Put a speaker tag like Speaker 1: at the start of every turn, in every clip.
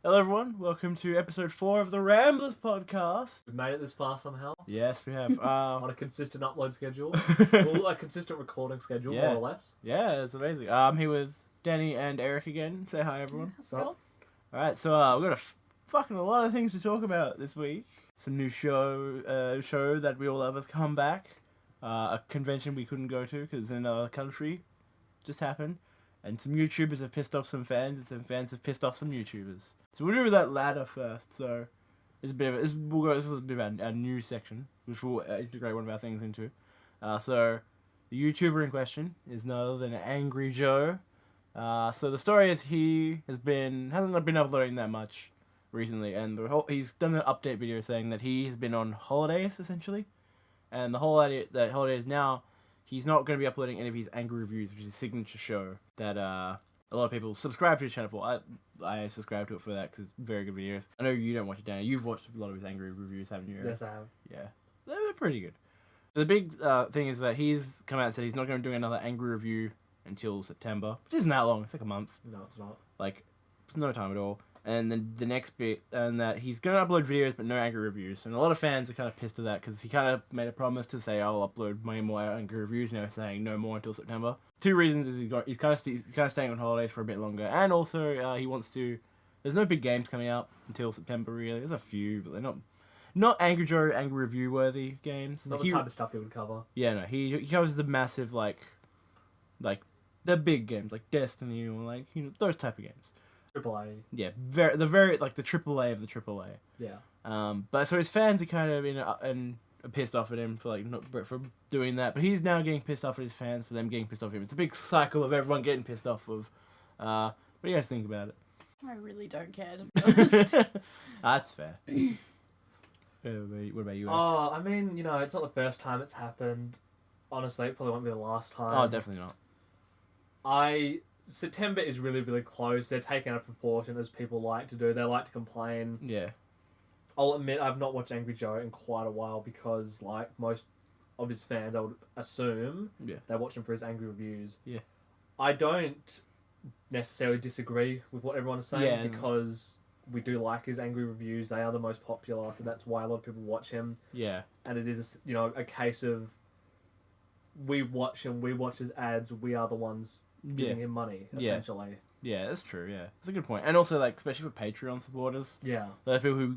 Speaker 1: Hello everyone, welcome to episode 4 of the Ramblers Podcast.
Speaker 2: We've made it this far somehow.
Speaker 1: Yes, we have.
Speaker 2: On a consistent upload schedule. Well, a consistent recording schedule,
Speaker 1: Yeah.
Speaker 2: more or less.
Speaker 1: Yeah, it's amazing. I'm here with Danny and Eric again. Say hi everyone.
Speaker 2: So,
Speaker 1: Alright, so we've got fucking a lot of things to talk about this week. Some new show that we all love has come back. A convention we couldn't go to because in another country just happened. And some YouTubers have pissed off some fans, and some fans have pissed off some YouTubers. So we'll do that latter first. So it's a bit of this is a bit of our news section, which we'll integrate one of our things into. So the YouTuber in question is none other than Angry Joe. So the story is he hasn't been uploading that much recently, and he's done an update video saying that he has been on holidays essentially, and the whole idea that holidays now. He's not going to be uploading any of his angry reviews, which is his signature show that a lot of people subscribe to his channel for. I subscribe to it for that because it's very good videos. I know you don't watch it, Danny. You've watched a lot of his angry reviews, haven't you?
Speaker 2: yes, I have.
Speaker 1: Yeah. They're pretty good. The big thing is that he's come out and said he's not going to do another angry review until September, which isn't that long. It's like a month.
Speaker 2: No, it's not.
Speaker 1: Like, it's no time at all. And then the next bit, and that he's going to upload videos but no angry reviews. And a lot of fans are kind of pissed at that because he kind of made a promise to say, I'll upload many more angry reviews, saying no more until September. Two reasons is he's kind of staying on holidays for a bit longer. And also, he wants to... There's no big games coming out until September, really. There's a few, but they're not Angry Joe, angry review-worthy games.
Speaker 2: Not the type of stuff he would cover.
Speaker 1: Yeah, no. He covers the massive, like the big games, like Destiny or, those type of games.
Speaker 2: AAA.
Speaker 1: Yeah, the AAA of the AAA.
Speaker 2: Yeah.
Speaker 1: But so his fans are kind of pissed off at him for doing that. But he's now getting pissed off at his fans for them getting pissed off at him. It's a big cycle of everyone getting pissed off of. What do you guys think about it?
Speaker 3: I really don't care, to be honest.
Speaker 1: That's fair. What about you?
Speaker 2: Oh, I mean, it's not the first time it's happened. Honestly, it probably won't be the last time.
Speaker 1: Oh, definitely not.
Speaker 2: September is really, really close. They're taking out of proportion, as people like to do. They like to complain.
Speaker 1: Yeah.
Speaker 2: I'll admit I've not watched Angry Joe in quite a while because, like most of his fans, I would assume they watch him for his angry reviews.
Speaker 1: Yeah.
Speaker 2: I don't necessarily disagree with what everyone is saying because we do like his angry reviews. They are the most popular, so that's why a lot of people watch him.
Speaker 1: Yeah.
Speaker 2: And it is, a case of we watch him, we watch his ads, we are the ones giving him money, essentially.
Speaker 1: Yeah, that's true, yeah. That's a good point. And also, especially for Patreon supporters.
Speaker 2: Yeah.
Speaker 1: There's people who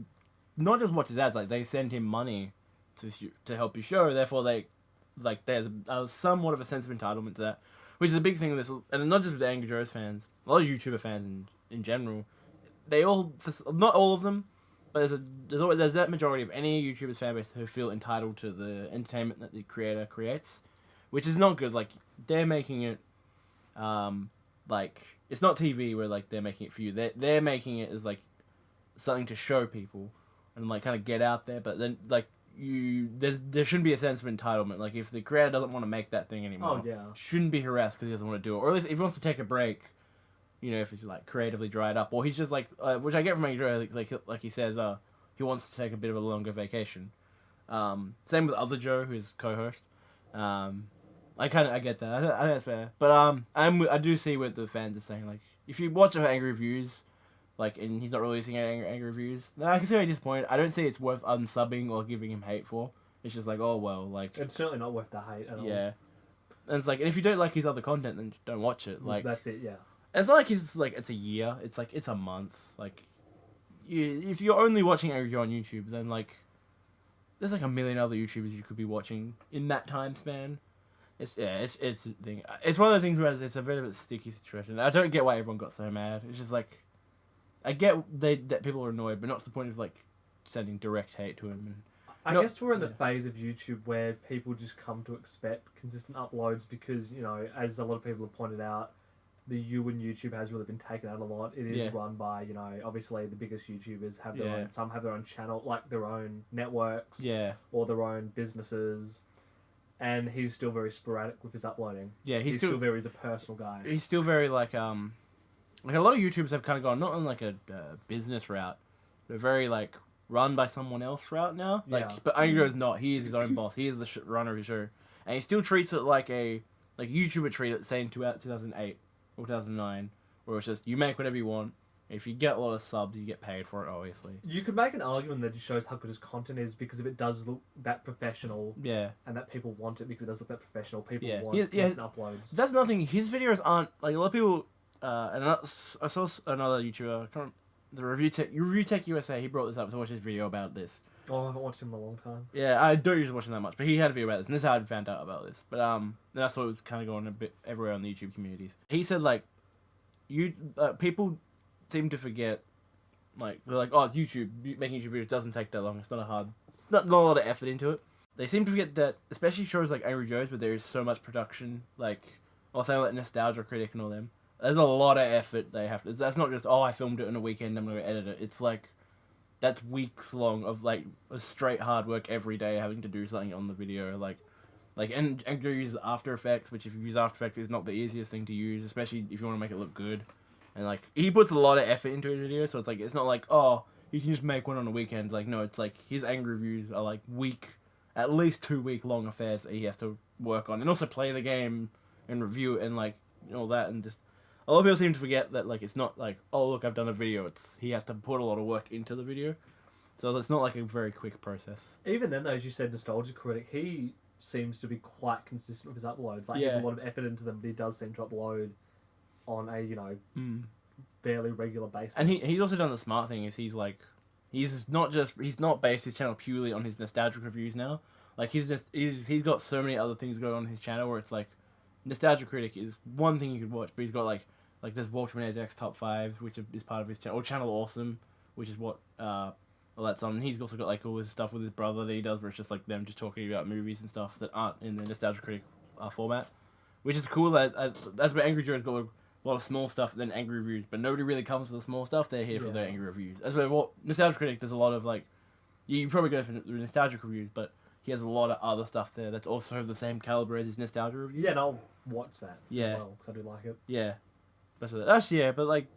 Speaker 1: not just watch his ads, they send him money to help his show, therefore there's somewhat of a sense of entitlement to that, which is a big thing with this, and not just with the Angry Joe's fans, a lot of YouTuber fans in general, they all, not all of them, but there's that majority of any YouTuber's fan base who feel entitled to the entertainment that the creator creates, which is not good. They're making it, it's not TV where they're making it for you. They're making it as something to show people and kind of get out there. But then there shouldn't be a sense of entitlement. If the creator doesn't want to make that thing anymore, shouldn't be harassed because he doesn't want to do it. Or at least if he wants to take a break, if he's creatively dried up, or he's just which I get from Joe, like he says, he wants to take a bit of a longer vacation. Same with other Joe, who's co-host. I get that. I think that's fair. But I do see what the fans are saying. If you watch her angry reviews, and he's not releasing any angry reviews, then I can see why he's disappointed. I don't see it's worth unsubbing or giving him hate for. It's just oh well,
Speaker 2: it's certainly not worth the hate at all.
Speaker 1: Yeah. And it's and if you don't like his other content, then don't watch it.
Speaker 2: That's it. Yeah.
Speaker 1: It's not it's a year. It's it's a month. If you're only watching Angry Joe on YouTube, then there's a million other YouTubers you could be watching in that time span. It's a thing. It's one of those things where it's a bit of a sticky situation. I don't get why everyone got so mad. It's just I get that people are annoyed, but not to the point of sending direct hate to him.
Speaker 2: I guess we're in the phase of YouTube where people just come to expect consistent uploads because as a lot of people have pointed out, the U in YouTube has really been taken out a lot. It is run by obviously the biggest YouTubers have their own. Some have their own channel, their own networks, or their own businesses. And he's still very sporadic with his uploading. Yeah, he's still very, he's a personal guy. He's still very, a lot of YouTubers have kind of gone, not on, a business route, but very, run by someone else route now. But Angry Joe's not. He is his own boss. He is the runner of his show. And he still treats it like YouTuber treat it, say, in 2008 or 2009, where it's just, you make whatever you want,
Speaker 1: If you get a lot of subs, you get paid for it, obviously.
Speaker 2: You could make an argument that it shows how good his content is because if it does look that professional, and that people want it because it does look that professional, people want consistent uploads.
Speaker 1: That's another thing. His videos aren't like a lot of people. And I saw another YouTuber, the Review Tech USA. He brought this up to watch his video about this.
Speaker 2: Oh, I haven't watched him in a long time.
Speaker 1: Yeah, I don't usually watch him that much, but he had a video about this, and this is how I found out about this. But that's what was kind of going a bit everywhere on the YouTube communities. He said like, people seem to forget, like they're like, oh, making YouTube videos doesn't take that long. It's not not a lot of effort into it. They seem to forget that, especially shows like Angry Joe's, where there is so much production, like I'll say like Nostalgia Critic and all them. There's a lot of effort they have to. That's not just I filmed it in a weekend. I'm gonna edit it. It's like that's weeks long of like a straight hard work every day having to do something on the video. And Angry uses After Effects, which if you use After Effects is not the easiest thing to use, especially if you want to make it look good. And like he puts a lot of effort into his video, so it's not like you can just make one on a weekend. Like no, it's like his angry reviews are like at least 2 week long affairs that he has to work on, and also play the game and review it and like all that. And just a lot of people seem to forget that like it's not like look, I've done a video. He has to put a lot of work into the video, so it's not like a very quick process.
Speaker 2: Even then, though, as you said, Nostalgia Critic, he seems to be quite consistent with his uploads. Like he has a lot of effort into them, but he does seem to upload on a fairly regular basis.
Speaker 1: And he's also done the smart thing is he's not based his channel purely on his nostalgic reviews now. Like he's got so many other things going on his channel where it's like Nostalgia Critic is one thing you could watch, but he's got like there's Walter Mene's X Top 5, which is part of his channel, or Channel Awesome, which is what all that's on. And he's also got like all this stuff with his brother that he does where it's just like them just talking about movies and stuff that aren't in the Nostalgia Critic format, which is cool. That's where Angry Joe's got a lot of small stuff and then angry reviews, but nobody really comes for the small stuff. They're here for their angry reviews. That's where Nostalgia Critic does a lot of like, you probably go for the nostalgic reviews, but he has a lot of other stuff there that's also the same caliber as his nostalgia reviews.
Speaker 2: Yeah, and I'll watch that as well, because I do like it.
Speaker 1: Yeah. But like,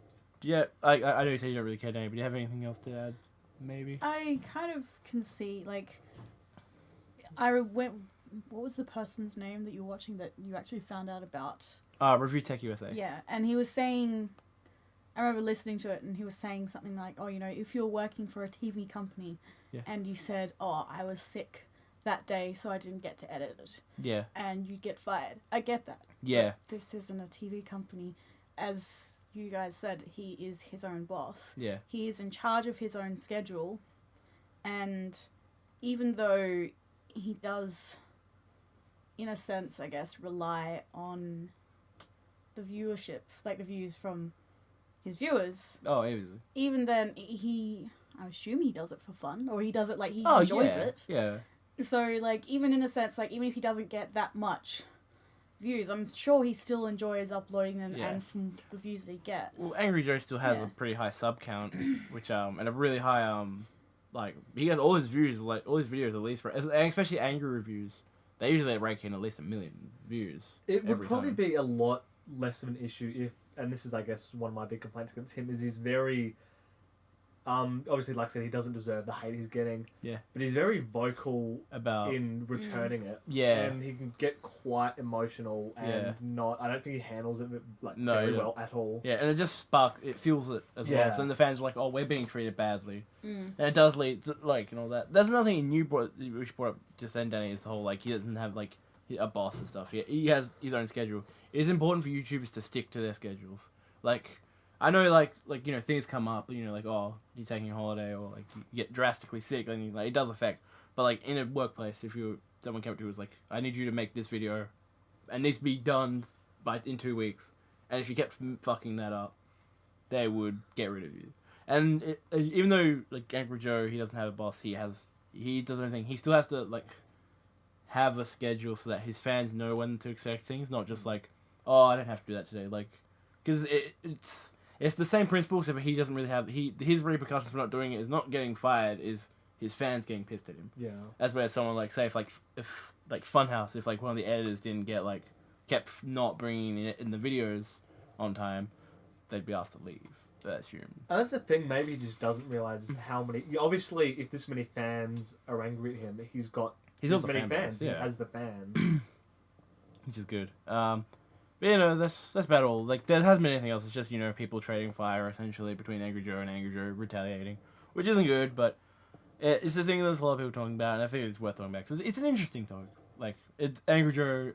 Speaker 1: I know you say you don't really care, Danny, but do you have anything else to add, maybe?
Speaker 3: I kind of can see, like, what was the person's name that you were watching that you actually found out about?
Speaker 1: Review Tech USA.
Speaker 3: Yeah, and he was saying, I remember listening to it, and he was saying something like, if you're working for a TV company, and you said, I was sick that day, so I didn't get to edit it.
Speaker 1: Yeah.
Speaker 3: And you'd get fired. I get that.
Speaker 1: Yeah.
Speaker 3: But this isn't a TV company. As you guys said, he is his own boss.
Speaker 1: Yeah.
Speaker 3: He is in charge of his own schedule, and even though he does, in a sense, I guess, rely on the viewership, like the views from his viewers.
Speaker 1: Oh, obviously.
Speaker 3: Even then, I assume he does it for fun, or he does it like he enjoys it.
Speaker 1: Yeah.
Speaker 3: So, like, even in a sense, like, even if he doesn't get that much views, I'm sure he still enjoys uploading them and from the views that he gets.
Speaker 1: Well, Angry Joe still has a pretty high sub count, which, and a really high, like, he has all his views, like, all his videos at least, and especially angry reviews, they usually rake in at least 1 million views.
Speaker 2: It would probably be a lot less of an issue if, and this is, I guess, one of my big complaints against him, is he's very, obviously, like I said, he doesn't deserve the hate he's getting.
Speaker 1: Yeah.
Speaker 2: But he's very vocal
Speaker 1: about
Speaker 2: in returning it.
Speaker 1: Yeah.
Speaker 2: And he can get quite emotional and I don't think he handles it very well at all.
Speaker 1: Yeah, and it just it fuels it as well. So then the fans are like, we're being treated badly. And it does lead to, like, and all that. There's nothing you brought up just then, Danny, is the whole, like, he doesn't have, like, a boss and stuff. He has his own schedule. It is important for YouTubers to stick to their schedules. Like, I know, like things come up, like, you're taking a holiday, or, like, you get drastically sick, and, like, it does affect. But, like, in a workplace, if someone came up to you and was like, I need you to make this video, and it needs to be done in 2 weeks, and if you kept fucking that up, they would get rid of you. And even though, like, Angry Joe, he doesn't have a boss, he does everything, he still has to, like, have a schedule so that his fans know when to expect things, not just like, I don't have to do that today, like, because it's the same principle, except he doesn't really have... His repercussions for not doing it is not getting fired, is his fans getting pissed at him.
Speaker 2: Yeah.
Speaker 1: That's where someone, like, say, if Funhouse, if, like, one of the editors didn't get, like, kept not bringing it in the videos on time, they'd be asked to leave. That's true.
Speaker 2: And that's the thing, maybe he just doesn't realise how many... Obviously, if this many fans are angry at him, he's got this many fans.
Speaker 1: Yeah.
Speaker 2: He has the fans.
Speaker 1: Which is good. But But that's about all. Like there hasn't been anything else. It's just people trading fire essentially between Angry Joe and Angry Joe retaliating, which isn't good, but it's the thing that there's a lot of people talking about, and I think it's worth talking about because it's an interesting topic. Like it's Angry Joe.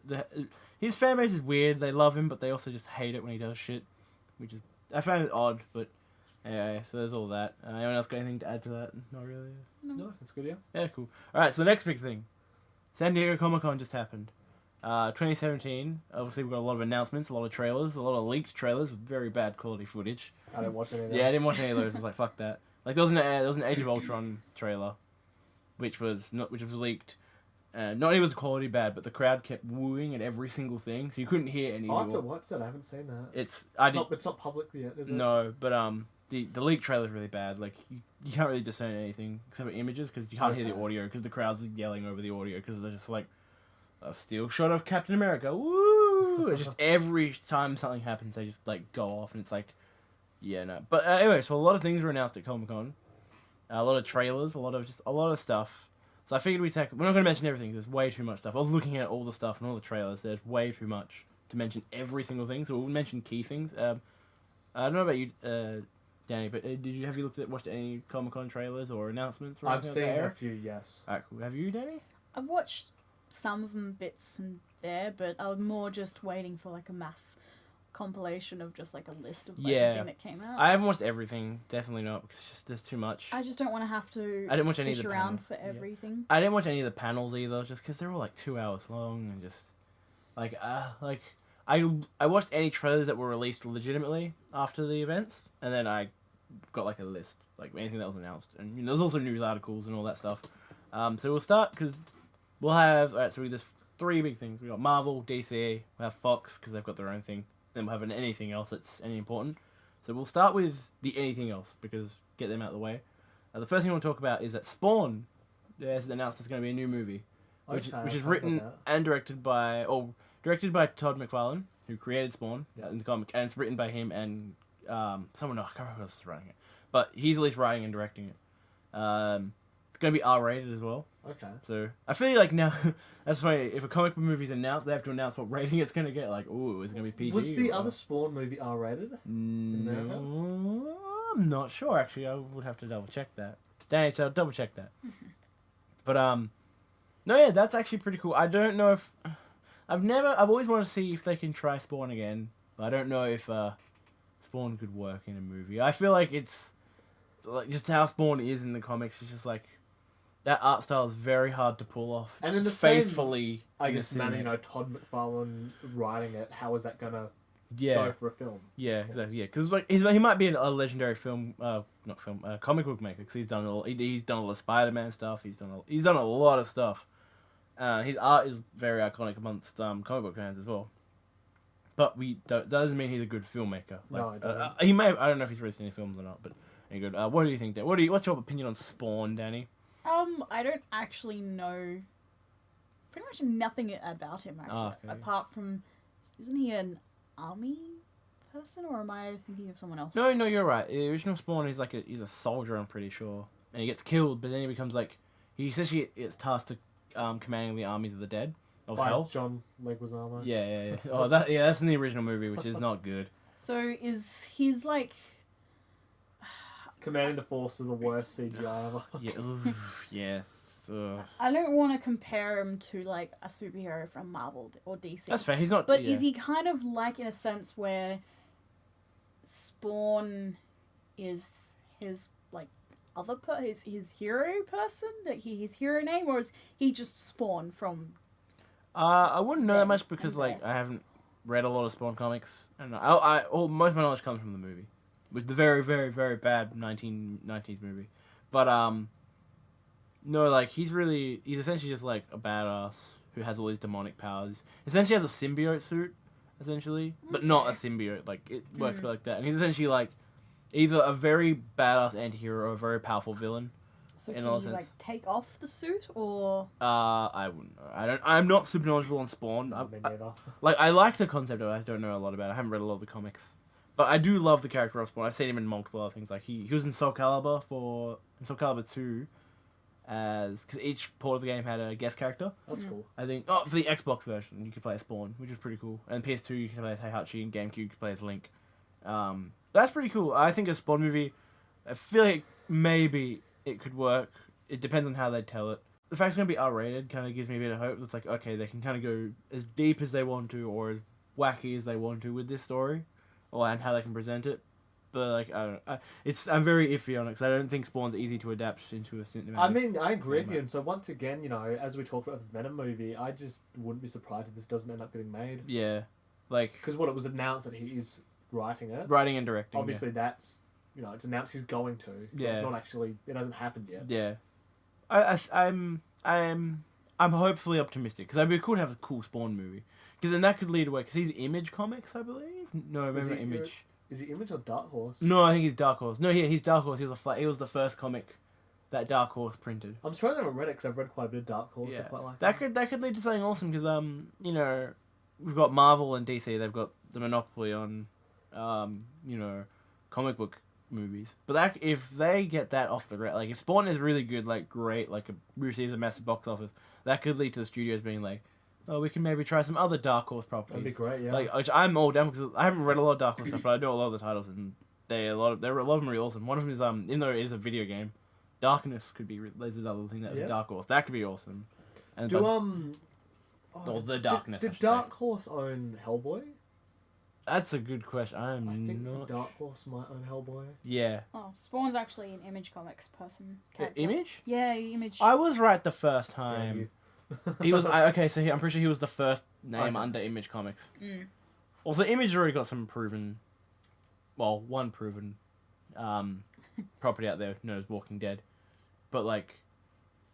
Speaker 1: His fan base is weird. They love him, but they also just hate it when he does shit, which is I find it odd. But anyway, so there's all that. Anyone else got anything to add to that? Not really.
Speaker 2: No, that's good. Yeah.
Speaker 1: Yeah, cool. All right, so the next big thing, San Diego Comic-Con just happened. 2017. Obviously, we got a lot of announcements, a lot of trailers, a lot of leaked trailers with very bad quality footage.
Speaker 2: I didn't watch any of that.
Speaker 1: Yeah, I didn't watch any of those. I was like, fuck that. Like there was an Age of Ultron trailer, which was leaked. Not only was the quality bad, but the crowd kept wooing at every single thing, so you couldn't hear any.
Speaker 2: I have to watch that. I haven't seen that.
Speaker 1: It's
Speaker 2: not public yet, is it?
Speaker 1: No, but the leaked trailer is really bad. Like you can't really discern anything except for images because you can't hear the audio because the crowd's yelling over the audio because they're just like a still shot of Captain America. Woo! Just every time something happens, they just like go off, and it's like, yeah, no. But anyway, so a lot of things were announced at Comic-Con. A lot of trailers, a lot of stuff. So I figured we're not going to mention everything. There's way too much stuff. I was looking at all the stuff and all the trailers. There's way too much to mention every single thing. So we'll mention key things. I don't know about you, Danny, but have you watched any Comic-Con trailers or announcements? Or
Speaker 2: I've seen a few, yes.
Speaker 1: Alright, cool. Have you, Danny?
Speaker 3: I've watched some of them bits and there, but I was more just waiting for like a mass compilation of just like a list of everything that came out.
Speaker 1: I haven't watched everything, definitely not, because there's too much.
Speaker 3: I just don't want to have to
Speaker 1: I didn't watch any of
Speaker 3: fish
Speaker 1: the
Speaker 3: around
Speaker 1: panel.
Speaker 3: for everything.
Speaker 1: I didn't watch any of the panels either, just because they're all like 2 hours long and just I watched any trailers that were released legitimately after the events, and then I got like a list, like anything that was announced, and there's also news articles and all that stuff. So we'll start because we'll have there's 3 big things. We got Marvel, DC, we have Fox because they've got their own thing. Then we'll have an anything else that's any important. So we'll start with the anything else because get them out of the way. The first thing I want to talk about is that Spawn has announced there's going to be a new movie, which is written and directed by Todd McFarlane, who created Spawn in the comic, and it's written by him and someone else. I can't remember who else is writing it, but he's at least writing and directing it. It's going to be R-rated as well.
Speaker 2: Okay.
Speaker 1: So I feel like now that's funny. If a comic book movie's announced, they have to announce what rating it's going to get. Like, ooh, is it going to be PG?
Speaker 2: Was the other Spawn movie R-rated?
Speaker 1: No, I'm not sure. Actually, I would have to double check that. Dang, so I'll double check that. But no, yeah, that's actually pretty cool. I don't know if I've always wanted to see if they can try Spawn again, but I don't know if Spawn could work in a movie. I feel like it's like just how Spawn is in the comics. It's just like that art style is very hard to pull off.
Speaker 2: And in the
Speaker 1: faithfully,
Speaker 2: I guess, Todd McFarlane writing it. How is that gonna go for a film?
Speaker 1: Yeah, exactly. Yeah, because like he might be a legendary comic book maker because he's done a lot of Spider-Man stuff. He's done a lot of stuff. His art is very iconic amongst comic book fans as well. But that doesn't mean he's a good filmmaker. Like,
Speaker 2: no, it doesn't.
Speaker 1: He may. I don't know if he's released any films or not, but any good. What do you think, Dan? What's your opinion on Spawn, Danny?
Speaker 3: I don't actually know pretty much nothing about him actually, apart from, isn't he an army person, or am I thinking of someone else?
Speaker 1: No, you're right. The original Spawn is like he's a soldier, I'm pretty sure, and he gets killed, but then he becomes like he essentially is tasked to commanding the armies of the dead of hell.
Speaker 2: John Leguizamo.
Speaker 1: Yeah. Oh, that's in the original movie, which is not good.
Speaker 3: So he's like
Speaker 2: commanding the force of the worst CGI ever.
Speaker 1: Yeah.
Speaker 3: I don't want to compare him to like a superhero from Marvel or DC.
Speaker 1: That's fair. He's not.
Speaker 3: But is he kind of like in a sense where Spawn is his like his hero person, like his hero name, or is he just Spawn from?
Speaker 1: I wouldn't know that much because like I haven't read a lot of Spawn comics, and most of my knowledge comes from the movie, with the very, very, very bad 1990s movie. But no, like he's essentially just like a badass who has all these demonic powers. Essentially has a symbiote suit, essentially, but not a symbiote. Like it works a bit like that, and he's essentially like either a very badass anti-hero or a very powerful villain.
Speaker 3: So can he like take off the suit, or?
Speaker 1: I wouldn't know. I'm not super knowledgeable on Spawn.
Speaker 2: Me neither.
Speaker 1: I like the concept of it. I don't know a lot about it. I haven't read a lot of the comics. But I do love the character of Spawn. I've seen him in multiple other things. Like he was in Soul Calibur 2. because each port of the game had a guest character.
Speaker 2: That's cool.
Speaker 1: I think for the Xbox version you could play as Spawn, which is pretty cool, and PS2 you can play as Heihachi, and GameCube you can play as Link. That's pretty cool. I think a Spawn movie, I feel like maybe it could work. It depends on how they tell it. The fact it's going to be R-rated kind of gives me a bit of hope. It's like, okay, they can kind of go as deep as they want to or as wacky as they want to with this story, and how they can present it. But like, I don't know. I'm very iffy on it because I don't think Spawn's easy to adapt into a cinematic.
Speaker 2: I mean, I agree with you. And so once again, you know, as we talked about the Venom movie, I just wouldn't be surprised if this doesn't end up getting made.
Speaker 1: Yeah, like
Speaker 2: because it was announced that he is writing it.
Speaker 1: Writing and directing.
Speaker 2: Obviously, that's it's announced he's going to. So it's not actually. It hasn't happened yet.
Speaker 1: Yeah, I'm hopefully optimistic because it'd be cool to have a cool Spawn movie because then that could lead away because he's Image Comics, I believe. No, maybe not Image.
Speaker 2: Is he Image or Dark Horse?
Speaker 1: No, I think he's Dark Horse. No, he's Dark Horse. He was the first comic that Dark Horse printed.
Speaker 2: I'm surprised I haven't read it because I've read quite a bit of Dark Horse.
Speaker 1: Yeah.
Speaker 2: I quite like
Speaker 1: that could lead to something awesome because you know, we've got Marvel and DC. They've got the monopoly on you know, comic book movies. But if they get that off the ground, like if Spawn is really good, like great, like receives a massive box office, that could lead to the studios being like, oh, we can maybe try some other Dark Horse properties.
Speaker 2: That'd be great, yeah.
Speaker 1: Like, which I'm all down because I haven't read a lot of Dark Horse stuff, but I know a lot of the titles, and a lot of them are really awesome. One of them is even though it is a video game, Darkness could be. There's another thing that's a Dark Horse that could be awesome. And the Darkness.
Speaker 2: Did Dark Horse own Hellboy?
Speaker 1: That's a good question. I
Speaker 2: think
Speaker 1: not.
Speaker 2: Dark Horse might own Hellboy.
Speaker 1: Yeah.
Speaker 3: Oh, Spawn's actually an Image Comics person.
Speaker 1: Image?
Speaker 3: Yeah, Image.
Speaker 1: I was right the first time. He was okay. So I'm pretty sure he was the first name under Image Comics.
Speaker 3: Mm.
Speaker 1: Also, Image already got some one proven property out there known as Walking Dead, but like,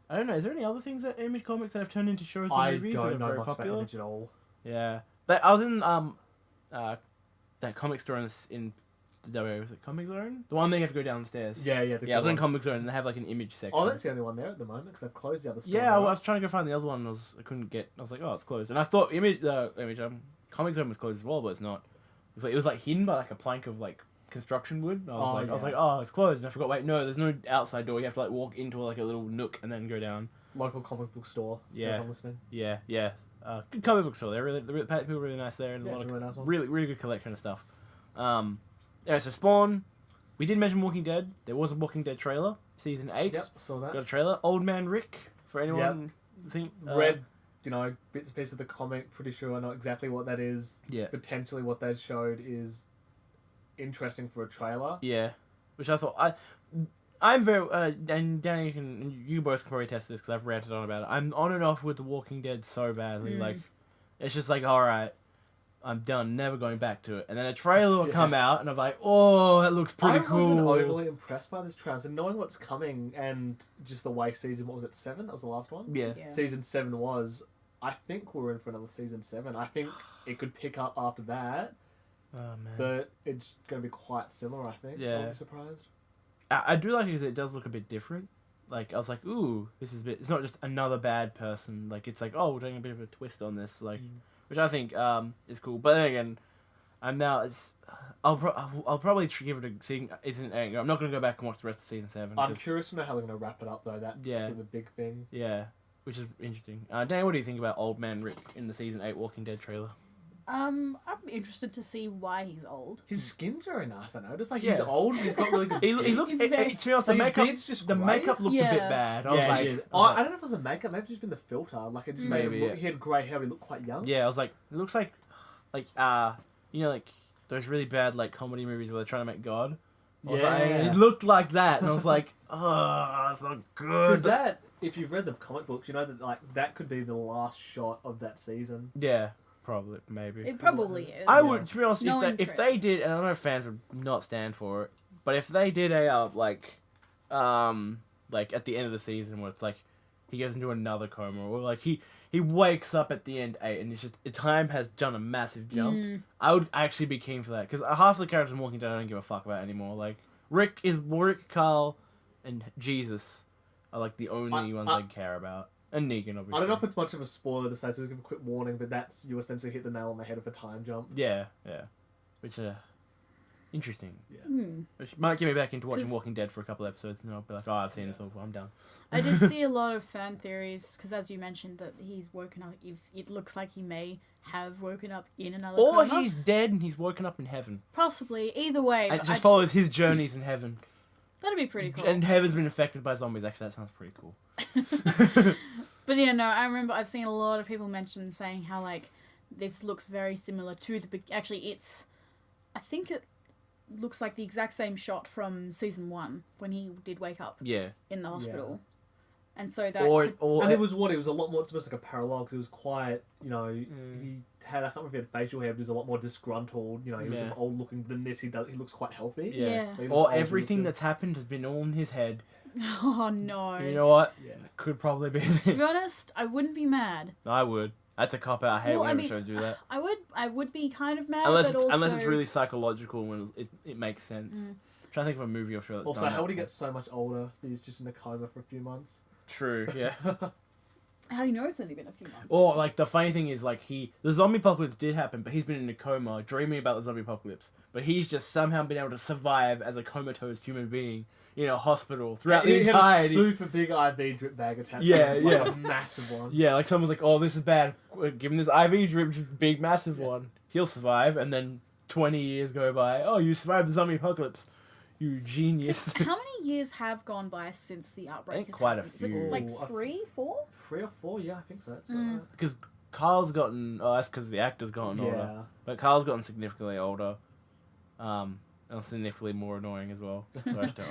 Speaker 1: I don't know. Is there any other things that Image Comics that have turned into shows or movies that are very popular?
Speaker 2: Image at all.
Speaker 1: Yeah, but I was in that comic store in was it Comic Zone? The one that you have to go down the stairs.
Speaker 2: Yeah.
Speaker 1: I was in Comic Zone and they have like an Image section.
Speaker 2: Oh, that's the only one there at the moment because they've closed the other store.
Speaker 1: Yeah, I was trying to go find the other one. I couldn't get. I was like, oh, it's closed. And I thought Comic Zone was closed as well, but it's not. It was like hidden by like a plank of like construction wood. I was like, oh, it's closed. And I forgot. Wait, no, there's no outside door. You have to like walk into like a little nook and then go down.
Speaker 2: Local comic book store.
Speaker 1: Yeah.
Speaker 2: I'm listening.
Speaker 1: Yeah. Good comic book store. They're people are really nice there, and a lot of
Speaker 2: really nice one.
Speaker 1: really good collection of stuff. Yeah, so Spawn. We did mention Walking Dead. There was a Walking Dead trailer, season 8.
Speaker 2: Yep, saw that.
Speaker 1: Got a trailer. Old Man Rick, for anyone think
Speaker 2: read, bits and pieces of the comic. Pretty sure I know exactly what that is.
Speaker 1: Yeah.
Speaker 2: Potentially, what they showed is interesting for a trailer.
Speaker 1: Yeah, which I thought I'm very and Danny you both can probably test this because I've ranted on about it. I'm on and off with The Walking Dead so badly. Like, it's just like, all right, I'm done, never going back to it. And then a trailer will come out, and I'm like, oh, that looks pretty cool.
Speaker 2: I wasn't overly impressed by this trailer. And knowing what's coming, and just the way season, what was it, 7? That was the last one?
Speaker 1: Yeah.
Speaker 2: Season 7 was, I think we're in for another season 7. I think it could pick up after that.
Speaker 1: Oh, man.
Speaker 2: But it's going to be quite similar, I think.
Speaker 1: Yeah.
Speaker 2: I'll be surprised.
Speaker 1: I do like it because it does look a bit different. Like, I was like, ooh, this is a bit... It's not just another bad person. Like, it's like, oh, we're doing a bit of a twist on this. Like... Which I think is cool, but then again, I'll probably give it a season. I'm not going to go back and watch the rest of season 7.
Speaker 2: I'm curious to know how they're going to wrap it up though. That's the big thing.
Speaker 1: Yeah, which is interesting. Dan, what do you think about Old Man Rick in the season 8 Walking Dead trailer?
Speaker 3: I'm interested to see why he's old.
Speaker 2: His skin's very nice. I noticed. Like he's old, and he's got really good skin.
Speaker 1: He looked. To be honest, the makeup looked a bit bad. I was like,
Speaker 2: I don't know if it was the makeup. Maybe it's just been the filter. Like it just made him look. He had grey hair. He looked quite young.
Speaker 1: Yeah, I was like, it looks like like those really bad like comedy movies where they're trying to make God. It looked like that, and I was like, oh, that's not good.
Speaker 2: Because that, if you've read the comic books, you know that like that could be the last shot of that season.
Speaker 1: Yeah. Probably, maybe.
Speaker 3: It probably is.
Speaker 1: I would, to be honest, if they did, and I know fans would not stand for it, but if they did a, like at the end of the season where it's like, he goes into another coma, or like he wakes up at the end 8, and it's just, the time has done a massive jump, I would actually be keen for that, because half the characters in Walking Dead I don't give a fuck about anymore. Like, Rick, Carl, and Jesus are like the only ones I care about. And Negan, obviously.
Speaker 2: I don't know if it's much of a spoiler to say, so we'll give a quick warning, but you essentially hit the nail on the head of a time jump.
Speaker 1: Yeah. Which, Interesting.
Speaker 2: Yeah.
Speaker 1: Which might get me back into watching Walking Dead for a couple episodes, and I'll be like, oh, I've seen this all. I'm down.
Speaker 3: I did see a lot of fan theories because, as you mentioned, that he's woken up. If it looks like he may have woken up in another
Speaker 1: or
Speaker 3: coma.
Speaker 1: he's dead and he's woken up in heaven.
Speaker 3: Possibly. Either way.
Speaker 1: And it just follows his journeys in heaven.
Speaker 3: That'd be pretty cool.
Speaker 1: And heaven's been affected by zombies. Actually, that sounds pretty cool.
Speaker 3: But yeah, no, I remember I've seen a lot of people mention saying how, like, this looks very similar to the... Actually, I think it looks like the exact same shot from season 1 when he did wake up in the hospital. Yeah. And so that...
Speaker 2: And it was a lot more... It's almost like a parallel because it was quite, you know... He had... I can't remember if he had facial hair, but he was a lot more disgruntled. You know, he was old looking. But in this, he looks quite healthy.
Speaker 3: Yeah.
Speaker 1: Or everything that's happened has been all in his head.
Speaker 3: Oh, no.
Speaker 1: You know what? Yeah. Could probably be...
Speaker 3: To be honest, I wouldn't be mad.
Speaker 1: I would. That's a cop out. I hate when shows do that.
Speaker 3: I would be kind of mad,
Speaker 1: unless
Speaker 3: but
Speaker 1: it's really psychological when it makes sense. I'm trying to think of a movie or show that's
Speaker 2: also, how would he get so much older? He's just in a coma for a few months.
Speaker 1: True, yeah.
Speaker 3: How do you know it's only been a few months?
Speaker 1: Or, like, the funny thing is, like, the zombie apocalypse did happen, but he's been in a coma, dreaming about the zombie apocalypse. But he's just somehow been able to survive as a comatose human being in a hospital throughout the entirety.
Speaker 2: He had a super big IV drip bag attached
Speaker 1: to
Speaker 2: him. Like a massive one.
Speaker 1: Yeah, like someone's like, oh, this is bad. Give him this IV drip, big, massive one. He'll survive, and then 20 years go by. Oh, you survived the zombie apocalypse. You genius.
Speaker 3: How many years have gone by since the outbreak has
Speaker 1: quite
Speaker 3: happened?
Speaker 1: a few.
Speaker 3: Is it like 3, 4?
Speaker 2: 3 or 4, yeah, I think so. That's right.
Speaker 1: Because Carl's gotten... Oh, that's because the actor's gotten older. But Carl's gotten significantly older. And significantly more annoying as well. So I just don't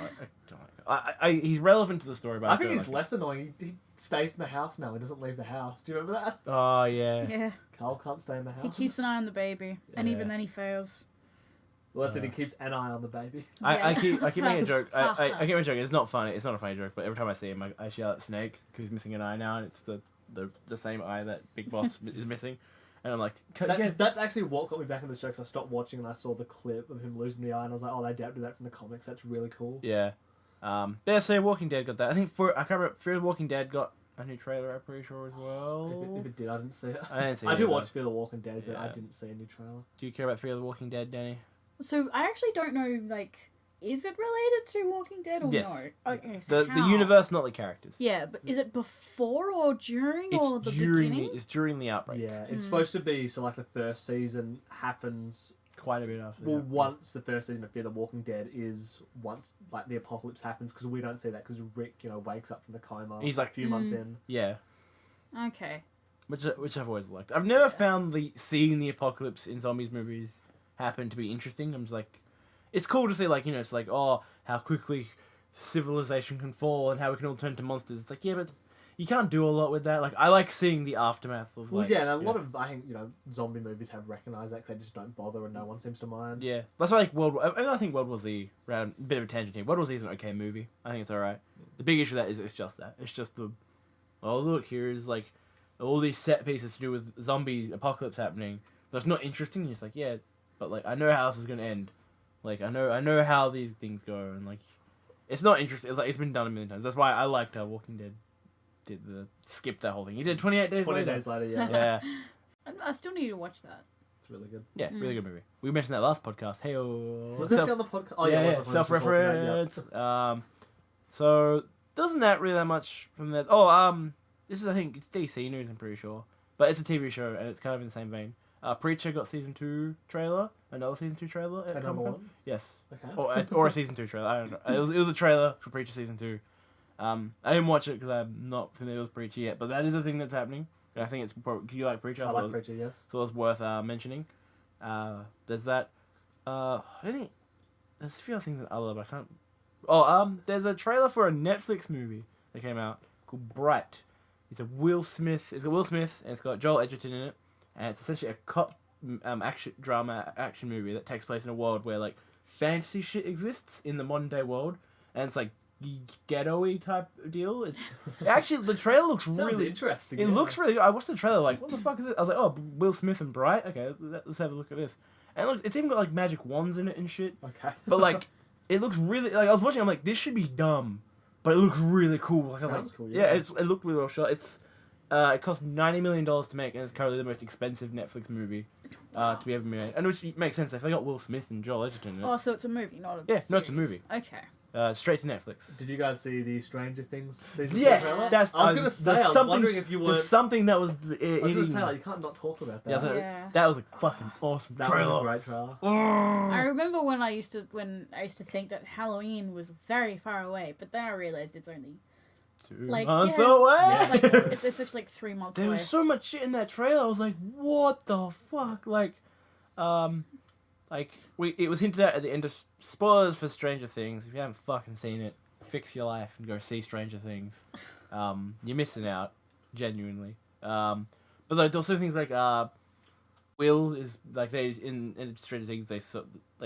Speaker 1: like he's relevant to the story, but
Speaker 2: I think he's less annoying. He stays in the house now. He doesn't leave the house. Do you remember that?
Speaker 1: Oh, yeah.
Speaker 3: Yeah.
Speaker 2: Carl can't stay in the house.
Speaker 3: He keeps an eye on the baby. And even then he fails.
Speaker 2: Well, that's it. He keeps an eye on the baby.
Speaker 1: I keep making a joke. I keep making a joke. It's not funny. It's not a funny joke. But every time I see him, I yell at Snake because he's missing an eye now, and it's the same eye that Big Boss is missing. And I'm like,
Speaker 2: that's actually what got me back in the show because I stopped watching and I saw the clip of him losing the eye, and I was like, oh, they adapted that from the comics. That's really cool.
Speaker 1: Yeah. So Walking Dead got that. I think I can't remember. Fear the Walking Dead got a new trailer. I'm pretty sure as well.
Speaker 2: If it did, I didn't see it.
Speaker 1: I didn't see it.
Speaker 2: I do watch Fear the Walking Dead, but I didn't see a new trailer.
Speaker 1: Do you care about Fear the Walking Dead, Danny?
Speaker 3: So I actually don't know. Like, is it related to Walking Dead or
Speaker 1: yes.
Speaker 3: no? Okay, so
Speaker 1: the universe, not the characters.
Speaker 3: Yeah, but is it before or during or the beginning?
Speaker 1: It's during the outbreak.
Speaker 2: Yeah, it's supposed to be so. Like the first season happens
Speaker 1: quite a bit after.
Speaker 2: Well, once the first season of Fear the Walking Dead is once like the apocalypse happens because we don't see that because Rick wakes up from the coma.
Speaker 1: He's like
Speaker 2: a few months in.
Speaker 1: Yeah.
Speaker 3: Okay.
Speaker 1: Which I've always liked. I've never found seeing the apocalypse in zombies movies happen to be interesting. I'm just like, it's cool to see it's like, oh, how quickly civilization can fall and how we can all turn to monsters. It's like, yeah, but you can't do a lot with that. Like, I like seeing the aftermath of
Speaker 2: and a lot of I think zombie movies have recognised that 'cause they just don't bother and no one seems to mind.
Speaker 1: Yeah, that's why I think World War Z. A bit of a tangent here. World War Z is an okay movie. I think it's alright. The big issue with that is it's just that. It's just look, here is like all these set pieces to do with zombie apocalypse happening. That's not interesting. You're just like, yeah, but like I know how this is gonna end. Like I know how these things go, and like it's not interesting. It's like it's been done a million times. That's why I liked how Walking Dead skip that whole thing. He did 28 days
Speaker 2: 20
Speaker 1: later.
Speaker 2: days later, yeah.
Speaker 1: Yeah.
Speaker 3: I still need to watch that.
Speaker 2: It's really good.
Speaker 1: Yeah, really good movie. We mentioned that last podcast. Hey,
Speaker 2: was it on the podcast? Oh yeah,
Speaker 1: self-reference. So doesn't that really that much from that? Oh, this is I think it's DC news. I'm pretty sure, but it's a TV show and it's kind of in the same vein. Preacher got season 2 trailer. Another season 2 trailer. At
Speaker 2: Another one.
Speaker 1: Yes.
Speaker 2: Okay.
Speaker 1: Or a season 2 trailer. I don't know. It was a trailer for Preacher season 2. I didn't watch it because I'm not familiar with Preacher yet, but that is a thing that's happening. And I think it's probably, you like Preacher?
Speaker 2: I like Preacher, yes.
Speaker 1: So it's worth mentioning. There's that. I don't think there's a few other things that I love. But I can't. Oh, there's a trailer for a Netflix movie that came out called Bright. It's got Will Smith, and it's got Joel Edgerton in it, and it's essentially a cop action movie that takes place in a world where like fantasy shit exists in the modern day world, and it's like ghetto-y type deal. It's actually the trailer looks really
Speaker 2: interesting.
Speaker 1: It looks really good. I watched the trailer like, what the fuck is it? I was like, oh, Will Smith and Bright. Okay, let's have a look at this. And it's even got like magic wands in it and shit.
Speaker 2: Okay.
Speaker 1: But like, it looks really like I was watching. I'm like, this should be dumb, but it looks really cool. Like,
Speaker 2: Sounds cool.
Speaker 1: Yeah, it looked really well shot. It's it cost $90 million to make, and it's currently the most expensive Netflix movie to be ever made. And which makes sense. If they got Will Smith and Joel Edgerton in it.
Speaker 3: Oh, so it's a movie, not a
Speaker 1: Yeah,
Speaker 3: series.
Speaker 1: no, it's a movie.
Speaker 3: Okay.
Speaker 1: Straight to Netflix.
Speaker 2: Did you guys see the Stranger Things season?
Speaker 1: Yes,
Speaker 2: trailer?
Speaker 1: that's.
Speaker 2: I was gonna say. I was wondering if you were.
Speaker 1: There's something that was.
Speaker 2: I was gonna say like you can't not talk about that.
Speaker 1: Yeah, that was a fucking awesome
Speaker 2: That
Speaker 1: trailer.
Speaker 2: was a great trailer.
Speaker 3: I remember when I used to think that Halloween was very far away, but then I realized it's only
Speaker 1: 2
Speaker 3: like
Speaker 1: months
Speaker 3: yeah,
Speaker 1: away.
Speaker 3: It's like it's actually like 3 months
Speaker 1: There
Speaker 3: away.
Speaker 1: was so much shit in that trailer. I was like, what the fuck? It was hinted at the end of spoilers for Stranger Things. If you haven't fucking seen it, fix your life and go see Stranger Things. You're missing out, genuinely. But like also things like Will is like in Stranger Things they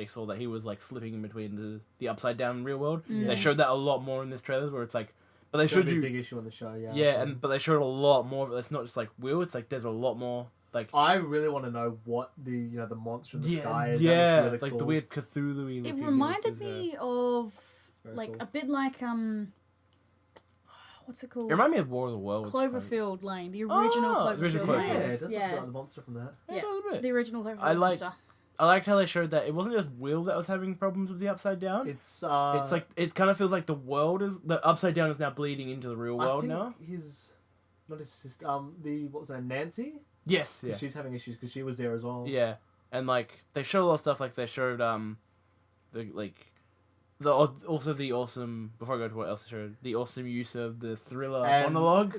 Speaker 1: saw that he was like slipping in between the upside down real world. They showed that a lot more in this trailer where it's like, but they showed you
Speaker 2: a big issue on the show. Yeah.
Speaker 1: Yeah, but they showed a lot more. But it's not just like Will. It's like there's a lot more. Like
Speaker 2: I really want to know what the the monster in the sky is.
Speaker 1: Yeah,
Speaker 2: really
Speaker 1: like
Speaker 2: cool.
Speaker 1: the weird Cthulhu-y
Speaker 3: It
Speaker 1: looking
Speaker 3: reminded
Speaker 1: monsters,
Speaker 3: me of
Speaker 2: Very
Speaker 3: like
Speaker 2: cool.
Speaker 3: a bit like what's it called?
Speaker 1: It reminded me of War of the Worlds.
Speaker 3: Cloverfield Lane, the original
Speaker 1: Oh,
Speaker 3: Cloverfield
Speaker 1: the original
Speaker 3: Lane.
Speaker 2: Yeah,
Speaker 1: Cloverfield.
Speaker 2: it does look like the monster from that.
Speaker 1: Yeah, a little bit.
Speaker 3: The original Cloverfield
Speaker 1: I liked-
Speaker 3: monster.
Speaker 1: I liked how they showed that it wasn't just Will that was having problems with the upside down.
Speaker 2: It's
Speaker 1: like it kind of feels like the upside down is now bleeding into the real world
Speaker 2: I think
Speaker 1: now.
Speaker 2: not his sister. What was her name? Nancy.
Speaker 1: Yes, yeah,
Speaker 2: She's having issues because she was there as well.
Speaker 1: yeah, and like they showed a lot of stuff. Like they showed also the awesome. Before I go to what else they showed, the awesome use of the Thriller
Speaker 2: And
Speaker 1: monologue.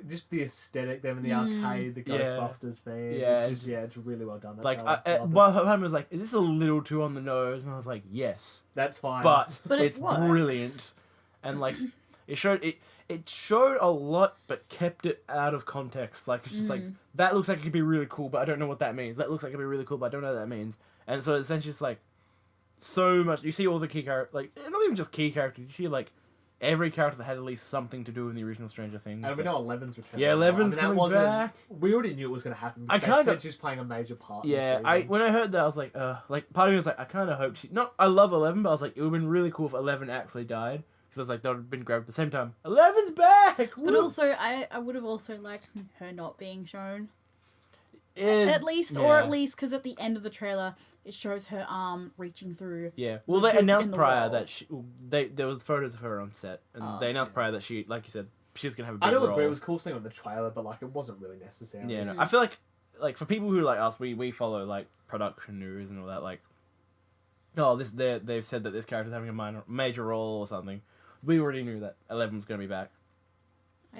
Speaker 2: just the aesthetic, them in the arcade, the
Speaker 1: Yeah.
Speaker 2: Ghostbusters theme.
Speaker 1: Yeah,
Speaker 2: it's really well done. That
Speaker 1: Like
Speaker 2: trailer. Love it.
Speaker 1: one time I was like, "Is this a little too on the nose?" And I was like, "Yes."
Speaker 2: That's fine.
Speaker 1: But
Speaker 3: But it
Speaker 1: it's
Speaker 3: works.
Speaker 1: brilliant, and like it showed a lot, but kept it out of context. Like it's just like that looks like it could be really cool, but I don't know what that means. That looks like it could be really cool, but I don't know what that means. And so essentially, it's like so much. You see all the key characters, like not even just key characters. You see like every character that had at least something to do in the original Stranger Things.
Speaker 2: and we know Eleven's returning.
Speaker 1: Yeah, Eleven's
Speaker 2: that
Speaker 1: coming
Speaker 2: wasn't-
Speaker 1: back.
Speaker 2: We already knew it was going to happen.
Speaker 1: I
Speaker 2: Because
Speaker 1: kinda-
Speaker 2: they said she was playing a major part. in
Speaker 1: Yeah,
Speaker 2: the season.
Speaker 1: when I heard that, I was like part of me was like, I kind of hope she. No, I love 11, but I was like, it would have been really cool if 11 actually died. Because I was like, that would have been great. At the same time, 11's back.
Speaker 3: But
Speaker 1: Woo!
Speaker 3: also, I would have also liked her not being shown.
Speaker 1: It-
Speaker 3: At least, or at least, because at the end of the trailer, it shows her arm reaching through.
Speaker 1: Yeah. Well, they
Speaker 3: good
Speaker 1: announced
Speaker 3: in the
Speaker 1: prior
Speaker 3: world.
Speaker 1: that there was photos of her on set, and
Speaker 3: Oh,
Speaker 1: they announced
Speaker 3: okay.
Speaker 1: prior that she, like you said, she was gonna have a big
Speaker 2: I don't
Speaker 1: role.
Speaker 2: agree. It was cool seeing it on the trailer, but like it wasn't really necessary.
Speaker 1: Yeah, no, I feel like for people who like us, we follow like production news and all that. Like, they've said that this character's having a major role or something. We already knew that 11 was gonna be back.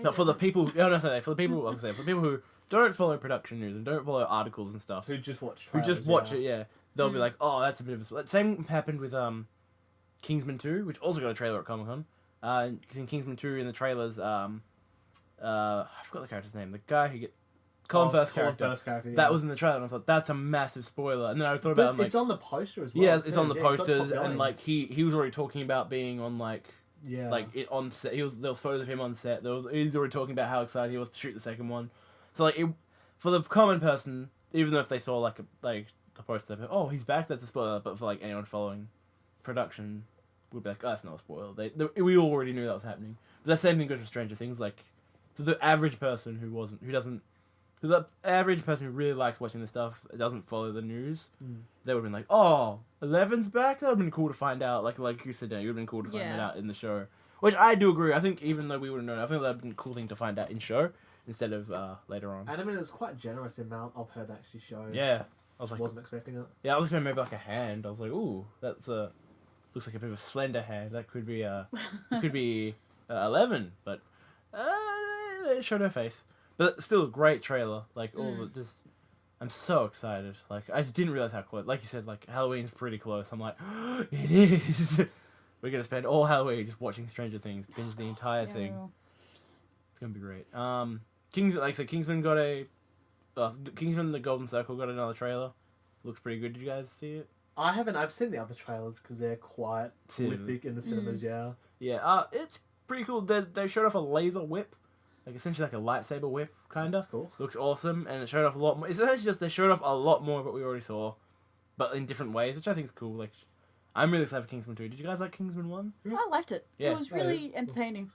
Speaker 1: But for the people, for the people who don't follow production news and don't follow articles and stuff,
Speaker 2: Who just watch?
Speaker 1: who just
Speaker 2: trailers,
Speaker 1: watch
Speaker 2: yeah.
Speaker 1: it, yeah, they'll be like, oh, that's a bit of a... Same happened with Kingsman 2, which also got a trailer at Comic-Con. Because in Kingsman 2, in the trailers, I forgot the character's name. The guy who Colin Firth's character.
Speaker 2: Yeah.
Speaker 1: That was in the trailer, and I thought, that's a massive spoiler. And then I thought about it, I'm like...
Speaker 2: It's on the poster as well.
Speaker 1: Yeah,
Speaker 2: it
Speaker 1: it's on the
Speaker 2: says, yeah, it's got
Speaker 1: posters,
Speaker 2: top
Speaker 1: and
Speaker 2: billing.
Speaker 1: like he was already talking about being on like on set. There was photos of him on set. He's already talking about how excited he was to shoot the second one. So like for the common person, even though if they saw like the poster, oh, he's back, that's a spoiler. But for like anyone following production, would be like, oh, that's not a spoiler. We already knew that was happening. But the same thing goes for Stranger Things. Like for the average person the average person who really likes watching this stuff, doesn't follow the news, they would have been like, oh, 11's back? That would have been cool to find out. Like you said, Dan, it would have been cool to find it out in the show. Which I do agree. I think even though we would have known, I think that would have been a cool thing to find out in show instead of later on.
Speaker 2: And I mean, it was quite generous amount of her that actually showed.
Speaker 1: Yeah. I was like,
Speaker 2: wasn't expecting it.
Speaker 1: yeah, I was expecting maybe like a hand. I was like, ooh, that's looks like a bit of a slender hand. That could be it could be 11, but they showed her face. But still a great trailer. Like all the just, I'm so excited. Like I didn't realize how close. Like you said, like Halloween's pretty close. I'm like, it is. We're gonna spend all Halloween just watching Stranger Things, binge the entire thing. It's gonna be great. Kingsman got Kingsman the Golden Circle got another trailer. Looks pretty good. Did you guys see it?
Speaker 2: I haven't. I've seen the other trailers because they're quite prolific in the cinemas. Yeah.
Speaker 1: Yeah. It's pretty cool. They showed off a laser whip. Like essentially like a lightsaber whip, kinda.
Speaker 2: That's cool.
Speaker 1: Looks awesome, and it showed off a lot more. It's essentially just they showed off a lot more of what we already saw, but in different ways, which I think is cool. Like, I'm really excited for Kingsman 2. Did you guys like Kingsman 1?
Speaker 3: I liked it.
Speaker 1: Yeah.
Speaker 3: It was really entertaining.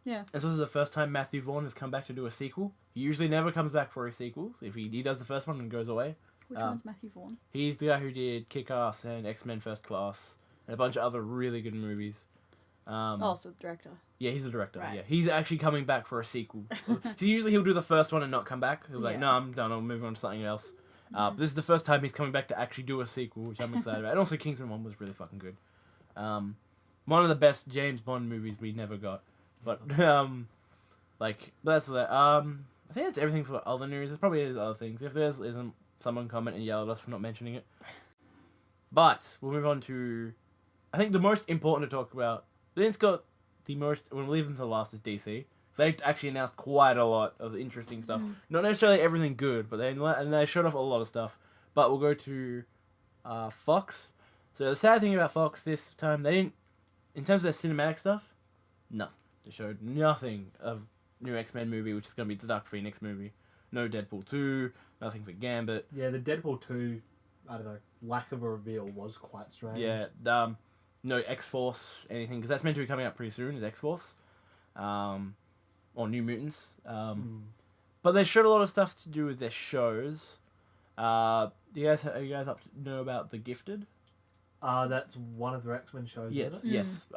Speaker 3: Yeah.
Speaker 1: This was the first time Matthew Vaughn has come back to do a sequel. He usually never comes back for a sequel. If he does the first one and goes away.
Speaker 3: Which one's Matthew Vaughn?
Speaker 1: He's the guy who did Kick-Ass and X-Men First Class and a bunch of other really good movies.
Speaker 3: So the director.
Speaker 1: Yeah, he's the director.
Speaker 3: Right.
Speaker 1: Yeah, he's actually coming back for a sequel. So usually he'll do the first one and not come back. He'll be like, no, I'm done. I'll move on to something else. This is the first time he's coming back to actually do a sequel, which I'm excited about. And also Kingsman 1 was really fucking good. One of the best James Bond movies we never got. But, that's that. I think that's everything for other news. There's probably other things. If there isn't, someone comment and yell at us for not mentioning it. But we'll move on to, I think the most important to talk about. Then it's got the most, when we leave them to the last, is DC. So they actually announced quite a lot of interesting stuff. Not necessarily everything good, but they showed off a lot of stuff. But we'll go to Fox. So the sad thing about Fox this time, they didn't, in terms of their cinematic stuff, nothing. They showed nothing of new X-Men movie, which is going to be the Dark Phoenix movie. No Deadpool 2, nothing for Gambit.
Speaker 2: Yeah, the Deadpool 2, I don't know, lack of a reveal was quite strange.
Speaker 1: Yeah, no X-Force, anything, because that's meant to be coming out pretty soon, is X-Force. Or New Mutants. But they showed a lot of stuff to do with their shows. Are you guys up to know about The Gifted?
Speaker 2: That's one of their X-Men shows,
Speaker 1: Yes,
Speaker 2: isn't it?
Speaker 1: yes.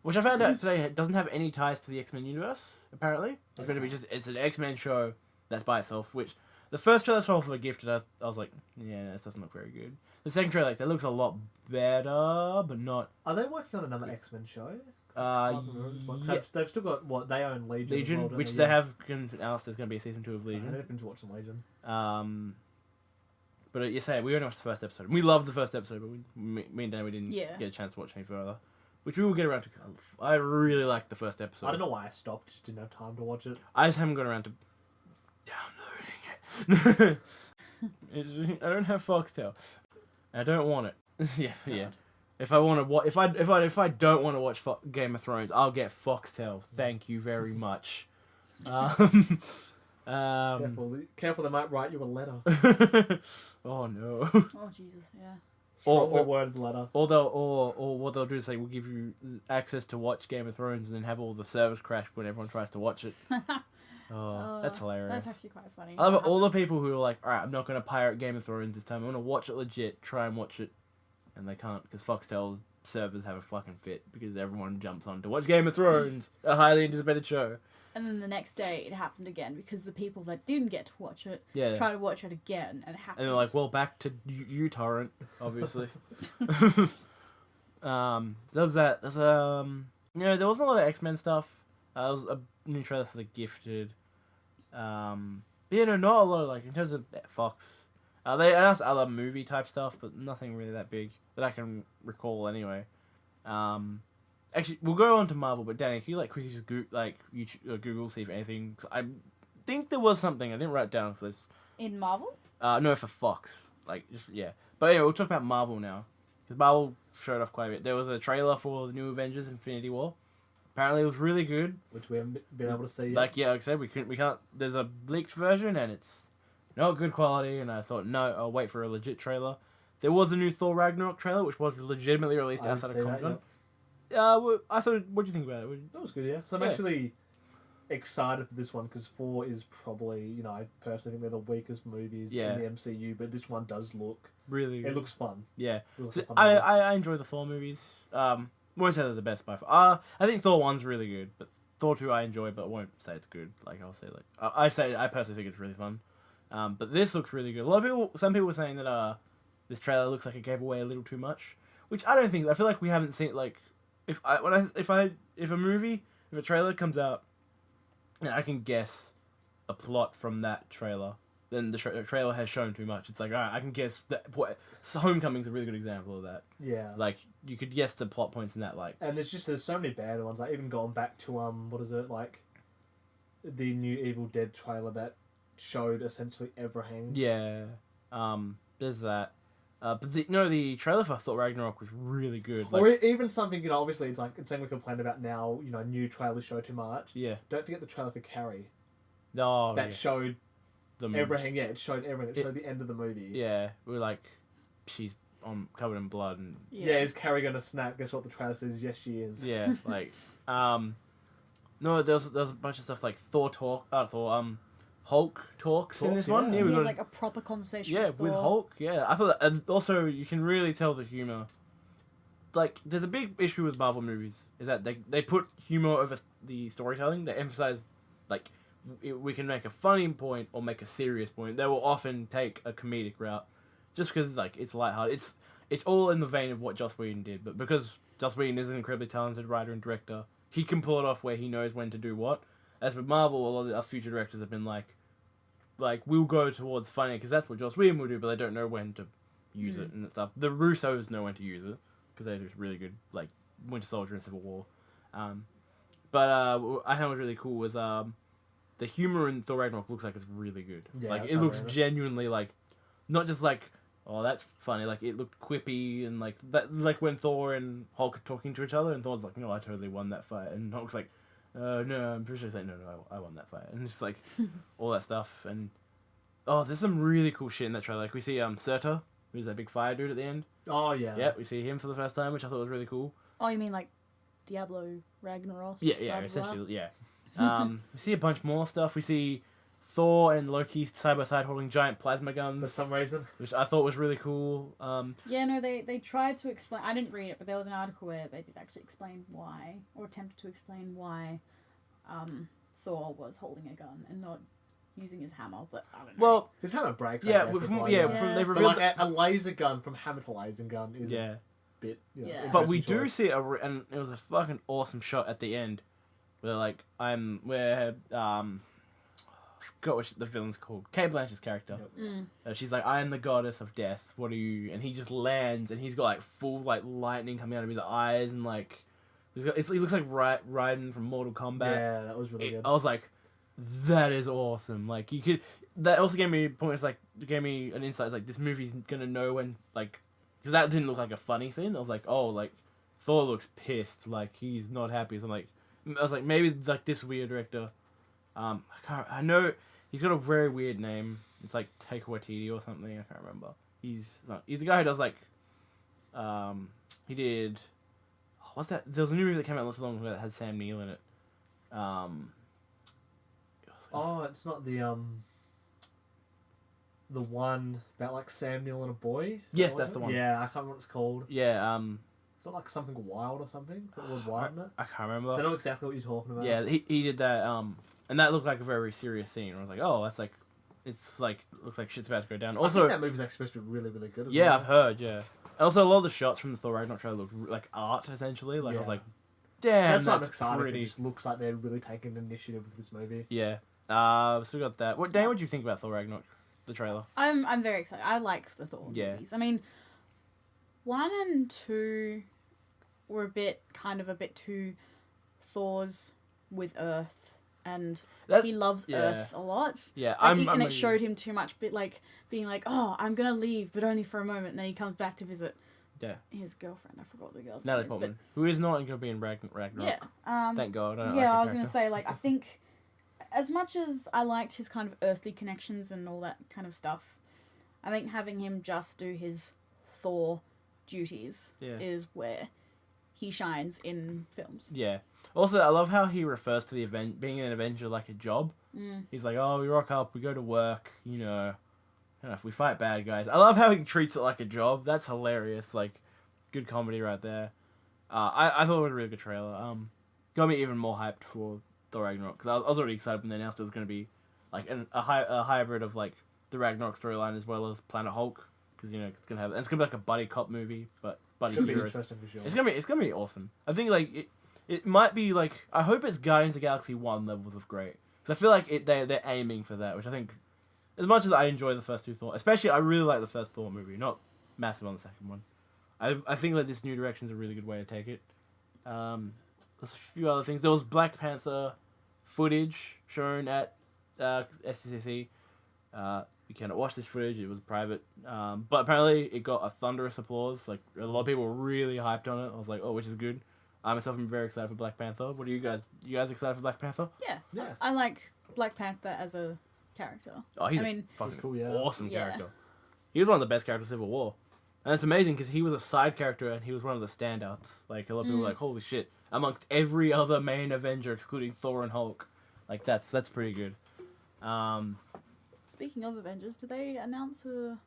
Speaker 1: Which I found out today doesn't have any ties to the X-Men universe, apparently. It's going to be it's an X-Men show that's by itself, which the first trailer I saw for The Gifted, I was like, yeah, this doesn't look very good. The second trailer, that looks a lot better, but not...
Speaker 2: Are they working on another X-Men show?
Speaker 1: They've
Speaker 2: still got, what, they own Legion as well,
Speaker 1: which they have announced there's going to be a season 2 of Legion.
Speaker 2: I never been watching Legion.
Speaker 1: But you say we only watched the first episode. We loved the first episode, but me and Dan, we didn't
Speaker 3: Yeah.
Speaker 1: get a chance to watch any further. Which we will get around to, because I really liked the first episode.
Speaker 2: I don't know why I stopped, just didn't have time to watch it.
Speaker 1: I just haven't got around to downloading it. I don't have Foxtel. I don't want it. yeah. If I want to if I don't want to watch Game of Thrones, I'll get Foxtel. Thank you very much.
Speaker 2: Careful, they might write you a letter.
Speaker 1: Oh no.
Speaker 3: Oh Jesus, yeah.
Speaker 2: Strongly worded letter.
Speaker 1: Or what they'll do is they will give you access to watch Game of Thrones and then have all the servers crash when everyone tries to watch it. That's hilarious.
Speaker 3: That's actually quite funny.
Speaker 1: I love all the people who are like, alright, I'm not going to pirate Game of Thrones this time. I'm going to watch it legit, try and watch it. And they can't because Foxtel's servers have a fucking fit because everyone jumps on to watch Game of Thrones, a highly anticipated show.
Speaker 3: And then the next day it happened again because the people that didn't get to watch it tried to watch it again and it happened.
Speaker 1: And they're like, well, back to uTorrent, obviously. There's that. There's there wasn't a lot of X-Men stuff. There was a new trailer for The Gifted. But not a lot of, in terms of Fox. They announced other movie type stuff, but nothing really that big that I can recall anyway. Actually, we'll go on to Marvel, but Danny, can you quickly just Google see if anything? 'Cause I think there was something I didn't write down.
Speaker 3: In Marvel?
Speaker 1: No, for Fox. But anyway, we'll talk about Marvel now because Marvel showed off quite a bit. There was a trailer for the new Avengers: Infinity War. Apparently, it was really good.
Speaker 2: Which we haven't been able to see yet.
Speaker 1: Like I said, we can't. There's a leaked version and it's not good quality. And I thought, no, I'll wait for a legit trailer. There was a new Thor Ragnarok trailer, which was legitimately released outside of Comic-Con. I thought, what do you think about it?
Speaker 2: That was good, yeah. So I'm actually excited for this one because 4 is probably, I personally think they're the weakest movies in the MCU, but this one does look
Speaker 1: really good.
Speaker 2: It looks fun.
Speaker 1: Yeah.
Speaker 2: Looks like
Speaker 1: I enjoy the Thor movies. Won't say they're the best by far. I think Thor 1's really good, but Thor 2 I enjoy, but won't say it's good. I'll say I personally think it's really fun. But this looks really good. Some people were saying that this trailer looks like it gave away a little too much, which I don't think. I feel like we haven't seen if a trailer comes out and I can guess a plot from that trailer, then the trailer has shown too much. It's like, alright, I can guess that. Homecoming's a really good example of that.
Speaker 2: Yeah.
Speaker 1: You could guess the plot points in that,
Speaker 2: And there's so many bad ones. Even going back to what is it, the new Evil Dead trailer that showed essentially everything.
Speaker 1: Yeah. There's that. But the trailer for Thor Ragnarok was really good.
Speaker 2: Or even something, obviously it's something we complain about now, new trailers show too much.
Speaker 1: Yeah.
Speaker 2: Don't forget the trailer for Carrie.
Speaker 1: Oh,
Speaker 2: that showed
Speaker 1: the
Speaker 2: everything, it showed everything. It showed the end of the movie.
Speaker 1: Yeah. We're she's covered in blood and...
Speaker 2: Yeah, is Carrie gonna snap? Guess what the trailer says? Yes, she is.
Speaker 1: Yeah, No, there's a bunch of stuff like Hulk talks in this one.
Speaker 3: He
Speaker 1: Yeah, we
Speaker 3: has
Speaker 1: got
Speaker 3: like a proper conversation.
Speaker 1: yeah,
Speaker 3: with
Speaker 1: with
Speaker 3: Thor.
Speaker 1: Hulk. Yeah, I thought that, and also you can really tell the humor. Like, there's a big issue with Marvel movies is that they put humor over the storytelling. They emphasize, like, we can make a funny point or make a serious point. They will often take a comedic route, just because like it's lighthearted. It's all in the vein of what Joss Whedon did, but because Joss Whedon is an incredibly talented writer and director, he can pull it off where he knows when to do what. As with Marvel, a lot of our future directors have been like we'll go towards funny because that's what Joss Whedon will do, but they don't know when to use it and stuff. The Russos know when to use it because they're just really good, like Winter Soldier and Civil War. But I thought was really cool was the humor in Thor Ragnarok looks like it's really good.
Speaker 2: Yeah,
Speaker 1: like it looks genuinely like not just like oh that's funny. Like it looked quippy and like that like when Thor and Hulk are talking to each other and Thor's like no I totally won that fight and Hulk's like no I'm pretty sure he's like no I won that fight and just like all that stuff and oh there's some really cool shit in that trailer. Like we see Surtur, who's that big fire dude at the end.
Speaker 2: Oh yeah.
Speaker 1: Yeah, we see him for the first time, which I thought was really cool.
Speaker 3: Oh, you mean like Diablo Ragnaros?
Speaker 1: Yeah,
Speaker 3: blah, blah,
Speaker 1: essentially,
Speaker 3: blah.
Speaker 1: yeah. We see a bunch more stuff. We see Thor and Loki side by side holding giant plasma guns.
Speaker 2: For some reason.
Speaker 1: Which I thought was really cool.
Speaker 3: Yeah, no, they tried to explain... I didn't read it, but there was an article where they did actually explain why, or attempted to explain why Thor was holding a gun and not using his hammer, but I don't know.
Speaker 1: Well,
Speaker 2: his hammer breaks.
Speaker 1: yeah,
Speaker 2: I guess,
Speaker 1: they
Speaker 2: But
Speaker 1: revealed
Speaker 2: like a laser gun from hammer to laser gun is
Speaker 1: yeah.
Speaker 2: a bit. You know, it's
Speaker 3: Yeah.
Speaker 2: an
Speaker 1: But we
Speaker 2: interesting
Speaker 1: do
Speaker 2: choice.
Speaker 1: see and it was a fucking awesome shot at the end, where like forgot what the villain's called. Cate Blanchett's character.
Speaker 2: Yep.
Speaker 1: She's like, I am the goddess of death. What are you? And he just lands, and he's got like full like lightning coming out of his eyes, and like he looks like Raiden from Mortal Kombat.
Speaker 2: Yeah, that was really good.
Speaker 1: I was like, that is awesome. Like you could. That also gave me points. Like gave me an insight. It's like this movie's gonna know when like because that didn't look like a funny scene. I was like, oh, like Thor looks pissed. Like he's not happy. So I was like, maybe like this weird director. I know he's got a very weird name. It's like Taika Waititi or something. I can't remember. He's the guy who does like, he did. What's that? There was a new movie that came out not too long ago that had Sam Neill in it.
Speaker 2: It's not the one about like Sam Neill and a boy. Is
Speaker 1: Yes,
Speaker 2: that
Speaker 1: that's the one.
Speaker 2: Yeah, I can't remember what it's called.
Speaker 1: Yeah.
Speaker 2: It's not like something wild or something. Is that the word wild in it?
Speaker 1: I can't remember.
Speaker 2: So I know exactly what you're talking about.
Speaker 1: Yeah, he did that. And that looked like a very serious scene. I was like, oh, that's like, it's like looks like shit's about to go down. Also,
Speaker 2: I think that movie's actually supposed to be really, really good. As
Speaker 1: yeah,
Speaker 2: well.
Speaker 1: I've heard. Yeah. And also, a lot of the shots from the Thor Ragnarok trailer look like art essentially. Like I was
Speaker 2: Yeah.
Speaker 1: like, damn,
Speaker 2: That's why I'm
Speaker 1: that's
Speaker 2: excited.
Speaker 1: pretty.
Speaker 2: It just looks like they're really taking initiative with this movie.
Speaker 1: Yeah. So we got that. What Dan? What do you think about Thor Ragnarok, the trailer?
Speaker 3: I'm very excited. I like the Thor movies. I mean, 1 and 2 were a bit too Thor's with Earth, and he loves Earth a lot.
Speaker 1: Yeah,
Speaker 3: and it showed him too much, bit like being like, oh, I'm gonna leave, but only for a moment, and then he comes back to visit.
Speaker 1: Yeah.
Speaker 3: His girlfriend. I forgot the girl's
Speaker 1: Natalie
Speaker 3: name.
Speaker 1: Portman, who is not going to be in Ragnarok.
Speaker 3: Yeah.
Speaker 1: Thank God.
Speaker 3: I was gonna say like I think, as much as I liked his kind of earthly connections and all that kind of stuff, I think having him just do his Thor duties is where he shines in films.
Speaker 1: Yeah. Also, I love how he refers to being an Avenger like a job. He's like, oh, we rock up, we go to work, you know, we fight bad guys. I love how he treats it like a job. That's hilarious. Like, good comedy right there. I thought it was a really good trailer. Got me even more hyped for Thor Ragnarok because I was already excited when they announced it was going to be like a hybrid of like the Ragnarok storyline as well as Planet Hulk because you know it's gonna be like a buddy cop movie but buddy
Speaker 2: It's gonna be
Speaker 1: heroes.
Speaker 2: interesting for sure.
Speaker 1: It's gonna be awesome. I think like it might be like I hope it's Guardians of the Galaxy 1 levels of great because I feel like they're aiming for that, which I think as much as I enjoy the first two Thor, especially I really like the first Thor movie, not massive on the second one. I think that this new direction is a really good way to take it. There's a few other things. There was Black Panther footage shown at SDCC. You cannot watch this footage. It was private. But apparently it got a thunderous applause. Like a lot of people were really hyped on it. I was like, oh, which is good. I myself am very excited for Black Panther. What are you guys? You guys excited for Black Panther?
Speaker 3: Yeah. I like Black Panther as a character.
Speaker 1: Oh, he's
Speaker 3: a
Speaker 1: fucking
Speaker 2: cool, yeah.
Speaker 1: awesome
Speaker 3: Yeah.
Speaker 1: character. He was one of the best characters of Civil War. And it's amazing because he was a side character and he was one of the standouts. Like, a lot of people were like, holy shit. amongst every other main Avenger, excluding Thor and Hulk. Like, that's pretty good.
Speaker 3: Speaking of Avengers, did they announce a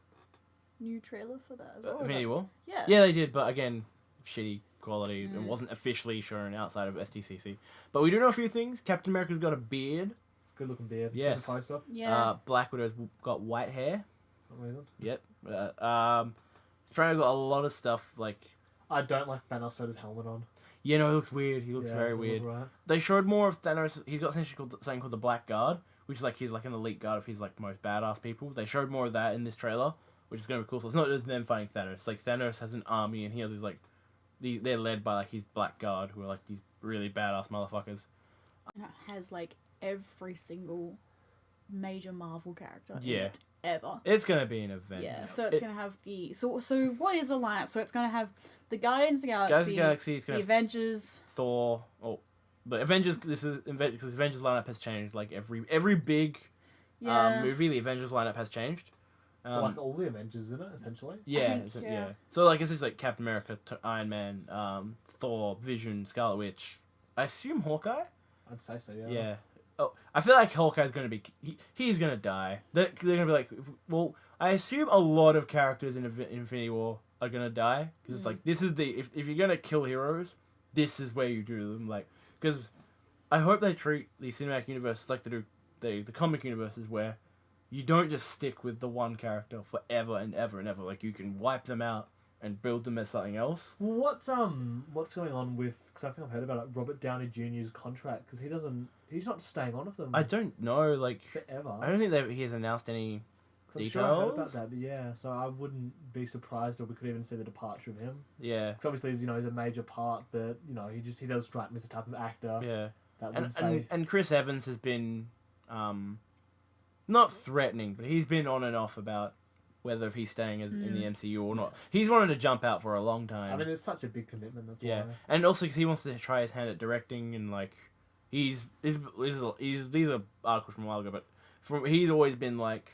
Speaker 3: new trailer for that as well?
Speaker 1: Infinity War?
Speaker 3: Yeah.
Speaker 1: Yeah, they did, but again, shitty quality. It wasn't officially shown outside of SDCC. But we do know a few things. Captain America's got a beard.
Speaker 2: It's a good looking beard.
Speaker 1: Yes.
Speaker 2: Poster.
Speaker 3: Yeah.
Speaker 1: Black Widow's got white hair.
Speaker 2: Amazing.
Speaker 1: Yep. Australia got a lot of stuff, like...
Speaker 2: I don't like Thanos with his helmet on.
Speaker 1: Yeah, no, he looks weird. He looks very weird.
Speaker 2: Right.
Speaker 1: They showed more of Thanos. He's got something called the Black Guard, which is like he's like an elite guard of his like most badass people. They showed more of that in this trailer, which is gonna be cool. So it's not just them fighting Thanos. It's like Thanos has an army and he has these like, they're led by like his Black Guard, who are like these really badass motherfuckers.
Speaker 3: And it has like every single major Marvel character in
Speaker 1: Yeah.
Speaker 3: it ever.
Speaker 1: It's gonna be an event.
Speaker 3: Yeah, so it's gonna have the so what is the lineup? So it's gonna have the Guardians of the Galaxy,
Speaker 1: Guardians of the Galaxy. It's gonna
Speaker 3: the
Speaker 1: have
Speaker 3: Avengers,
Speaker 1: Thor. Oh, but Avengers. This is because the Avengers lineup has changed. Like every big movie, the Avengers lineup has changed.
Speaker 2: Like all the Avengers, isn't it? Essentially.
Speaker 1: Yeah,
Speaker 3: think,
Speaker 1: yeah. So like it's just like Captain America, Iron Man, Thor, Vision, Scarlet Witch. I assume Hawkeye.
Speaker 2: I'd say so. Yeah.
Speaker 1: Yeah. Oh, I feel like Hawkeye's gonna be. He's gonna die. They're gonna be like. Well, I assume a lot of characters in Infinity War are gonna die because it's like this is the if you're gonna kill heroes, this is where you do them. Like because I hope they treat the cinematic universe like they do the comic universes where you don't just stick with the one character forever and ever and ever. Like you can wipe them out and build them as something else.
Speaker 2: Well, what's going on with? Because I think I've heard about it. Robert Downey Jr.'s contract because he's not staying on with them.
Speaker 1: I don't know. Like
Speaker 2: forever.
Speaker 1: I don't think that he has announced any.
Speaker 2: I'm sure I heard about that, but yeah, so I wouldn't be surprised, or we could even see the departure of him.
Speaker 1: Yeah.
Speaker 2: Because obviously, he's a major part, but he does strike me as the type of actor.
Speaker 1: Yeah.
Speaker 2: That would say.
Speaker 1: And Chris Evans has been, not threatening, but he's been on and off about whether he's staying in the MCU or not. He's wanted to jump out for a long time.
Speaker 2: I mean, it's such a big commitment. That's
Speaker 1: yeah,
Speaker 2: why.
Speaker 1: and also because he wants to try his hand at directing and like, these are articles from a while ago, but he's always been like.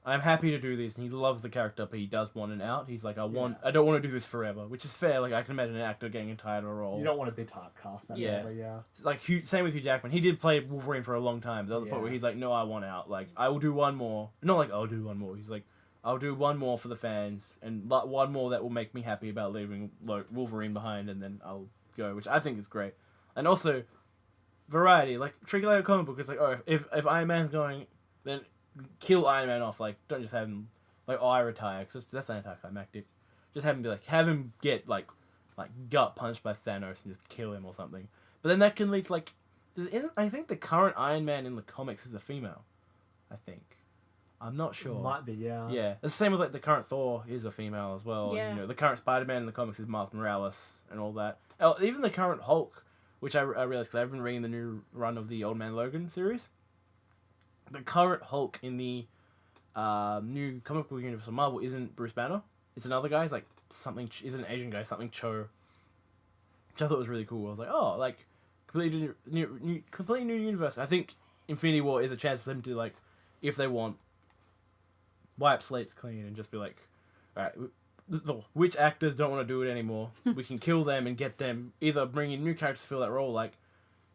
Speaker 1: I'm happy to do this, and he loves the character, but he does want an out. He's like, I don't want to do this forever, which is fair. Like, I can imagine an actor getting tired of a role.
Speaker 2: You don't want to be typecast. Yeah.
Speaker 1: Like, same with Hugh Jackman. He did play Wolverine for a long time. There was a point where he's like, no, I want out. Like, I will do one more. Not like, I'll do one more. He's like, I'll do one more for the fans, and one more that will make me happy about leaving Wolverine behind, and then I'll go, which I think is great. And also, variety. Like, treat it like a comic book. It's like, oh, if Iron Man's going, then... kill Iron Man off, like, don't just have him, like, I retire, because that's anticlimactic. Just have him get, like, gut punched by Thanos and just kill him or something. But then that can lead to, like, I think the current Iron Man in the comics is a female, I think. I'm not sure.
Speaker 2: Might be, yeah.
Speaker 1: Yeah, it's the same with, like, the current Thor is a female as well.
Speaker 3: Yeah.
Speaker 1: And, the current Spider-Man in the comics is Miles Morales and all that. Oh, even the current Hulk, which I realized, because I've been reading the new run of the Old Man Logan series. The current Hulk in the new comic book universe of Marvel isn't Bruce Banner. It's another guy. He's like something. He's an Asian guy. Something Cho. Which I thought was really cool. I was like, oh, like completely new universe. I think Infinity War is a chance for them to like, if they want, wipe slates clean and just be like, all right, which actors don't want to do it anymore? We can kill them and get them either bring in new characters to fill that role, like.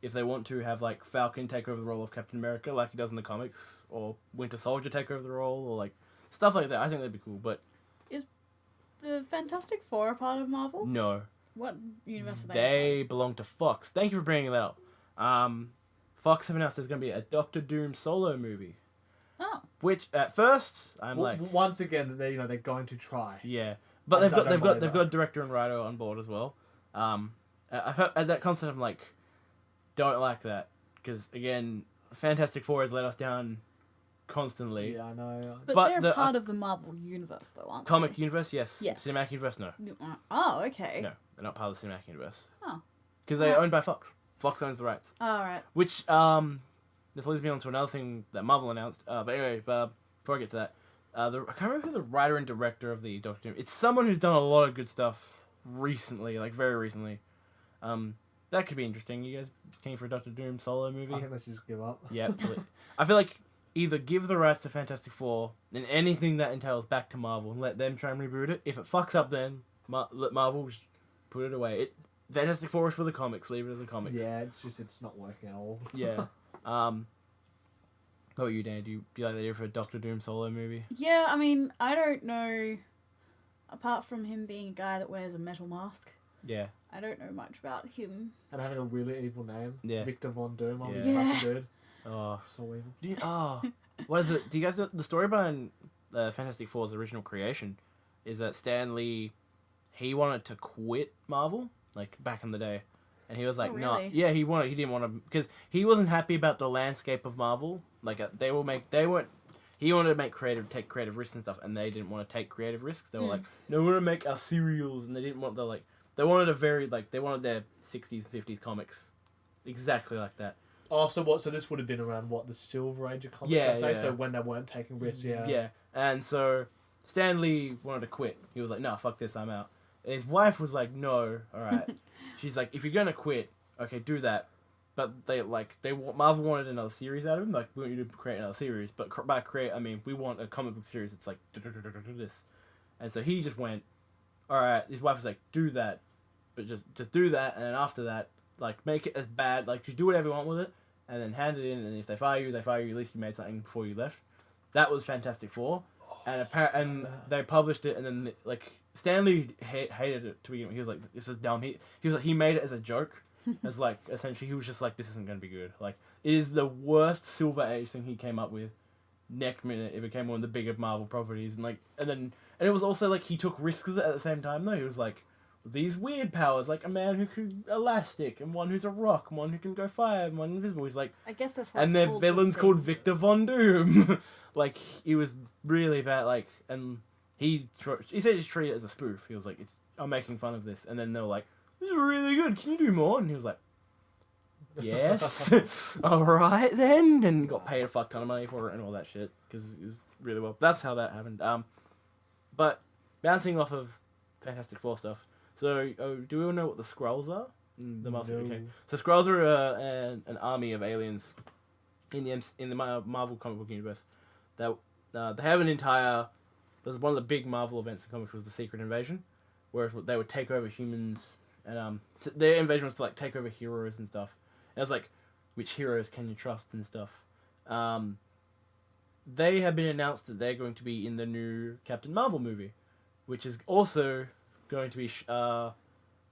Speaker 1: If they want to have, like, Falcon take over the role of Captain America, like he does in the comics, or Winter Soldier take over the role, or, like, stuff like that. I think that'd be cool, but...
Speaker 3: Is the Fantastic Four a part of Marvel?
Speaker 1: No.
Speaker 3: What universe are
Speaker 1: They belong to Fox. Thank you for bringing that up. Fox have announced there's going to be a Doctor Doom solo movie.
Speaker 3: Oh.
Speaker 1: Which, at first,
Speaker 2: once again, they're going to try.
Speaker 1: Yeah. But they've got a director and writer on board as well. I've heard, as that concept, I'm like... Don't like that because again, Fantastic Four has let us down constantly.
Speaker 2: Yeah, I know.
Speaker 3: But they're part of the Marvel universe, though, aren't
Speaker 1: comic
Speaker 3: they?
Speaker 1: universe, yes.
Speaker 3: Yes.
Speaker 1: Cinematic universe, no.
Speaker 3: Oh, okay.
Speaker 1: No, they're not part of the cinematic universe.
Speaker 3: Oh.
Speaker 1: Because they're owned by Fox. Fox owns the rights.
Speaker 3: Oh, right.
Speaker 1: Which this leads me on to another thing that Marvel announced. But anyway, before I get to that, I can't remember who the writer and director of the Doctor Doom. It's someone who's done a lot of good stuff recently, like very recently. That could be interesting. You guys keen for a Doctor Doom solo movie?
Speaker 2: I think let's just give up.
Speaker 1: Yeah, I feel like either give the rights to Fantastic Four and anything that entails back to Marvel and let them try and reboot it. If it fucks up, then let Marvel just put it away. Fantastic Four is for the comics. Leave it as the comics.
Speaker 2: Yeah, it's not working at all.
Speaker 1: Yeah. What about you, Dan? Do you like the idea for a Doctor Doom solo movie?
Speaker 3: Yeah, I mean, I don't know. Apart from him being a guy that wears a metal mask,
Speaker 1: Yeah.
Speaker 3: I don't know much about him.
Speaker 2: And having a really evil name.
Speaker 1: Yeah.
Speaker 2: Victor Von Doom. I was
Speaker 1: Yeah.
Speaker 2: a fucking dude.
Speaker 1: Oh.
Speaker 2: So evil.
Speaker 1: What is it? Do you guys know the story behind Fantastic Four's original creation? Is that Stan Lee, he wanted to quit Marvel, like, back in the day. And he was like,
Speaker 3: Oh,
Speaker 1: no.
Speaker 3: really?
Speaker 1: Yeah, he didn't want to, because he wasn't happy about the landscape of Marvel. Like, he wanted to take creative risks and stuff, and they didn't want to take creative risks. They were like, no, we want to make our serials, and they didn't want they wanted their 60s, 50s comics exactly like that.
Speaker 2: Oh, so what? So this would have been around what, the Silver Age of comics?
Speaker 1: Yeah,
Speaker 2: I'd say?
Speaker 1: yeah.
Speaker 2: So when they weren't taking risks, yeah.
Speaker 1: Yeah, and so Stan Lee wanted to quit. He was like, no, fuck this, I'm out. And his wife was like, no, alright. She's like, if you're gonna quit, okay, do that. But Marvel wanted another series out of him. Like, we want you to create another series. But by create, I mean, we want a comic book series that's like, this. And so he just went, alright, his wife was like, do that. But just do that, and then after that, like, make it as bad, like, just do whatever you want with it, and then hand it in, and if they fire you, at least you made something before you left. That was Fantastic Four. And they published it, and then, like, Stanley hated it to begin with. He was like, this is dumb. He was like, he made it as a joke. As, like, essentially, he was just like, this isn't going to be good. Like, it is the worst Silver Age thing he came up with. Next minute, it became one of the bigger Marvel properties. And it was also, like, he took risks with it at the same time, though. He was like, these weird powers, like a man who can elastic, and one who's a rock, and one who can go fire, and one invisible. He's like,
Speaker 3: I guess that's what.
Speaker 1: and their villain's called Victor Von Doom. Like, he was really bad. Like, and he said he's treated it as a spoof. He was like, I'm making fun of this, and then they were like, this is really good. Can you do more? And he was like, yes, all right then, and got paid a fuck ton of money for it and all that shit because it was really well. That's how that happened. But bouncing off of Fantastic Four stuff. So, do we all know what the Skrulls are? The Master.
Speaker 2: No.
Speaker 1: Okay. So Skrulls are an army of aliens in the Marvel comic book universe. That they have an entire. There's one of the big Marvel events in comics was the Secret Invasion, where they would take over humans, and their invasion was to like take over heroes and stuff. And it was like, which heroes can you trust and stuff. They have been announced that they're going to be in the new Captain Marvel movie, which is also going to be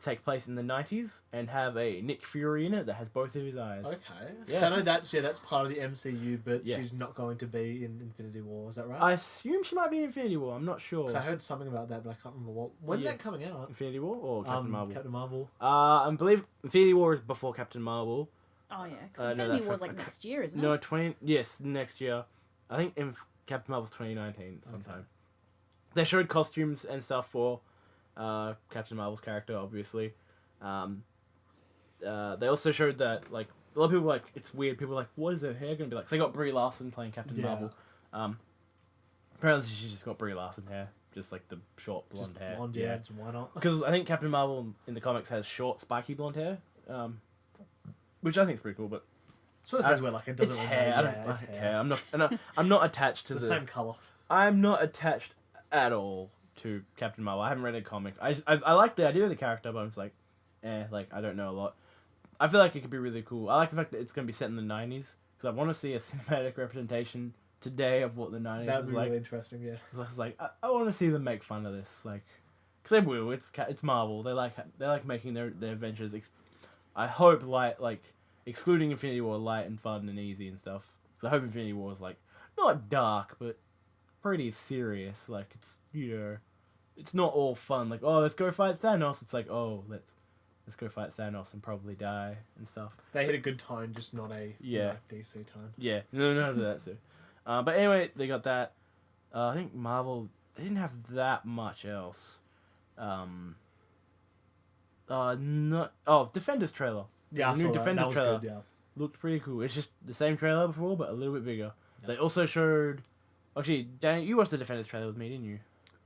Speaker 1: take place in the 90s and have a Nick Fury in it that has both of his eyes.
Speaker 2: Okay.
Speaker 1: Yes.
Speaker 2: So I know that's part of the MCU, but
Speaker 1: Yeah.
Speaker 2: she's not going to be in Infinity War. Is that right?
Speaker 1: I assume she might be in Infinity War. I'm not sure.
Speaker 2: Because I heard something about that, but I can't remember what. When's
Speaker 1: Yeah.
Speaker 2: that coming out?
Speaker 1: Infinity War or Captain Marvel?
Speaker 2: Captain Marvel.
Speaker 1: I believe Infinity War is before Captain Marvel.
Speaker 3: Oh yeah,
Speaker 1: No,
Speaker 3: because Infinity
Speaker 1: that
Speaker 3: War's
Speaker 1: fact-
Speaker 3: like next year, isn't
Speaker 1: No,
Speaker 3: it?
Speaker 1: Yes, next year. I think Captain Marvel's 2019 sometime.
Speaker 2: Okay.
Speaker 1: They showed costumes and stuff for Captain Marvel's character, obviously. They also showed that, like, a lot of people were like, it's weird. People were like, what is her hair going to be like? So they got Brie Larson playing Captain Marvel. Apparently she just got Brie Larson hair. Just, like, the short blonde
Speaker 2: Just
Speaker 1: hair.
Speaker 2: blonde, yeah. So why not?
Speaker 1: Because I think Captain Marvel in the comics has short, spiky blonde hair. Which I think is pretty cool, but
Speaker 2: It's one of those things where, like, it doesn't
Speaker 1: it's
Speaker 2: really
Speaker 1: hair.
Speaker 2: matter.
Speaker 1: I don't
Speaker 2: it's
Speaker 1: care.
Speaker 2: hair.
Speaker 1: I'm not attached to
Speaker 2: It's the same colour.
Speaker 1: I'm not attached at all to Captain Marvel. I haven't read a comic. I like the idea of the character, but I'm just like, like, I don't know a lot. I feel like it could be really cool. I like the fact that it's going to be set in the 90s, because I want to see a cinematic representation today of what the 90s
Speaker 2: That
Speaker 1: was
Speaker 2: would be
Speaker 1: like.
Speaker 2: really interesting, yeah.
Speaker 1: I was like, I want to see them make fun of this, like, because they will. It's Marvel. They like making their adventures. I hope excluding Infinity War, light and fun and easy and stuff. Because I hope Infinity War is like not dark, but pretty serious. Like, it's, it's not all fun. Like, oh, let's go fight Thanos. It's like, oh, let's go fight Thanos and probably die and stuff.
Speaker 2: They hit a good tone, just not a DC tone.
Speaker 1: Yeah, no, that too. But anyway, they got that. I think Marvel, they didn't have that much else. Defenders trailer.
Speaker 2: Yeah, I
Speaker 1: The new
Speaker 2: saw that.
Speaker 1: Defenders
Speaker 2: That was
Speaker 1: trailer.
Speaker 2: good, yeah.
Speaker 1: Looked pretty cool. It's just the same trailer before, but a little bit bigger.
Speaker 2: Yeah.
Speaker 1: They also showed... Actually, Danny, you watched the Defenders trailer with me, didn't you?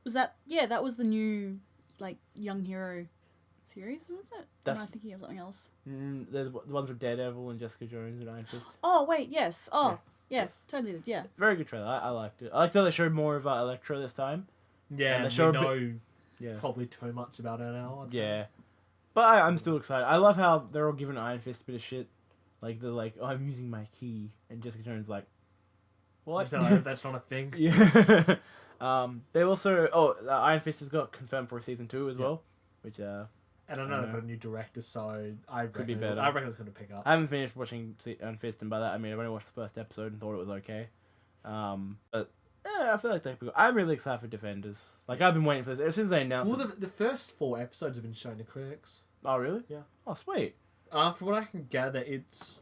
Speaker 3: Was that? Yeah, that was the new, like, Young Hero series, isn't it?
Speaker 1: That's-
Speaker 3: Am I thinking of something else?
Speaker 1: The ones with Daredevil and Jessica Jones and Iron Fist.
Speaker 3: Oh wait, yes. Oh, yeah,
Speaker 1: Yes.
Speaker 3: totally did. Yeah.
Speaker 1: Very good trailer. I liked it. I liked how they showed more of Electro this time.
Speaker 2: Yeah,
Speaker 1: And they
Speaker 2: and
Speaker 1: show
Speaker 2: we
Speaker 1: a
Speaker 2: know
Speaker 1: Yeah.
Speaker 2: probably too much about her now, I'd say.
Speaker 1: Yeah. But I'm still excited. I love how they're all giving Iron Fist a bit of shit. Like, they're like, oh, I'm using my key. And Jessica Jones like, what?
Speaker 2: So like, that's not a thing.
Speaker 1: Yeah. They also... Iron Fist has got confirmed for season 2 as well. Which,
Speaker 2: And I know they've got a new director, so I reckon,
Speaker 1: be better.
Speaker 2: I reckon it's going to pick up.
Speaker 1: I haven't finished watching Iron Fist, and by that I mean I've only watched the first episode and thought it was okay. But I feel like I'm really excited for Defenders. Like, I've been waiting for this ever since they announced
Speaker 2: Well, the first 4 episodes have been shown to critics.
Speaker 1: Oh, really?
Speaker 2: Yeah.
Speaker 1: Oh, sweet.
Speaker 2: From what I can gather, it's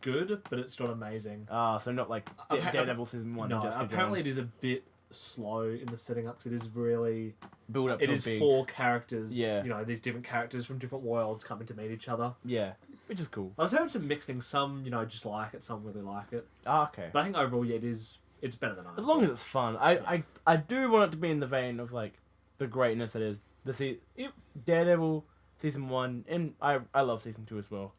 Speaker 2: good, but it's not amazing.
Speaker 1: So not like Daredevil season 1.
Speaker 2: No,
Speaker 1: Jessica
Speaker 2: apparently
Speaker 1: Jones.
Speaker 2: it is a bit slow in the setting up, because it is really...
Speaker 1: Build up
Speaker 2: It
Speaker 1: to
Speaker 2: is
Speaker 1: big.
Speaker 2: 4 characters,
Speaker 1: Yeah.
Speaker 2: these different characters from different worlds coming to meet each other.
Speaker 1: Yeah, which is cool.
Speaker 2: I was having some mixed things. Some, just like it, some really like it.
Speaker 1: Okay.
Speaker 2: But I think overall, it's better than I
Speaker 1: As long as it's fun. I do want it to be in the vein of, like, the greatness that is Daredevil season 1, and I love season 2 as well.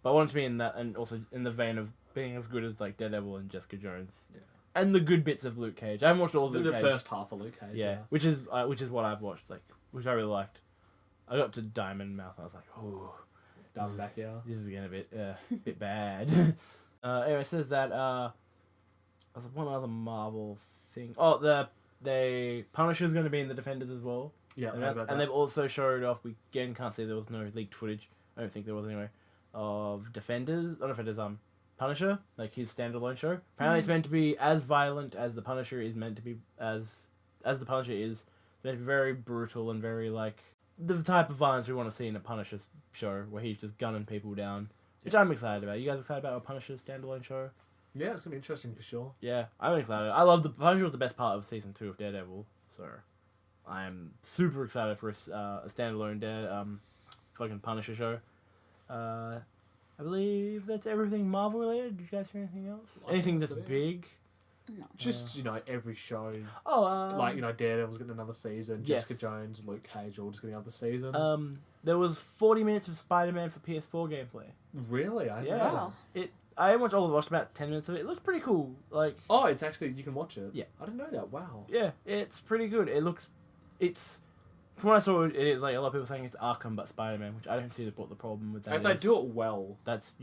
Speaker 1: But I want it to be in that, and also in the vein of being as good as, like, Daredevil and Jessica Jones.
Speaker 2: Yeah.
Speaker 1: And the good bits of Luke Cage. I haven't watched all of Luke
Speaker 2: the
Speaker 1: Cage.
Speaker 2: first half of Luke Cage.
Speaker 1: Yeah, which is what I've watched, like, which I really liked. I got up to Diamond Mouth and I was like, oh,
Speaker 2: Diamondback, yeah.
Speaker 1: this is getting a bit bad. Anyway, it says that there's one other Marvel thing. Oh, the Punisher's going to be in the Defenders as well.
Speaker 2: Yeah,
Speaker 1: and they've also showed off. We again can't see there was no leaked footage. I don't think there was anyway of Punisher, like his standalone show. Apparently, it's meant to be as violent as the Punisher is meant to be, as the Punisher is. It's meant to be very brutal and very, like, the type of violence we want to see in a Punisher show, where he's just gunning people down, which I'm excited about. You guys excited about a Punisher standalone show?
Speaker 2: Yeah, it's gonna be interesting for sure.
Speaker 1: Yeah, I'm excited. I love the Punisher was the best part of season 2 of Daredevil, so I'm super excited for a standalone fucking Punisher show. I believe that's everything Marvel related. Did you guys hear anything else? Anything that's big?
Speaker 3: No.
Speaker 2: Just, every show.
Speaker 1: Oh,
Speaker 2: like, Daredevil's getting another season.
Speaker 1: Yes.
Speaker 2: Jessica Jones, Luke Cage, all just getting other seasons.
Speaker 1: There was 40 minutes of Spider-Man for PS4 gameplay.
Speaker 2: Really? I
Speaker 1: Yeah.
Speaker 3: Wow.
Speaker 1: I watched about 10 minutes of it. It looks pretty cool. Like,
Speaker 2: Oh, it's actually, you can watch it.
Speaker 1: Yeah.
Speaker 2: I didn't know that. Wow.
Speaker 1: yeah, it's pretty good. From what I saw, it is like a lot of people saying it's Arkham but Spider-Man, which I don't see what the problem with that
Speaker 2: If
Speaker 1: is.
Speaker 2: they do it well.
Speaker 1: That's,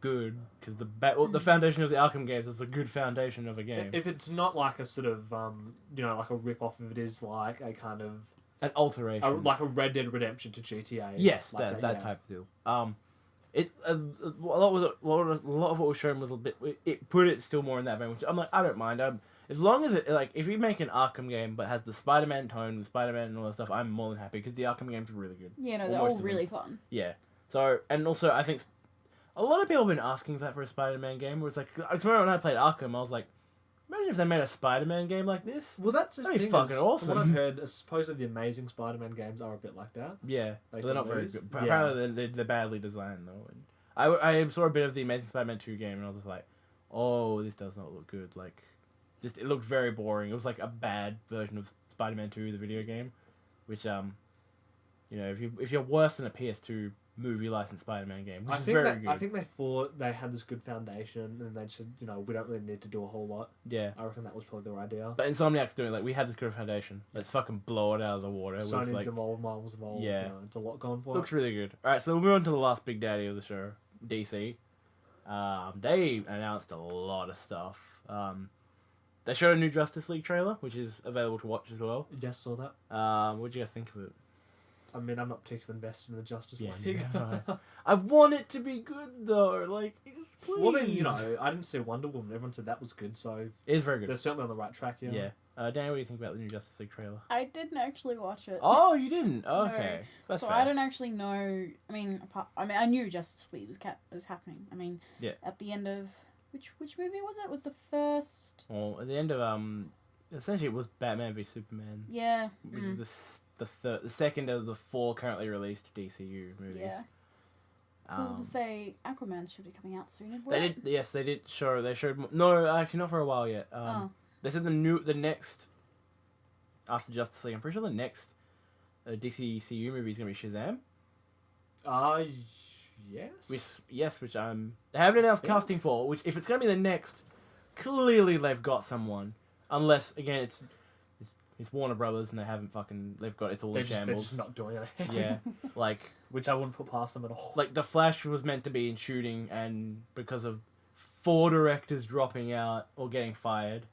Speaker 1: good, because the foundation of the Arkham games is a good foundation of a game.
Speaker 2: If it's not like a sort of, like a rip-off, if it is like a kind of...
Speaker 1: An alteration.
Speaker 2: like a Red Dead Redemption to GTA.
Speaker 1: Yes,
Speaker 2: like
Speaker 1: that type of deal. A lot of what was shown was a bit... It put it still more in that vein, which I'm like, I don't mind. As long as it, like, if you make an Arkham game but has the Spider-Man tone with Spider-Man and all that stuff, I'm more than happy, because the Arkham games are really good.
Speaker 3: Yeah, no, they're
Speaker 1: Most
Speaker 3: all
Speaker 1: of
Speaker 3: really fun.
Speaker 1: Yeah. So, and also, I think a lot of people have been asking for that for a Spider-Man game, where it's like, I remember when I played Arkham, I was like, imagine if they made a Spider-Man game like this.
Speaker 2: Well, that's the
Speaker 1: That'd be
Speaker 2: thing.
Speaker 1: fucking awesome.
Speaker 2: From what I've heard, supposedly the Amazing Spider-Man games are a bit like that.
Speaker 1: Yeah,
Speaker 2: Like
Speaker 1: but they're not very
Speaker 2: movies?
Speaker 1: good.
Speaker 2: Yeah.
Speaker 1: Apparently, they're badly designed, though. And I saw a bit of the Amazing Spider-Man 2 game, and I was just like, oh, this does not look good. Like, just, it looked very boring. It was like a bad version of Spider-Man 2, the video game, which, if you're worse than a PS2 movie licensed Spider-Man game, which is very good.
Speaker 2: I think they thought they had this good foundation, and they said, we don't really need to do a whole lot.
Speaker 1: Yeah.
Speaker 2: I reckon that was probably their idea.
Speaker 1: But Insomniac's doing, like, we have this good foundation. Let's fucking blow it out of the water.
Speaker 2: Sony's
Speaker 1: with, like,
Speaker 2: evolved, Marvel's evolved.
Speaker 1: Yeah.
Speaker 2: It's a lot going for
Speaker 1: looks
Speaker 2: it.
Speaker 1: really good. Alright, so we'll move on to the last big daddy of the show, DC. They announced a lot of stuff. They showed a new Justice League trailer, which is available to watch as well.
Speaker 2: Yes, saw that.
Speaker 1: What do you guys think of it?
Speaker 2: I mean, I'm not particularly invested in the Justice
Speaker 1: Yeah,
Speaker 2: League.
Speaker 1: no. I want it to be good, though. Like, please.
Speaker 2: Well, I mean, I didn't see Wonder Woman. Everyone said that was good, so
Speaker 1: It is very good.
Speaker 2: they're certainly on the right track. Yeah.
Speaker 1: Yeah. Danny, what do you think about the new Justice League trailer?
Speaker 3: I didn't actually watch it.
Speaker 1: Oh, you didn't? Okay. That's
Speaker 3: so
Speaker 1: fair.
Speaker 3: I don't actually know. I mean, I knew Justice League was happening. I mean,
Speaker 1: Yeah.
Speaker 3: At the end of which movie was it? Was the first?
Speaker 1: Well, at the end of essentially it was Batman v Superman.
Speaker 3: Yeah.
Speaker 1: Which is the second of the 4 currently released DCU movies.
Speaker 3: Yeah. So I was going to say Aquaman should be coming out soon.
Speaker 1: They did. Yes, they did show. They showed. No, actually, not for a while yet. They said the next after Justice League. I'm pretty sure the next DCU movie is gonna be Shazam.
Speaker 2: Yes.
Speaker 1: Which they haven't announced casting for. Which if it's gonna be the next, clearly they've got someone. Unless again it's Warner Brothers and they've got it's all in
Speaker 2: They're
Speaker 1: shambles.
Speaker 2: just not doing it.
Speaker 1: Yeah, like
Speaker 2: which I wouldn't put past them at all.
Speaker 1: Like, The Flash was meant to be in shooting, and because of 4 directors dropping out or getting fired...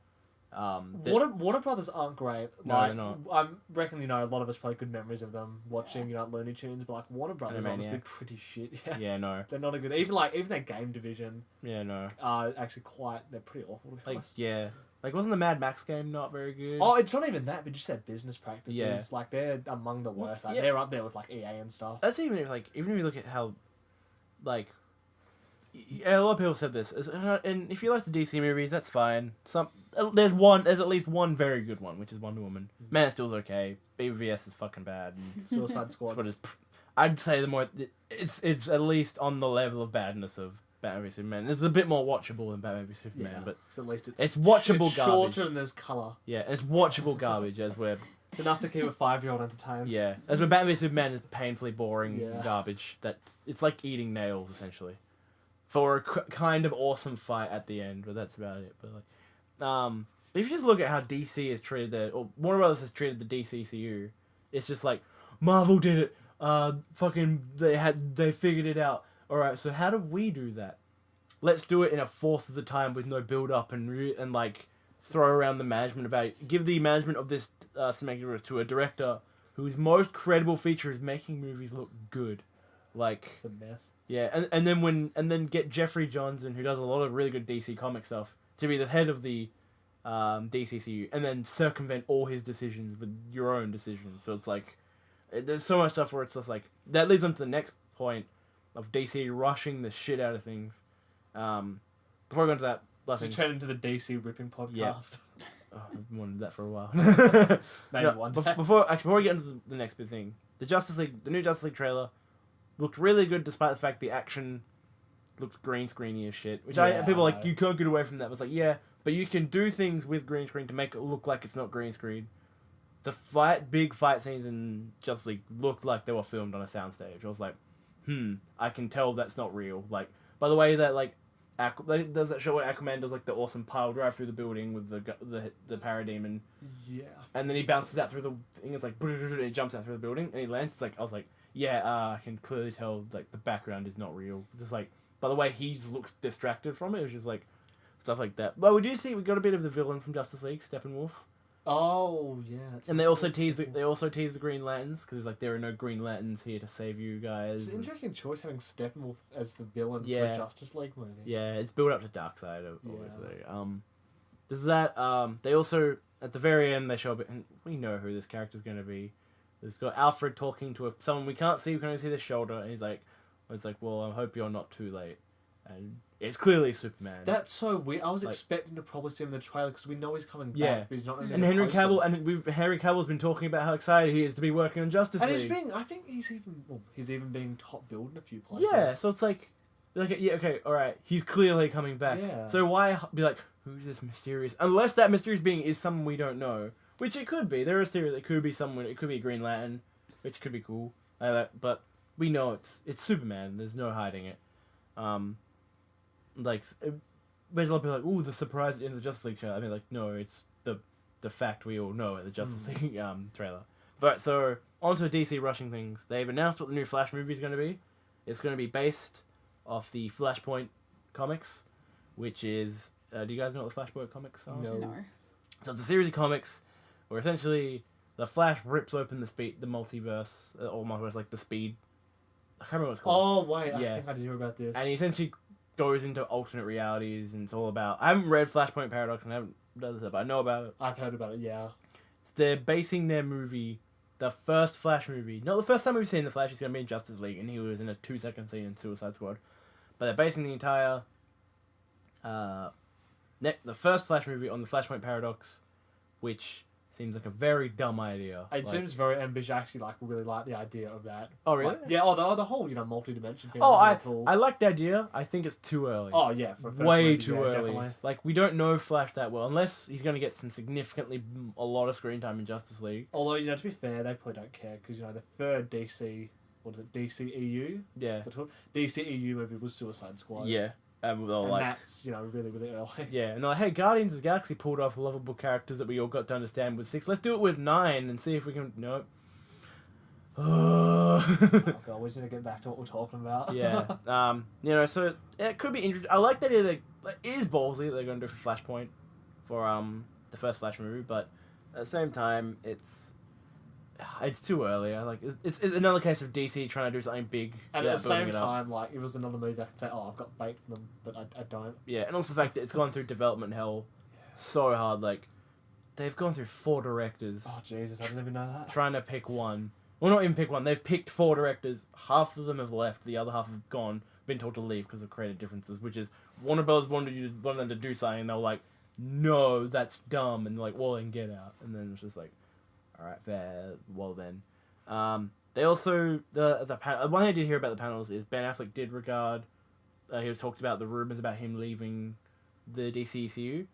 Speaker 2: Warner Brothers aren't great.
Speaker 1: No,
Speaker 2: Like,
Speaker 1: they're not.
Speaker 2: I reckon, a lot of us probably good memories of them watching, Looney Tunes, but, like, Warner Brothers are honestly pretty shit. Yeah,
Speaker 1: no.
Speaker 2: They're not a good... Even their game division...
Speaker 1: Yeah, no.
Speaker 2: Are actually they're pretty awful, to be honest.
Speaker 1: Yeah. Like, wasn't the Mad Max game not very good?
Speaker 2: Oh, it's not even that, but just their business practices.
Speaker 1: Yeah.
Speaker 2: Like, they're among the worst. Like,
Speaker 1: yeah.
Speaker 2: They're up there with, like, EA and stuff.
Speaker 1: That's even if you look at how, like... Yeah, a lot of people said this, and if you like the DC movies, that's fine. There's at least one very good one, which is Wonder Woman. Man of Steel's okay. BVS is fucking bad.
Speaker 2: Suicide Squad.
Speaker 1: I'd say it's at least on the level of badness of Batman v Superman. It's a bit more watchable than Batman v Superman, but
Speaker 2: at least
Speaker 1: it's watchable
Speaker 2: it's
Speaker 1: garbage.
Speaker 2: Shorter and there's colour.
Speaker 1: Yeah, it's watchable garbage as we're...
Speaker 2: It's enough to keep a 5-year-old entertained.
Speaker 1: Yeah, as we're Batman v Superman is painfully boring
Speaker 2: Yeah.
Speaker 1: garbage. It's like eating nails, essentially. For a kind of awesome fight at the end, but that's about it. But if you just look at how DC has treated or Warner Brothers has treated the DCCU, it's just like Marvel did it. They figured it out. All right, so how do we do that? Let's do it in a fourth of the time with no build up and like throw around the management about give the management of this cinematic universe to a director whose most credible feature is making movies look good. Like
Speaker 2: it's a mess.
Speaker 1: Yeah, and then get Jeffrey Johnson, who does a lot of really good DC comic stuff, to be the head of the DCCU, and then circumvent all his decisions with your own decisions. So it's like there's so much stuff where it's just like that leads on to the next point of DC rushing the shit out of things. Before I go into that,
Speaker 2: just turn into the DC ripping podcast.
Speaker 1: Yeah. Oh, I've wanted that for a while.
Speaker 2: Maybe one day.
Speaker 1: Before we get into the next big thing, the new Justice League trailer looked really good, despite the fact the action looked green screeny as shit. Which people are like, you can't get away from that. I was like, yeah, but you can do things with green screen to make it look like it's not green screen. The big fight scenes in Justice League looked like they were filmed on a soundstage. I was like, I can tell that's not real. Like, by the way that like, does that show where Aquaman does like the awesome pile drive through the building with the parademon?
Speaker 2: Yeah.
Speaker 1: And then he bounces out through the thing. It's like, and he jumps out through the building and he lands. It's like I was like. Yeah, I can clearly tell, like, the background is not real. Just, like, by the way he looks distracted from it, it was just, like, stuff like that. But we got a bit of the villain from Justice League, Steppenwolf.
Speaker 2: Oh, yeah.
Speaker 1: And they also tease the Green Lanterns, because, like, there are no Green Lanterns here to save you guys.
Speaker 2: It's an interesting choice having Steppenwolf as the villain for a Justice League movie.
Speaker 1: Yeah, it's built up to Darkseid, obviously. This is that. They also, at the very end, they show a bit, and we know who this character's going to be. There's got Alfred talking to someone we can't see. We can only see the shoulder, and he's like, "Well, I hope you're not too late." And it's clearly Superman.
Speaker 2: That's so weird. I was expecting to probably see him in the trailer because we know he's coming back.
Speaker 1: Yeah,
Speaker 2: but he's not.
Speaker 1: And Henry Cavill's been talking about how excited he is to be working on Justice League.
Speaker 2: And I think he's even being top billed in a few places.
Speaker 1: Yeah, so it's like, yeah, okay, all right, he's clearly coming back.
Speaker 2: Yeah.
Speaker 1: So why be like, who's this mysterious? Unless that mysterious being is someone we don't know. Which it could be. There is theory that it could be someone. It could be a Green Lantern, which could be cool. But we know it's Superman. There's no hiding it. There's a lot of people like, ooh, the surprise in the Justice League trailer. I mean, like, no, it's the fact we all know at the Justice League trailer. But so onto DC rushing things. They've announced what the new Flash movie is going to be. It's going to be based off the Flashpoint comics, which is. Do you guys know what the Flashpoint comics are?
Speaker 3: No.
Speaker 1: So it's a series of comics. Where essentially the Flash rips open the multiverse, like the speed. I can't remember what it's called.
Speaker 2: Oh wait, I think I did hear about this.
Speaker 1: And he essentially goes into alternate realities, and it's all about. I haven't read Flashpoint Paradox, and I haven't done this, but I know about it.
Speaker 2: I've heard about it. Yeah.
Speaker 1: So they're basing their movie, the first Flash movie. Not the first time we've seen the Flash. He's gonna be in Justice League, and he was in a 2-second scene in Suicide Squad. But they're basing the entire, the first Flash movie on the Flashpoint Paradox, which. Seems like a very dumb idea.
Speaker 2: It seems very ambitious. I actually really like the idea of that.
Speaker 1: Oh really?
Speaker 2: The whole multi-dimension thing.
Speaker 1: Oh, I like the idea. I think it's too early.
Speaker 2: Oh yeah, for a first
Speaker 1: way
Speaker 2: movie,
Speaker 1: too early.
Speaker 2: Definitely.
Speaker 1: Like we don't know Flash that well unless he's going to get a lot of screen time in Justice League.
Speaker 2: Although to be fair, they probably don't care because the third DC, DCEU?
Speaker 1: Yeah.
Speaker 2: What's it called? DCEU movie was Suicide Squad.
Speaker 1: Yeah.
Speaker 2: And that's, really, really early.
Speaker 1: Yeah, and they're like, hey, Guardians of the Galaxy pulled off lovable characters that we all got to understand with 6. Let's do it with 9 and see if we can... Nope.
Speaker 2: Oh god, we're just gonna get back to what we're talking about.
Speaker 1: Yeah. You know, so it could be interesting. I like that it is ballsy that they're going to do for Flashpoint for the first Flash movie, but at the same time, it's too early. It's another case of DC trying to do something big.
Speaker 2: And at the same time, like, it was another movie I could say, oh, I've got faith in them, but I don't.
Speaker 1: Yeah, and also the fact that it's gone through development hell so hard. Like, they've gone through 4 directors.
Speaker 2: Oh Jesus, I didn't even know that.
Speaker 1: Trying to pick one. Well, not even pick one. They've picked 4 directors. Half of them have left. The other half have gone. Been told to leave because of creative differences. Which is Warner Bros. wanted them to do something. And they were like, "No, that's dumb." And they're like, "Well, then get out." And then it's just like, "All right, fair. Well then." They also the one thing I did hear about the panels is Ben Affleck did regard. He was talked about the rumors about him leaving the DCEU.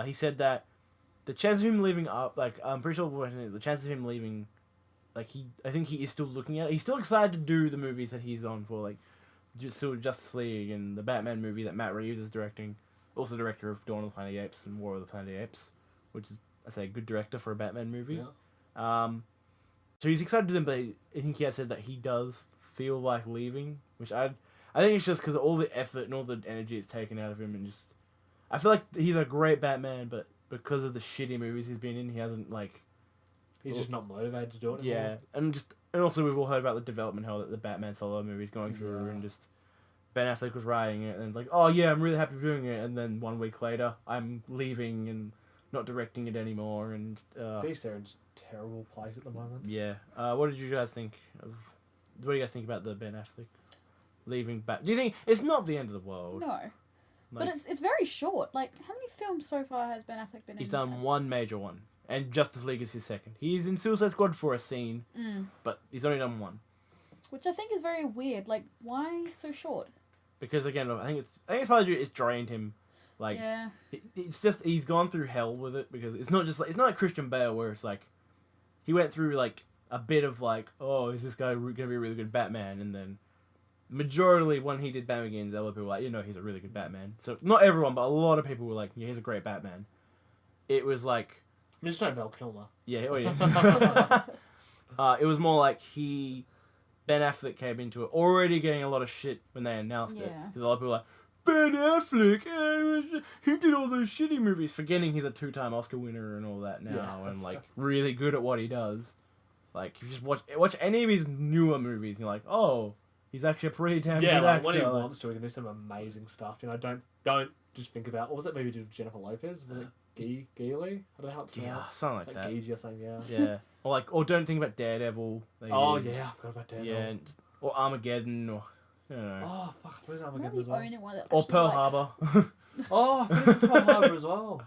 Speaker 1: He said that the chance of him leaving I'm pretty sure the chance of him leaving. I think he is still looking at it. He's still excited to do the movies that he's on for, like, Justice League and the Batman movie that Matt Reeves is directing. Also director of Dawn of the Planet of the Apes and War of the Planet of the Apes, which is, I say, a good director for a Batman movie.
Speaker 2: Yeah.
Speaker 1: So he's excited to do them, but I think he has said that he does feel like leaving, which I think it's just because of all the effort and all the energy it's taken out of him, and just... I feel like he's a great Batman, but because of the shitty movies he's been in, he hasn't, like...
Speaker 2: He's just not motivated to do it anymore.
Speaker 1: Yeah, and also we've all heard about the development hell that the Batman solo movie's going through, and just Ben Affleck was writing it, and it's like, oh yeah, I'm really happy doing it, and then 1 week later, I'm leaving and not directing it anymore, and
Speaker 2: DC are in just a terrible place at the moment.
Speaker 1: Yeah. What did you guys think of? What do you guys think about the Ben Affleck leaving back? Do you think it's not the end of the world?
Speaker 3: No. But it's very short. Like, how many films so far has Ben Affleck been in?
Speaker 1: He's done one major one. And Justice League is his second. He's in Suicide Squad for a scene, but he's only done one.
Speaker 3: Which I think is very weird. Like, why so short?
Speaker 1: Because again, I think it's probably it's drained him. Like, it's just he's gone through hell with it, because it's not like Christian Bale where it's like he went through like a bit of like, oh, is this guy gonna be a really good Batman? And then majority when he did Batman Begins, a lot of people were like, he's a really good Batman. So not everyone, but a lot of people were like, yeah, he's a great Batman. It was like.
Speaker 2: There's no Val Kilmer.
Speaker 1: Yeah, oh yeah. It was more like Ben Affleck came into it already getting a lot of shit when they announced it. Because a lot of people were like, Ben Affleck, he did all those shitty movies, forgetting he's a 2-time Oscar winner and all that now, and like really good at what he does. Like, if you just watch any of his newer movies, and you're like, oh, he's actually a pretty damn good actor.
Speaker 2: When he wants to, he can do some amazing stuff. Don't just think about, what was that movie he did with Jennifer Lopez? Was it Geely? I don't know how to pronounce.
Speaker 1: Something like that.
Speaker 2: Geely or something, yeah.
Speaker 1: Yeah. Or don't think about Daredevil.
Speaker 2: Yeah, I forgot about Daredevil.
Speaker 1: Yeah, or Armageddon, or I don't know.
Speaker 2: Oh fuck, where's Armageddon as well?
Speaker 1: Or Pearl Harbor.
Speaker 2: Oh, there's Pearl Harbor as well.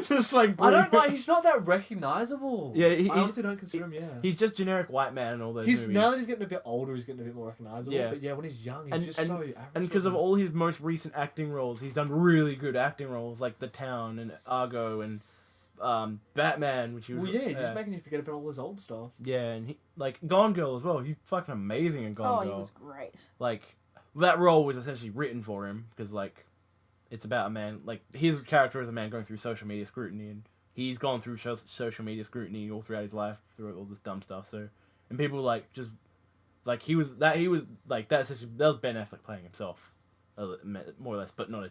Speaker 1: Just like
Speaker 2: I don't like. He's not that recognizable.
Speaker 1: Yeah,
Speaker 2: I honestly don't consider him. Yeah,
Speaker 1: he's just generic white man in all those movies.
Speaker 2: Now that he's getting a bit older, he's getting a bit more recognizable.
Speaker 1: Yeah.
Speaker 2: But yeah, when he's young, he's just so average.
Speaker 1: And because of all his most recent acting roles, he's done really good acting roles, like The Town and Argo and Batman, which he was.
Speaker 2: Well, yeah, he's just making you forget about all his old stuff.
Speaker 1: Yeah, and he Gone Girl as well. He's fucking amazing in Gone Girl.
Speaker 3: Oh, he was great.
Speaker 1: Like, that role was essentially written for him because like, it's about a man. Like, his character is a man going through social media scrutiny, and he's gone through social media scrutiny all throughout his life through all this dumb stuff. So, and people like just like he was that like that was Ben Affleck playing himself, more or less, but not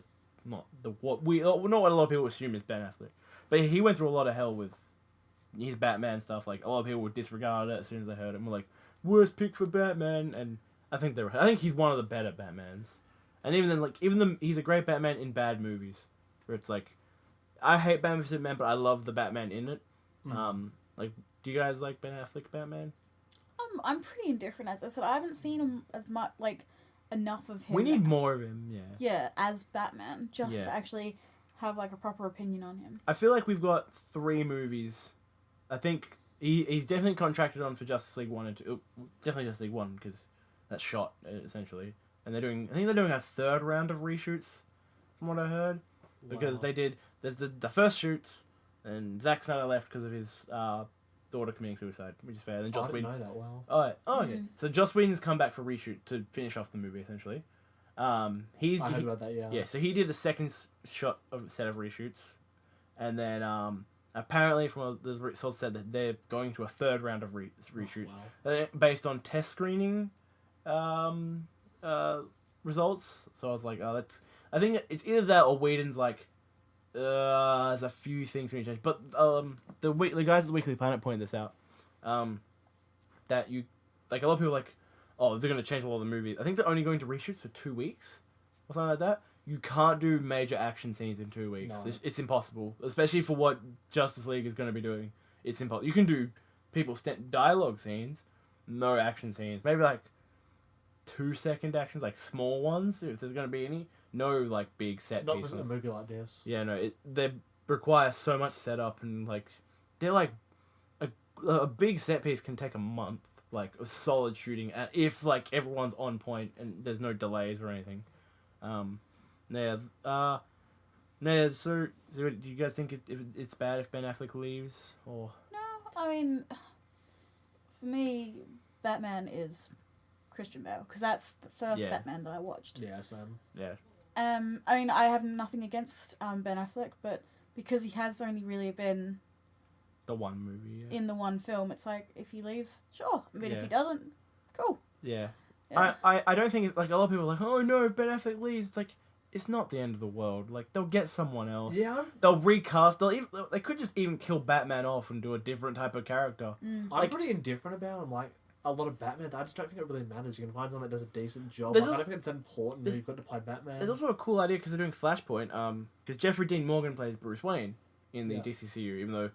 Speaker 1: what a lot of people assume is Ben Affleck. But he went through a lot of hell with his Batman stuff. Like, a lot of people would disregard it as soon as they heard it. And were like, worst pick for Batman, and I think he's one of the better Batmans. And even then, he's a great Batman in bad movies, where it's like, I hate Batman v Superman, but I love the Batman in it. Like, do you guys like Ben Affleck Batman?
Speaker 3: I'm pretty indifferent, as I said. I haven't seen him as much, like, enough of him.
Speaker 1: We need more of him, yeah.
Speaker 3: Yeah, as Batman, just to actually have, like, a proper opinion on him.
Speaker 1: I feel like we've got 3 movies. I think he's definitely contracted on for Justice League 1 and 2. Definitely Justice League 1, because that's shot, essentially. And I think they're doing a 3rd round of reshoots, from what I heard. Because there's the first shoots, and Zack Snyder left because of his daughter committing suicide, which is fair. And then Joss Whedon.
Speaker 2: I didn't know that well.
Speaker 1: Oh, okay. So Joss Whedon's come back for reshoot to finish off the movie, essentially. I
Speaker 2: heard about that, yeah.
Speaker 1: Yeah, so he did a second set of reshoots, and then Apparently, from what the source said, that they're going to a third round of reshoots
Speaker 2: Wow.
Speaker 1: based on test screening results. So I was like, oh, that's. I think it's either that or Whedon's like, there's a few things we need to change. But the guys at the Weekly Planet pointed this out. That you like a lot of people are like, oh, they're gonna change a lot of the movies. I think they're only going to reshoots for 2 weeks or something like that. You can't do major action scenes in 2 weeks.
Speaker 2: No.
Speaker 1: It's impossible, especially for what Justice League is going to be doing. It's impossible. You can do dialogue scenes, no action scenes. Maybe like 2-second actions, like small ones, if there's going to be any. No, like big set
Speaker 2: Not
Speaker 1: pieces.
Speaker 2: for a movie like this.
Speaker 1: Yeah, no, they require so much setup and like they're like a big set piece can take a month, like of solid shooting, if like everyone's on point and there's no delays or anything. So do you guys think it's bad if Ben Affleck leaves, or?
Speaker 3: No, I mean, for me, Batman is Christian Bale, because that's the first Batman that I watched.
Speaker 2: Yeah, same.
Speaker 1: Yeah.
Speaker 3: I mean, I have nothing against Ben Affleck, but because he has only really been
Speaker 1: The one movie. Yeah.
Speaker 3: in the one film, it's like, if he leaves, sure. I mean, if he doesn't, cool.
Speaker 1: Yeah.
Speaker 3: Yeah.
Speaker 1: I don't think it's like a lot of people are like, oh no, if Ben Affleck leaves, it's like it's not the end of the world. Like they'll get someone else.
Speaker 2: Yeah.
Speaker 1: They'll recast. They could just even kill Batman off and do a different type of character.
Speaker 2: I'm pretty indifferent about him. Like a lot of Batman, I just don't think it really matters. You can find someone that does a decent job.
Speaker 1: There's
Speaker 2: Like, I
Speaker 1: also-
Speaker 2: don't think it's important that you've got to play Batman.
Speaker 1: There's also a cool idea because they're doing Flashpoint. Because Jeffrey Dean Morgan plays Bruce Wayne in the DCCU, even though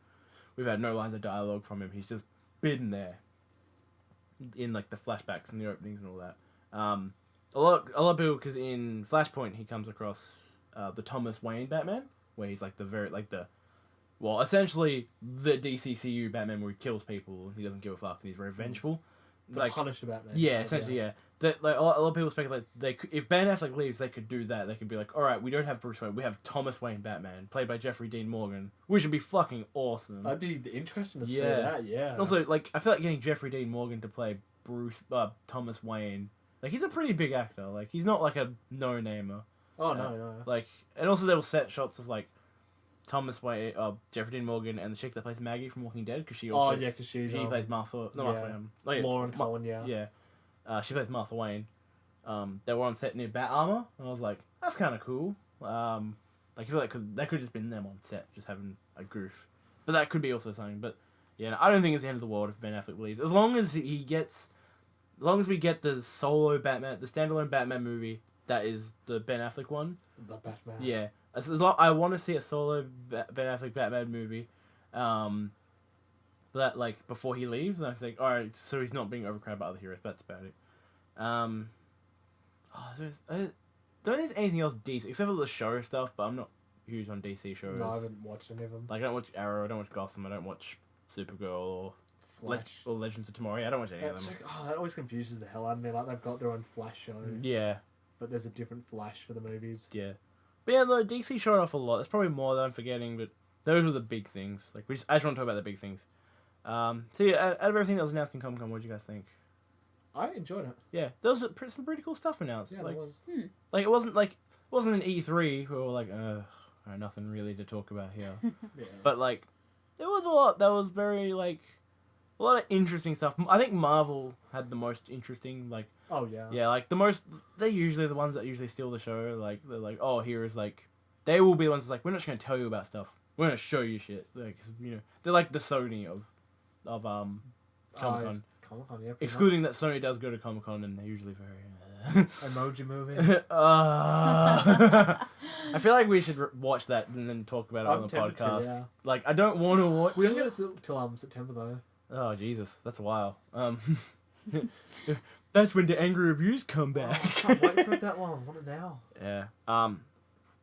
Speaker 1: we've had no lines of dialogue from him. He's just been there in like the flashbacks and the openings and all that. A lot of people, because in Flashpoint he comes across the Thomas Wayne Batman, where he's like essentially the DCCU Batman, where he kills people, he doesn't give a fuck, and he's very vengeful.
Speaker 2: The
Speaker 1: Like
Speaker 2: Punisher Batman.
Speaker 1: yeah, essentially yeah. That like a lot of people speculate if Ben Affleck leaves, they could do that. They could be like, all right, we don't have Bruce Wayne, we have Thomas Wayne Batman, played by Jeffrey Dean Morgan, which would be fucking awesome.
Speaker 2: That'd be interesting to see that. Yeah.
Speaker 1: And also, like, I feel like getting Jeffrey Dean Morgan to play Thomas Wayne, like, he's a pretty big actor. Like, he's not like a no-namer.
Speaker 2: Oh no.
Speaker 1: Like, and also there were set shots of like Thomas Wayne, Jeffrey Dean Morgan, and the chick that plays Maggie from Walking Dead, because she also
Speaker 2: because she's
Speaker 1: she plays Martha. No,
Speaker 2: yeah.
Speaker 1: Martha Wayne.
Speaker 2: Lauren Cohen. Yeah.
Speaker 1: Yeah. She plays Martha Wayne. They were on set near Bat Armor, and I was like, that's kind of cool. Like, I feel like that could have just been them on set, just having a goof. But that could be also something. But yeah, no, I don't think it's the end of the world if Ben Affleck leaves. As long as we get the solo Batman, the standalone Batman movie that is the Ben Affleck one.
Speaker 2: The Batman.
Speaker 1: Yeah, I want to see a solo Ben Affleck Batman movie. That like before he leaves, and I think, all right, so he's not being overcrowded by other heroes. That's about it. Don't think there's anything else DC except for the show stuff. But I'm not huge on DC shows.
Speaker 2: No, I haven't watched any of them.
Speaker 1: Like I don't watch Arrow, I don't watch Gotham, I don't watch Supergirl or
Speaker 2: Flash.
Speaker 1: or Legends of Tomorrow. Yeah, I don't watch any of them.
Speaker 2: That always confuses the hell out of me. Like they've got their own Flash show,
Speaker 1: Yeah,
Speaker 2: but there's a different Flash for the movies.
Speaker 1: yeah. But yeah, the DC showed off a lot. There's probably more that I'm forgetting, but those were the big things. Like I just want to talk about the big things. So yeah, out of everything that was announced in Comic-Con, what did you guys think?
Speaker 2: I enjoyed it.
Speaker 1: Yeah, there was some pretty cool stuff announced.
Speaker 2: Yeah,
Speaker 1: like,
Speaker 2: it was.
Speaker 1: Like it wasn't an E3 where we were like, nothing really to talk about here.
Speaker 2: Yeah.
Speaker 1: But like, there was a lot that was very like, a lot of interesting stuff. I think Marvel had the most interesting like.
Speaker 2: Oh yeah.
Speaker 1: Yeah, like the most. They're usually the ones that usually steal the show. Like they're like, oh, here is like, they will be the ones that's like, we're not just gonna tell you about stuff. We're gonna show you shit. Like, 'cause, they're like the Sony of Comic Con.
Speaker 2: Comic-Con, yeah.
Speaker 1: Excluding that Sony does go to Comic Con and they're usually very.
Speaker 2: Emoji movie.
Speaker 1: I feel like we should watch that and then talk about it on the
Speaker 2: tempted to,
Speaker 1: podcast.
Speaker 2: yeah.
Speaker 1: Like, I don't want to watch.
Speaker 2: We don't get it till September though.
Speaker 1: Oh Jesus, that's a while. That's when the angry reviews come
Speaker 2: Oh, I
Speaker 1: back.
Speaker 2: can't wait for it that long. I want it now.
Speaker 1: Yeah.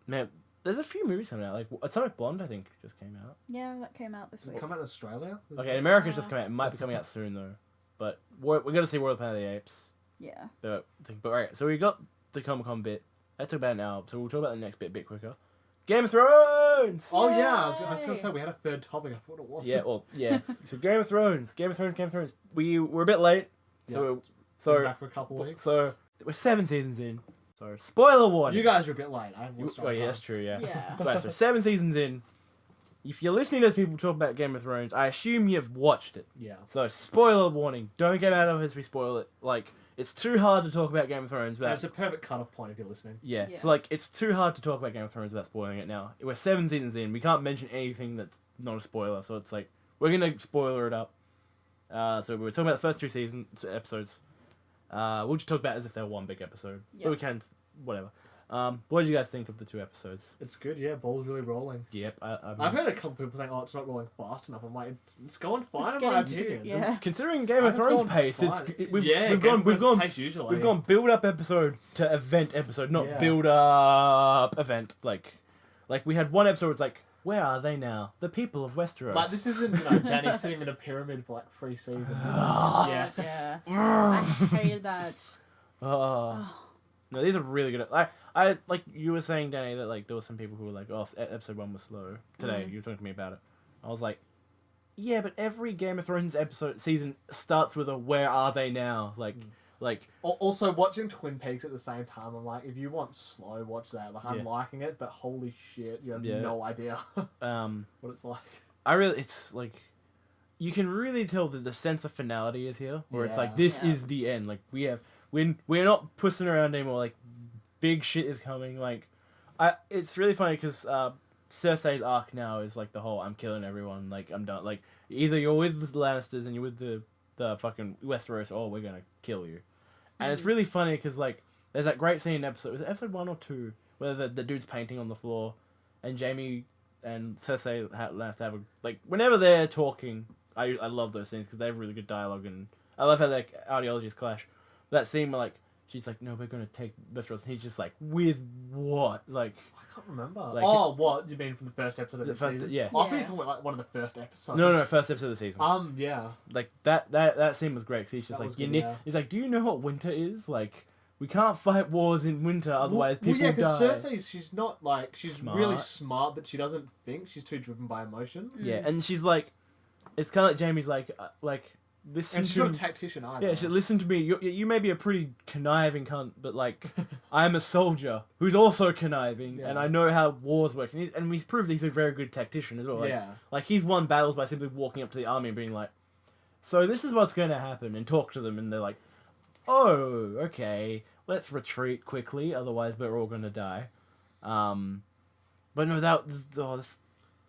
Speaker 1: Man, there's a few movies coming out. Like Atomic Blonde, I think, just came out.
Speaker 3: Yeah, that came out this
Speaker 2: Does
Speaker 3: week.
Speaker 2: it come out in Australia?
Speaker 1: Okay, in America's just come out. It might be coming out soon though. But we're gonna see World Planet of the Apes.
Speaker 3: Yeah.
Speaker 1: But alright, so we got the Comic Con bit. That took about an hour, so we'll talk about the next bit quicker. Game of Thrones!
Speaker 2: Oh yeah, I was
Speaker 3: Yay!
Speaker 2: gonna say we had a third topic. I forgot what it was.
Speaker 1: Yeah, well, yeah. So Game of Thrones. We're a bit late.
Speaker 2: Been
Speaker 1: So
Speaker 2: back for a couple weeks.
Speaker 1: So we're 7 seasons in. So spoiler warning.
Speaker 2: You guys are a bit late. I haven't watched
Speaker 1: Oh yeah, that's true. Yeah.
Speaker 3: Yeah.
Speaker 1: Right, so 7 seasons in. if you're listening to people talk about Game of Thrones, I assume you've watched it.
Speaker 2: Yeah.
Speaker 1: So, spoiler warning. Don't get mad at us if we spoil it. Like, it's too hard to talk about Game of Thrones without...
Speaker 2: It's a perfect cut-off point if you're listening.
Speaker 1: Yeah. So, like, it's too hard to talk about Game of Thrones without spoiling it now. We're 7 seasons in. We can't mention anything that's not a spoiler. So, it's like, we're going to spoiler it up. So, we're talking about the first 2 episodes. We'll just talk about it as if they're one big episode.
Speaker 3: Yep.
Speaker 1: But we can... Whatever. What did you guys think of the 2 episodes?
Speaker 2: It's good, yeah. Ball's really rolling.
Speaker 1: Yep.
Speaker 2: I've heard a couple people saying, "Oh, it's not rolling fast enough." I'm like, it's going fine
Speaker 3: It's
Speaker 2: in my
Speaker 3: getting
Speaker 2: opinion.
Speaker 3: yeah.
Speaker 1: Considering Game of Thrones pace, we've gone build up episode to event episode, not build up event. Like we had one episode where it's like, where are they now? The people of Westeros.
Speaker 2: Like this isn't Danny sitting in a pyramid for like 3 seasons.
Speaker 3: Yeah. I hated that.
Speaker 1: No, these are really good. I like you were saying, Danny, that like there were some people who were like, oh, episode 1 was slow. Today, you were talking to me about it. I was like, yeah, but every Game of Thrones season starts with a where are they now? Like.
Speaker 2: Also, watching Twin Peaks at the same time, I'm like, if you want slow, watch that. Like, I'm liking it, but holy shit, you have no idea what it's like.
Speaker 1: It's like, you can really tell that the sense of finality is here, where it's like, this is the end. Like, we're not pussing around anymore. Like, big shit is coming. Like, it's really funny because Cersei's arc now is like the whole I'm killing everyone. Like, I'm done. Like, either you're with the Lannisters and you're with the fucking Westeros, or we're gonna kill you. And it's really funny because like there's that great scene in was it episode 1 or 2 where the dude's painting on the floor, and Jaime and Cersei has to have whenever they're talking. I love those scenes because they have really good dialogue, and I love how their ideologies clash. That scene where like she's like, no, we're gonna take Westeros, and he's just like, with what? Like,
Speaker 2: I can't remember.
Speaker 1: Like,
Speaker 2: what you mean from the first episode of the season?
Speaker 1: Yeah.
Speaker 2: I thought you were talking about like one of the first episodes.
Speaker 1: No, first episode of the season.
Speaker 2: Yeah.
Speaker 1: Like that scene was great. Cause he's just like, he's like, do you know what winter is? Like, we can't fight wars in winter, otherwise people die.
Speaker 2: Because Cersei, she's not like she's
Speaker 1: smart.
Speaker 2: Really smart, but she doesn't think. She's too driven by emotion.
Speaker 1: Yeah, and she's like, it's kind of like Jaime's like listen
Speaker 2: and she's
Speaker 1: to
Speaker 2: not a tactician either.
Speaker 1: Yeah, she listen to me. You may be a pretty conniving cunt, but like, I'm a soldier who's also conniving, and I know how wars work. And he's proved he's a very good tactician as well. Like, like he's won battles by simply walking up to the army and being like, "So this is what's going to happen," and talk to them, and they're like, "Oh, okay, let's retreat quickly, otherwise we're all going to die." But no,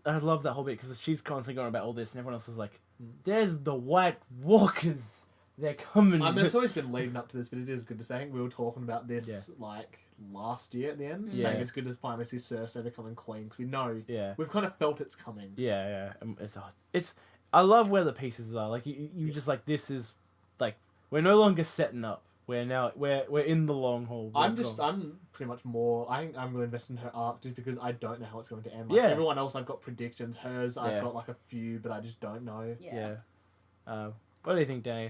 Speaker 1: I love that whole bit because she's constantly going about all this, and everyone else is like, there's the White Walkers. They're coming.
Speaker 2: I mean, it's always been leading up to this, but it is good to say. I think we were talking about this like last year at the end, saying it's good to finally see Cersei becoming queen because we know we've kind of felt it's coming.
Speaker 1: Yeah. It's. I love where the pieces are. Like you just like this is like we're no longer setting up. We're in the long haul.
Speaker 2: I'm pretty much more. I think I'm really invested in her arc just because I don't know how it's going to end. Like everyone else, I've got predictions. Hers, I've got like a few, but I just don't know.
Speaker 1: Yeah. What do you think, Danny?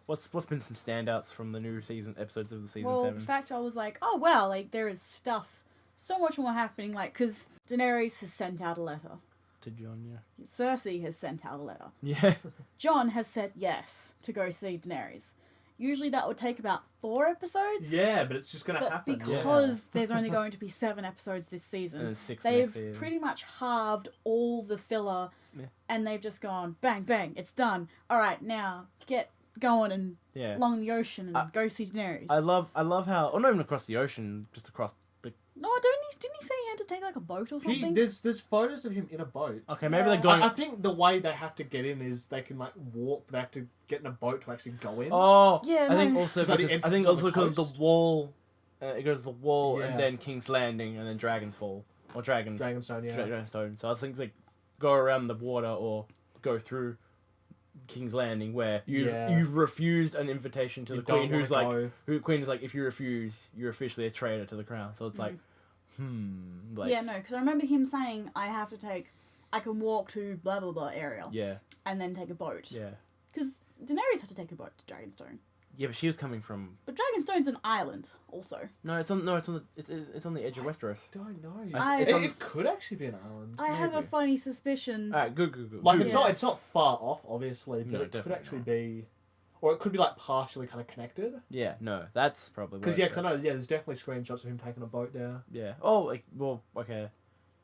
Speaker 1: What's been some standouts from the new episodes of the season 7?
Speaker 3: Well, in fact, I was like, oh wow, like there is stuff, so much more happening. Like, because Daenerys has sent out a letter
Speaker 1: to Jon. Yeah.
Speaker 3: Cersei has sent out a letter.
Speaker 1: Yeah.
Speaker 3: Jon has said yes to go see Daenerys. Usually that would take about 4 episodes.
Speaker 2: Yeah, but it's just going to happen.
Speaker 3: Because there's only going to be 7 episodes this season,
Speaker 1: and 6
Speaker 3: they've pretty much halved all the filler, and they've just gone, bang, bang, it's done. All right, now get going and along the ocean and go see Daenerys.
Speaker 1: I love how, or not even across the ocean, just across the...
Speaker 3: No, didn't he say he had to take like a boat or something?
Speaker 2: There's photos of him in a boat.
Speaker 1: Okay, maybe they're going...
Speaker 2: I think the way they have to get in is they can like walk, but they have to get in a boat to actually go in.
Speaker 1: Oh,
Speaker 3: yeah.
Speaker 1: I think also because the wall, it goes to the wall and then King's Landing and then Dragon's Fall or
Speaker 2: Dragonstone, yeah.
Speaker 1: Dragonstone. So I think like go around the water or go through King's Landing where you've refused an invitation to the Queen, who's like, Queen is like, if you refuse, you're officially a traitor to the crown. So it's like, like,
Speaker 3: yeah, no, because I remember him saying I can walk to blah blah blah area.
Speaker 1: Yeah.
Speaker 3: And then take a boat.
Speaker 1: Yeah.
Speaker 3: Because Daenerys had to take a boat to Dragonstone.
Speaker 1: Yeah, but she was coming from.
Speaker 3: But Dragonstone's an island, also.
Speaker 1: No, it's on the edge of Westeros.
Speaker 2: I don't know.
Speaker 3: It
Speaker 2: could actually be an island.
Speaker 3: I have a funny suspicion.
Speaker 1: Alright, good.
Speaker 2: Like it's not far off, obviously, but it could actually be, or it could be like partially kind of connected.
Speaker 1: Yeah, no, that's probably
Speaker 2: because I know there's definitely screenshots of him taking a boat there.
Speaker 1: Yeah. Oh, okay.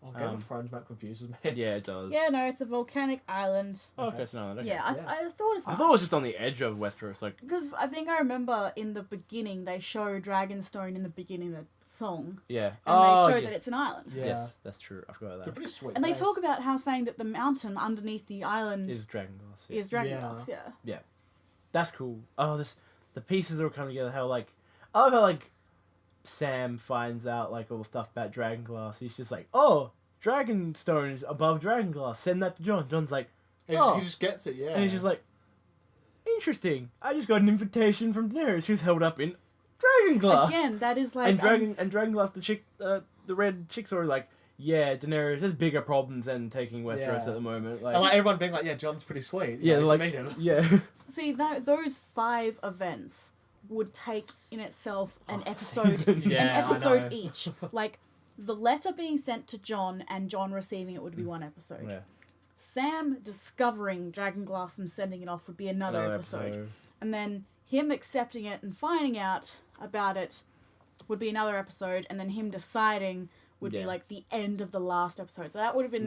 Speaker 2: Oh, Game of Thrones map confuses me.
Speaker 1: Yeah, it does.
Speaker 3: Yeah, no, it's a volcanic island.
Speaker 1: Oh, okay, it's an island. Okay.
Speaker 3: Yeah, I thought as much.
Speaker 1: I thought it was just on the edge of Westeros, like.
Speaker 3: Because I think I remember in the beginning they show Dragonstone in the beginning of the song.
Speaker 1: Yeah.
Speaker 3: And they show that it's an island.
Speaker 2: Yeah.
Speaker 1: Yes, that's true. I forgot about that.
Speaker 2: It's a pretty sweet
Speaker 3: And they
Speaker 2: place.
Speaker 3: talk about how saying that the mountain underneath the island
Speaker 1: Is Dragonglass. Yeah.
Speaker 3: is Dragonglass. Yeah.
Speaker 1: That's cool. Oh, the pieces all come together. How like I love how like Sam finds out like all the stuff about Dragonglass. He's just like, oh, Dragonstone is above Dragonglass. Send that to John. John's like,
Speaker 2: He just gets it, yeah.
Speaker 1: and he's just like, interesting. I just got an invitation from Daenerys, who's held up in Dragonglass.
Speaker 3: Again, that is like
Speaker 1: and Dragonglass, the chick, the red chick's already like, yeah, Daenerys has bigger problems than taking Westeros
Speaker 2: Yeah.
Speaker 1: at the moment.
Speaker 2: And like everyone being like, yeah, John's pretty sweet.
Speaker 1: yeah,
Speaker 2: You
Speaker 1: like,
Speaker 2: meet him.
Speaker 1: yeah.
Speaker 3: See, those 5 events would take in itself an episode,
Speaker 1: season.
Speaker 2: Yeah,
Speaker 3: an
Speaker 2: I
Speaker 3: episode
Speaker 2: know.
Speaker 3: each. Like the letter being sent to John and John receiving it would be one episode.
Speaker 1: Yeah.
Speaker 3: Sam discovering Dragonglass and sending it off would be another episode. And then him accepting it and finding out about it would be another episode. And then him deciding would be like the end of the last episode. So that would have been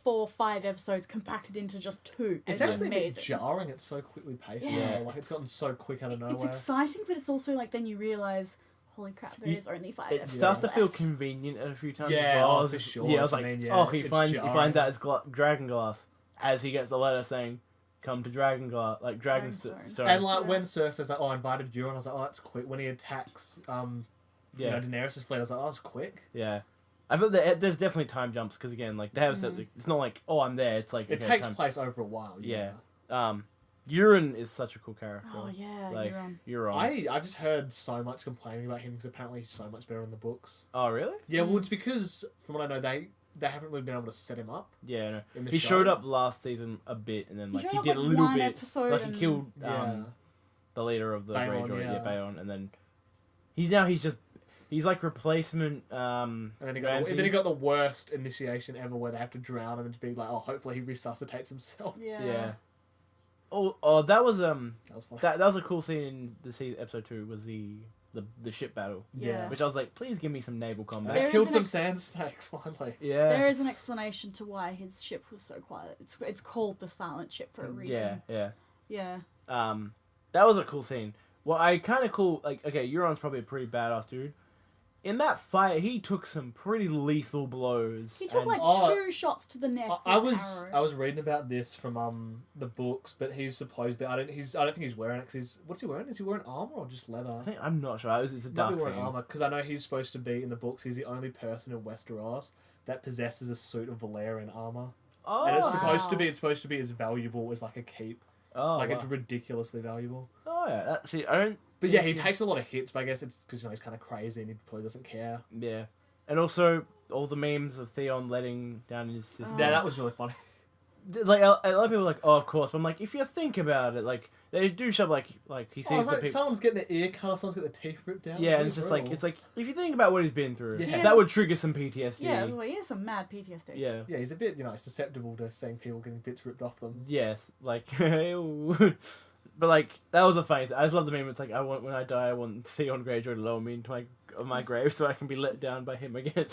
Speaker 3: 4 or 5 episodes compacted into just 2.
Speaker 2: It's actually a bit jarring. It's so quickly paced.
Speaker 3: Yeah.
Speaker 2: Like it's gotten so quick out of nowhere.
Speaker 3: It's exciting, but it's also like then you realise, holy crap, there is only 5 episodes
Speaker 1: It starts to feel
Speaker 3: left.
Speaker 1: convenient a few times.
Speaker 2: Yeah,
Speaker 1: as well.
Speaker 2: oh, for sure.
Speaker 1: Yeah, I was
Speaker 2: So,
Speaker 1: like,
Speaker 2: I mean, yeah,
Speaker 1: oh, he
Speaker 2: it's
Speaker 1: finds
Speaker 2: jarring.
Speaker 1: out it's Dragonglass as he gets the letter saying, "Come to Dragonglass," like Dragonstone.
Speaker 2: And like when Cersei's like, "Oh, I invited Euron," I was like, "Oh, that's quick." When he attacks,
Speaker 1: Yeah.
Speaker 2: Daenerys' fleet, I was like, "Oh, it's quick."
Speaker 1: Yeah. I feel that there's definitely time jumps because again, like they have it's not like, oh, I'm there. It's like
Speaker 2: It takes place over a while.
Speaker 1: Yeah. Euron is such a cool character.
Speaker 3: Oh yeah,
Speaker 1: like,
Speaker 3: Euron.
Speaker 1: Euron.
Speaker 2: I've just heard so much complaining about him because apparently he's so much better in the books.
Speaker 1: Oh really?
Speaker 2: Yeah, well, it's because from what I know, they haven't really been able to set him up.
Speaker 1: Yeah, no.
Speaker 2: In the
Speaker 1: He
Speaker 2: show.
Speaker 1: showed up last season a bit, and then like he
Speaker 3: showed
Speaker 1: did
Speaker 3: up,
Speaker 1: a little
Speaker 3: one
Speaker 1: bit.
Speaker 3: episode
Speaker 1: Like he
Speaker 3: and-
Speaker 1: killed
Speaker 2: Yeah.
Speaker 1: the leader of the
Speaker 2: Bayon,
Speaker 1: Greyjoy, Bayon, and then he's like replacement.
Speaker 2: And then
Speaker 1: Ramsay.
Speaker 2: he got the worst initiation ever, where they have to drown him and to be like, "Oh, hopefully he resuscitates himself."
Speaker 3: Yeah.
Speaker 1: Oh, that was
Speaker 2: That was funny.
Speaker 1: that was a cool scene in the episode 2 was the ship battle,
Speaker 3: Yeah.
Speaker 1: which I was like, please give me some naval combat.
Speaker 3: There
Speaker 2: They
Speaker 3: is
Speaker 2: killed
Speaker 3: an
Speaker 2: some
Speaker 3: ex-
Speaker 2: sand snakes finally.
Speaker 1: Yeah.
Speaker 3: There is an explanation to why his ship was so quiet. It's called the Silent Ship for a reason.
Speaker 1: Yeah.
Speaker 3: Yeah.
Speaker 1: That was a cool scene. Well, I kind of cool. Like, okay, Euron's probably a pretty badass dude. In that fight, he took some pretty lethal blows.
Speaker 3: He took
Speaker 1: and-
Speaker 3: like
Speaker 2: Oh,
Speaker 3: 2 shots to the neck.
Speaker 2: I
Speaker 3: with an
Speaker 2: was
Speaker 3: arrow.
Speaker 2: reading about this from the books, but he's supposedly I don't think he's wearing it. 'Cause what's he wearing? Is he wearing armor or just leather?
Speaker 1: I'm not sure. It's a
Speaker 2: He might
Speaker 1: dark
Speaker 2: be wearing
Speaker 1: scene.
Speaker 2: armor because I know he's supposed to be in the books. He's the only person in Westeros that possesses a suit of Valyrian armor,
Speaker 1: Oh,
Speaker 2: and it's
Speaker 3: wow.
Speaker 2: supposed to be as valuable as like a keep.
Speaker 1: oh,
Speaker 2: Like
Speaker 1: wow.
Speaker 2: it's ridiculously valuable.
Speaker 1: Oh yeah. See, I don't.
Speaker 2: But yeah, he takes a lot of hits. But I guess it's because he's kind of crazy and he probably doesn't care.
Speaker 1: Yeah, and also all the memes of Theon letting down his sister.
Speaker 2: Yeah, that was really funny.
Speaker 1: It's like a lot of people are like, oh, of course. But I'm like, if you think about it, like they do show like he
Speaker 2: Oh,
Speaker 1: sees
Speaker 2: it's
Speaker 1: the
Speaker 2: like
Speaker 1: people.
Speaker 2: someone's getting their ear cut, or someone's getting their teeth ripped out.
Speaker 1: Yeah, and it's just like if you think about what he's been through,
Speaker 2: Yeah.
Speaker 1: that would trigger some PTSD.
Speaker 3: Yeah, it was like, he has some mad PTSD.
Speaker 1: Yeah.
Speaker 2: Yeah, he's a bit susceptible to seeing people getting bits ripped off them.
Speaker 1: Yes, like, but like that was a funny. I just love the meme. It's like when I die, I want Theon Greyjoy to lower me into my grave so I can be let down by him again.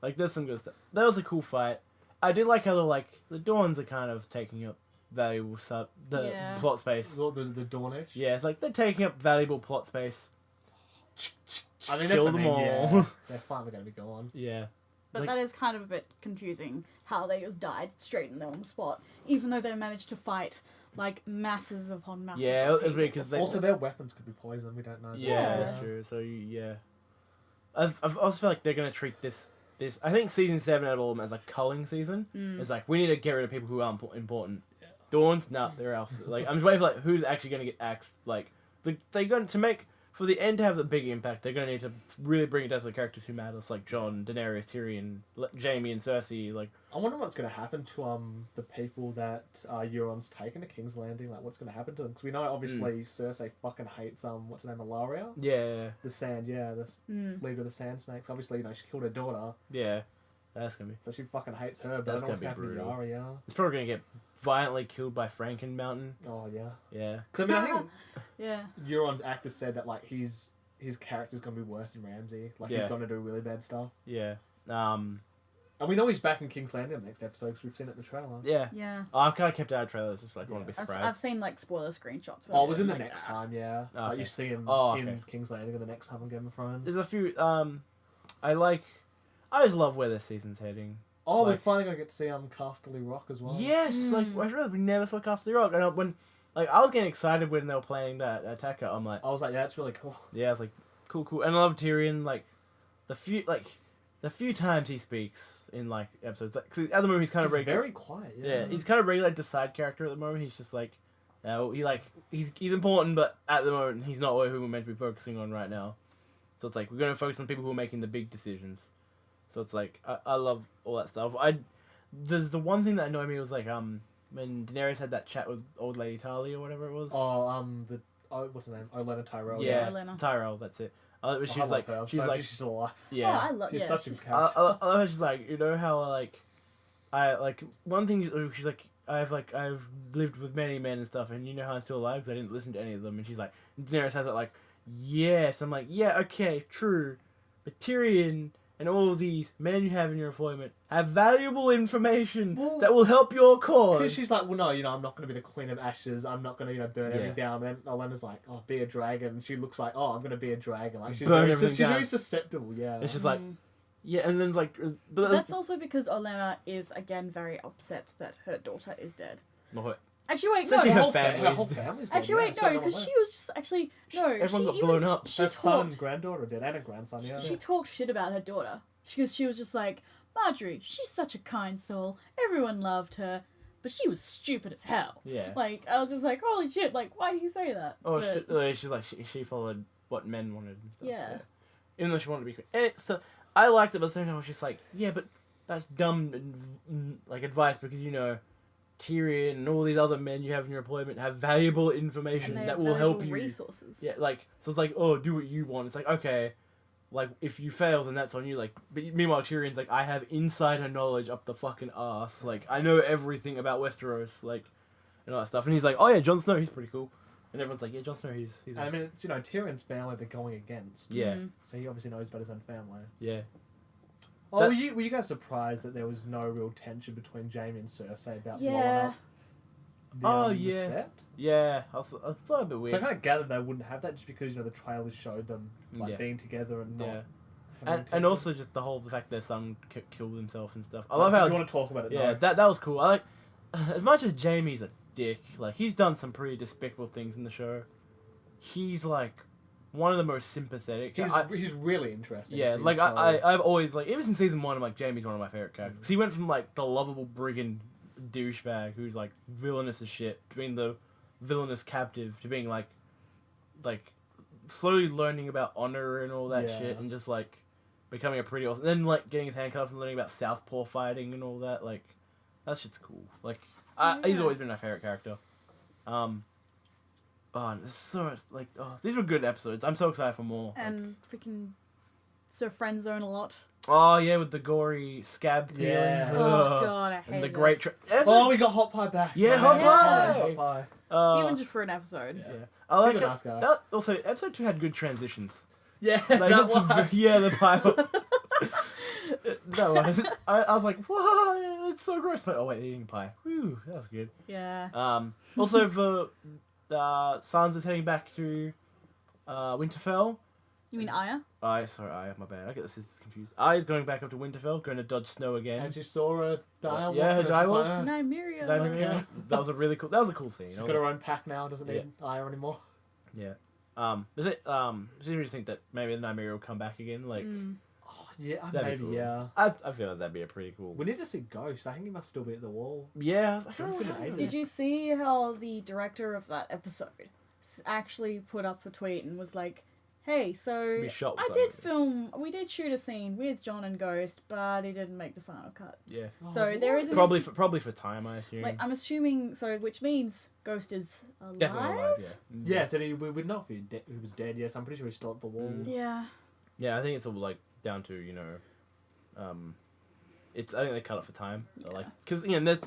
Speaker 1: Like there's some good stuff. That was a cool fight. I did like how the Dawns are kind of taking up valuable plot space.
Speaker 2: The Dornish.
Speaker 1: Yeah, it's like they're taking up valuable plot space.
Speaker 2: I mean,
Speaker 1: Kill
Speaker 2: that's
Speaker 1: them
Speaker 2: what I mean,
Speaker 1: all.
Speaker 2: Yeah, they're finally going to be gone.
Speaker 1: Yeah.
Speaker 3: But
Speaker 1: Like-
Speaker 3: that is kind of a bit confusing how they just died straight in their own spot, even though they managed to fight like masses upon masses.
Speaker 1: Yeah,
Speaker 3: of
Speaker 1: it was weird
Speaker 3: people.
Speaker 1: because they.
Speaker 2: Also, their weapons could be poison. We don't know.
Speaker 1: Yeah, that's true. So yeah, I've also feel like they're gonna treat this. I think season 7 at all as a culling season. It's like we need to get rid of people who aren't important.
Speaker 2: Yeah.
Speaker 1: Dawns, nah, they're out. Like I'm just waiting for like who's actually gonna get axed. Like they're going to make for the end to have the big impact. They're gonna need to really bring it down to the characters who matter, like Jon, Daenerys, Tyrion, Jaime, and Cersei. Like
Speaker 2: I wonder what's going to happen to the people that Euron's taken to King's Landing. Like, what's going to happen to them? Because we know obviously Cersei fucking hates what's her name, Ilaria,
Speaker 1: yeah,
Speaker 2: the Sand, leader of the Sand Snakes. Obviously, she killed her daughter,
Speaker 1: yeah, that's gonna be.
Speaker 2: so she fucking hates her. But
Speaker 1: That's
Speaker 2: I don't know what's
Speaker 1: gonna
Speaker 2: going
Speaker 1: be
Speaker 2: to happen to Arya.
Speaker 1: It's probably gonna get violently killed by Franken Mountain.
Speaker 2: Oh yeah.
Speaker 1: Yeah.
Speaker 2: Because I mean, I think
Speaker 3: Yeah.
Speaker 2: Euron's actor said that like his character's going to be worse than Ramsay. Like he's
Speaker 1: Yeah.
Speaker 2: going to do really bad stuff.
Speaker 1: Yeah.
Speaker 2: And we know he's back in King's Landing in the next episode because we've seen it in the trailer.
Speaker 1: Yeah.
Speaker 3: Yeah.
Speaker 1: I've kind of kept out of trailers just like want to be surprised.
Speaker 3: I've seen like spoiler screenshots.
Speaker 2: Oh, it was in the
Speaker 3: like,
Speaker 2: next time, yeah.
Speaker 1: Oh,
Speaker 2: Like
Speaker 1: okay.
Speaker 2: you see him
Speaker 1: Okay.
Speaker 2: in King's Landing in the next time on Game of Thrones.
Speaker 1: There's a few. I just love where this season's heading.
Speaker 2: Oh, we're
Speaker 1: like-
Speaker 2: finally gonna get to see Casterly Rock as well.
Speaker 1: Yes, like I realized we never saw Castle Rock, and when I was getting excited when they were playing that attacker. I'm like,
Speaker 2: I was like, yeah, it's really cool.
Speaker 1: yeah, I was like, cool, and I love Tyrion. Like the few times he speaks in like episodes. Like, 'cause at the moment he's kind of
Speaker 2: He's very quiet.
Speaker 1: yeah, he's kind of regulated to side character at the moment. He's just like, he's important, but at the moment he's not who we're meant to be focusing on right now. So it's like we're gonna focus on people who are making the big decisions. So it's like I love all that stuff. There's the one thing that annoyed me was like when Daenerys had that chat with old lady Tarly or whatever it was.
Speaker 2: What's her name? Olenna Tyrell.
Speaker 1: Yeah,
Speaker 3: Olenna.
Speaker 1: Tyrell. That's it. She's
Speaker 2: I love
Speaker 1: like
Speaker 2: her.
Speaker 1: she's
Speaker 2: So
Speaker 1: like
Speaker 2: she's still alive.
Speaker 1: yeah.
Speaker 3: Oh, I love.
Speaker 2: She's
Speaker 3: Yeah,
Speaker 2: such a
Speaker 3: she's-
Speaker 2: character.
Speaker 1: I love how she's like, you know how I like one thing she's like I've lived with many men and stuff, and you know how I'm still alive because I didn't listen to any of them. And she's like, Daenerys has it like, yes. I'm like, yeah, okay, true, but Tyrion and all of these men you have in your employment have valuable information that will help your cause.
Speaker 2: Because she's like, well, no, I'm not going to be the Queen of Ashes. I'm not going to, burn everything down. And then Olenna's like, oh, be a dragon. And she looks like, oh, I'm going to be a dragon. Like she's very susceptible. Yeah.
Speaker 1: It's just like, yeah, and then it's like, but
Speaker 3: That's also because Olenna is again very upset that her daughter is dead.
Speaker 1: no,
Speaker 3: Actually, wait,
Speaker 1: Especially
Speaker 3: no.
Speaker 1: her
Speaker 2: whole
Speaker 1: family's
Speaker 2: family's dead.
Speaker 3: Actually, wait,
Speaker 2: yeah,
Speaker 3: no, because she was just actually no.
Speaker 1: Everyone
Speaker 3: she
Speaker 1: got
Speaker 3: even,
Speaker 1: blown up.
Speaker 3: She
Speaker 2: her son and
Speaker 3: talked.
Speaker 2: granddaughter did, and a grandson. Yeah.
Speaker 3: She talked shit about her daughter. She was just like, Marjorie, she's such a kind soul. Everyone loved her, but she was stupid as hell.
Speaker 1: yeah.
Speaker 3: Like I was just like, holy shit! Like, why do you say that?
Speaker 1: Oh,
Speaker 3: But-
Speaker 1: she's like she followed what men wanted and stuff.
Speaker 3: Yeah.
Speaker 1: Even though she wanted to be queen. And so I liked it, but at the same time I was just like, yeah, but that's dumb like advice because Tyrion and all these other men you have in your employment have valuable information
Speaker 3: and they
Speaker 1: that
Speaker 3: have
Speaker 1: will help
Speaker 3: valuable
Speaker 1: you.
Speaker 3: resources.
Speaker 1: Yeah, like so it's like, oh, do what you want. It's like, okay, like if you fail then that's on you. Like, but meanwhile Tyrion's like, I have insider knowledge up the fucking ass. Like I know everything about Westeros, like and all that stuff. And he's like, oh yeah, Jon Snow, he's pretty cool. And everyone's like, yeah, Jon Snow, he's.
Speaker 2: And I mean, it's Tyrion's family they're going against.
Speaker 1: Yeah,
Speaker 2: So he obviously knows about his own family.
Speaker 1: yeah.
Speaker 2: Oh,
Speaker 1: That-
Speaker 2: were you guys surprised that there was no real tension between Jaime and Cersei about blowing
Speaker 3: Yeah.
Speaker 2: up the
Speaker 1: Yeah.
Speaker 2: set?
Speaker 1: Yeah, I thought a bit weird.
Speaker 2: So I kind of gathered they wouldn't have that just because the trailers showed them
Speaker 1: Yeah.
Speaker 2: being together and not.
Speaker 1: Yeah.
Speaker 2: having
Speaker 1: And
Speaker 2: tension.
Speaker 1: also just the fact their son killed himself and stuff. I
Speaker 2: Like,
Speaker 1: love
Speaker 2: did
Speaker 1: how
Speaker 2: you want to talk about it?
Speaker 1: yeah,
Speaker 2: No.
Speaker 1: that was cool. I like as much as Jamie's a dick. Like he's done some pretty despicable things in the show. He's like one of the most sympathetic.
Speaker 2: He's really interesting.
Speaker 1: yeah,
Speaker 2: He's
Speaker 1: like
Speaker 2: so-
Speaker 1: I've always like ever since season 1, I'm like Jamie's one of my favorite characters. He went from like the lovable brigand douchebag who's like villainous as shit, to being the villainous captive, to being like slowly learning about honor and all that
Speaker 2: Yeah.
Speaker 1: shit, and just like becoming a pretty awesome. Then like getting his hand cut off and learning about southpaw fighting and all that. Like that shit's cool. Like he's
Speaker 3: Yeah.
Speaker 1: always been my favorite character. Oh, there's so much these were good episodes. I'm so excited for more.
Speaker 3: And freaking Sir Friend Zone a lot.
Speaker 1: Oh yeah, with the gory scab feeling.
Speaker 2: Yeah.
Speaker 3: Oh
Speaker 1: Ugh.
Speaker 3: god, I hate
Speaker 1: And the
Speaker 3: that.
Speaker 1: great.
Speaker 2: Oh, we got Hot Pie back.
Speaker 1: Yeah,
Speaker 2: man.
Speaker 1: Hot
Speaker 3: Pie!
Speaker 2: Hot Pie.
Speaker 3: Even just for an episode.
Speaker 2: Yeah.
Speaker 1: I like
Speaker 2: He's a
Speaker 1: it.
Speaker 2: nice guy.
Speaker 1: That, also, episode 2 had good transitions.
Speaker 2: Yeah,
Speaker 1: Like,
Speaker 2: that
Speaker 1: that's
Speaker 2: one.
Speaker 1: yeah, the pilot. That one. I was like, whoa, it's so gross. But oh wait, they're eating pie. Whew, that was good.
Speaker 3: Yeah.
Speaker 1: Also for Sansa's heading back to Winterfell.
Speaker 3: You mean Aya?
Speaker 1: My bad. I get the sisters confused. Arya's going back up to Winterfell, going to dodge snow again.
Speaker 2: And she saw her die.
Speaker 1: Yeah, her dire wolf.
Speaker 3: Nymeria.
Speaker 1: Nymeria. That was a cool scene.
Speaker 2: She's got her own pack now. Doesn't need Aya anymore.
Speaker 1: Yeah. Does it you think that maybe the Nymeria will come back again? Like,
Speaker 2: Yeah,
Speaker 1: That'd be
Speaker 2: maybe.
Speaker 1: cool.
Speaker 2: Yeah.
Speaker 1: I feel like that'd be a pretty cool.
Speaker 2: We need to see Ghost. I think he must still be at the wall.
Speaker 1: Yeah, I was like,
Speaker 2: Haven't seen it
Speaker 1: oh,
Speaker 2: ages.
Speaker 3: Did you see how the director of that episode actually put up a tweet and was like, hey, so
Speaker 1: Be shot with
Speaker 3: we did shoot a scene with John and Ghost, but he didn't make the final cut.
Speaker 1: Yeah.
Speaker 3: So there is an
Speaker 1: Probably for time, I assume.
Speaker 3: like I'm assuming which means Ghost is alive.
Speaker 1: Definitely alive. Yeah.
Speaker 2: Yeah, so we would know if he was dead. Yes, I'm pretty sure he's still at the wall.
Speaker 3: Yeah.
Speaker 1: Yeah, I think it's all like down to I think they cut it for time.
Speaker 3: Yeah.
Speaker 1: Like, because there's,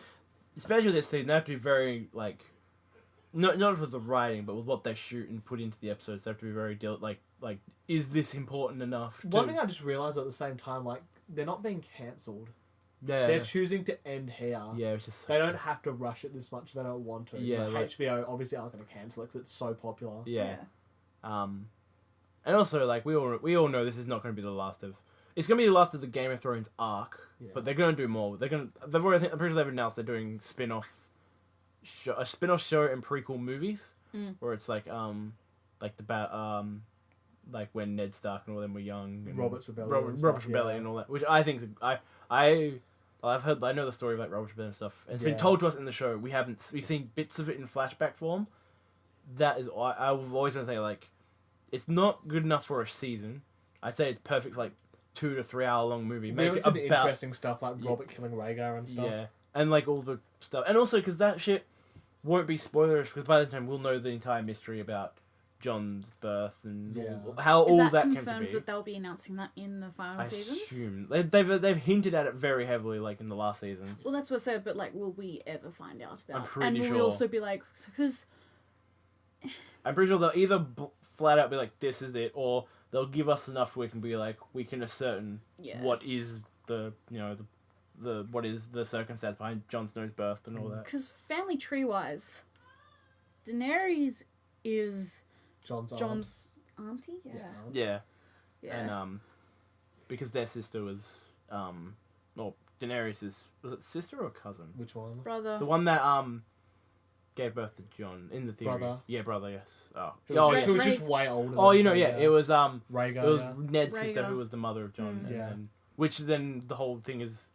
Speaker 1: especially this scene, they have to be very like, not with the writing, but with what they shoot and put into the episodes. They have to be very like, is this important enough?
Speaker 2: One thing I just realised at the same time, like, they're not being cancelled.
Speaker 1: Yeah.
Speaker 2: They're choosing to end here.
Speaker 1: Yeah, it's just...
Speaker 2: They don't have to rush it this much. They don't want to.
Speaker 1: Yeah,
Speaker 2: Like,
Speaker 1: like...
Speaker 2: HBO obviously aren't going to cancel it because it's so popular.
Speaker 1: Yeah. And also, like, we all know this is not going to be the last of... It's going to be the last of the Game of Thrones arc, but they're going to do more. I'm pretty sure they've announced they're doing a spin-off show and prequel movies, where it's like like when Ned Stark and all them were young, and
Speaker 2: Robert's Rebellion,
Speaker 1: Robert's Rebellion and all that, which I think I know the story of like Robert's Rebellion and stuff, and it's been told to us in the show. We've seen bits of it in flashback form. That is, I've always been saying, like, it's not good enough for a season. I'd say it's perfect for, like, 2 to 3 hour long movie.
Speaker 2: Make it about interesting stuff like Robert killing Rhaegar and stuff.
Speaker 1: Yeah, and like all the stuff, and also because that shit won't be spoilerish, because by the time we'll know the entire mystery about Jon's birth and how all that came to be.
Speaker 3: Is that confirmed that they'll be announcing that in the final seasons?
Speaker 1: I assume they've hinted at it very heavily, like in the last season.
Speaker 3: Well, that's what I said, but like, will we ever find out about?
Speaker 1: I'm pretty
Speaker 3: and will
Speaker 1: sure.
Speaker 3: we also be like, because
Speaker 1: I'm pretty sure they'll either flat out be like, this is it, or they'll give us enough where we can be like, we can ascertain what is the what is the circumstance behind Jon Snow's birth and all that.
Speaker 3: Because family tree wise, Daenerys is Jon's auntie.
Speaker 1: Yeah. And because their sister was or Daenerys' was it sister or cousin?
Speaker 2: Which one?
Speaker 3: Brother.
Speaker 1: The one that gave birth to Jon in the theory.
Speaker 2: Brother.
Speaker 1: Yeah, brother. Yes. Oh.
Speaker 2: Who was just way older.
Speaker 1: Oh, you know, yeah. It was
Speaker 2: Rhaegar.
Speaker 1: It was Ned's sister who was the mother of Jon.
Speaker 2: Yeah.
Speaker 1: And, which then the whole thing is,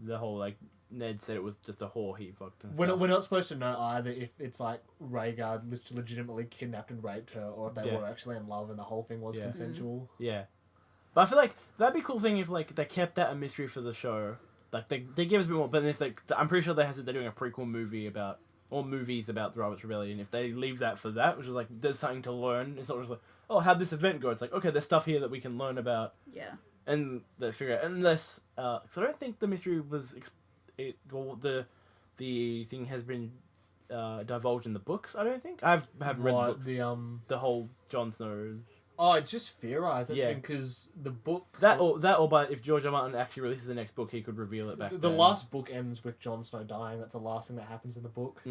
Speaker 1: the whole like Ned said it was just a whore he fucked. And
Speaker 2: we're not supposed to know either if it's like Rhaegar legitimately kidnapped and raped her, or if they were actually in love and the whole thing was consensual.
Speaker 1: Yeah. But I feel like that'd be a cool thing if like they kept that a mystery for the show. Like they give us a bit more, but if I'm pretty sure they're doing a prequel movie about, or movies about the Robert's Rebellion. If they leave that for that, which is like there's something to learn. It's not just like, oh, how'd this event go? It's like, okay, there's stuff here that we can learn about.
Speaker 3: Yeah.
Speaker 1: And they figure out, unless because I don't think the mystery was the thing has been divulged in the books. I don't think I haven't read the books. The whole Jon Snow.
Speaker 2: Oh, it's just theorized. That's because the book
Speaker 1: or but if George R. Martin actually releases the next book, he could reveal it back.
Speaker 2: The last book ends with Jon Snow dying. That's the last thing that happens in the book.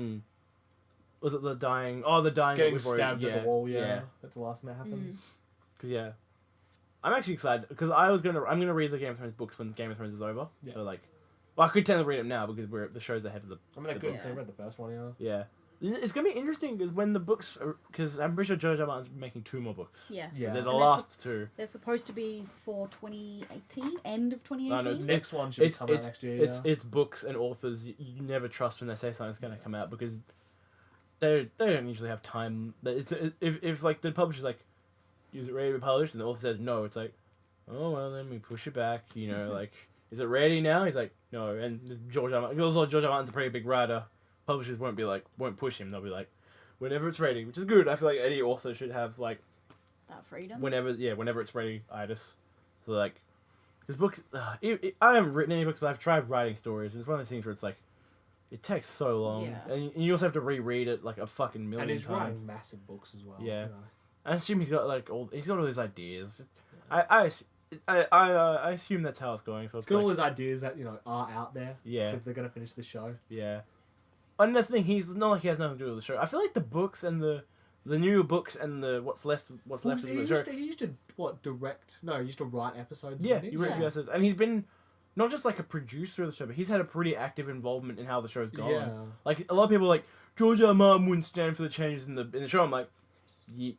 Speaker 1: Was it the dying? Oh, the dying.
Speaker 2: Getting stabbed at the wall. Yeah, that's the last thing that happens.
Speaker 1: Because I'm actually excited because I'm gonna read the Game of Thrones books when Game of Thrones is over.
Speaker 2: Yeah.
Speaker 1: So like, well, I could technically read them now because the show's ahead of the.
Speaker 2: I mean, I couldn't say I read the first one.
Speaker 1: Yeah. It's gonna be interesting because when the books, because I'm pretty sure George R. Martin's making 2 more books.
Speaker 3: Yeah.
Speaker 1: They're the last 2.
Speaker 3: They're supposed to be for 2018, end of 2018.
Speaker 2: No, the next one should come out next year.
Speaker 1: It's books and authors. You never trust when they say something's gonna come out because they don't usually have time. If like the publisher's like, is it ready to be published? And the author says no, it's like, oh well, then we push it back. You know, like, is it ready now? He's like, no. And George R. Martin's a pretty big writer. Publishers won't push him. They'll be like, whenever it's ready, which is good. I feel like any author should have like
Speaker 3: that freedom.
Speaker 1: Whenever it's ready, so like, because books, I haven't written any books, but I've tried writing stories, and it's one of those things where it's like, it takes so long, and you also have to reread it like a fucking million times.
Speaker 2: And he's writing massive books as well.
Speaker 1: Yeah,
Speaker 2: you know.
Speaker 1: I assume he's got all his ideas. I assume that's how it's going. So it's
Speaker 2: got all his ideas that are out there.
Speaker 1: Yeah.
Speaker 2: So if they're gonna finish the show.
Speaker 1: Yeah. And that's the thing. He's not like he has nothing to do with the show. I feel like the books and the new books and the what's left of the show.
Speaker 2: He used to direct? No, he used to write episodes.
Speaker 1: Yeah, he wrote a few episodes, and he's been not just like a producer of the show, but he's had a pretty active involvement in how the show's gone.
Speaker 2: Yeah.
Speaker 1: Like a lot of people are like George R. Martin wouldn't stand for the changes in the show. I'm like, he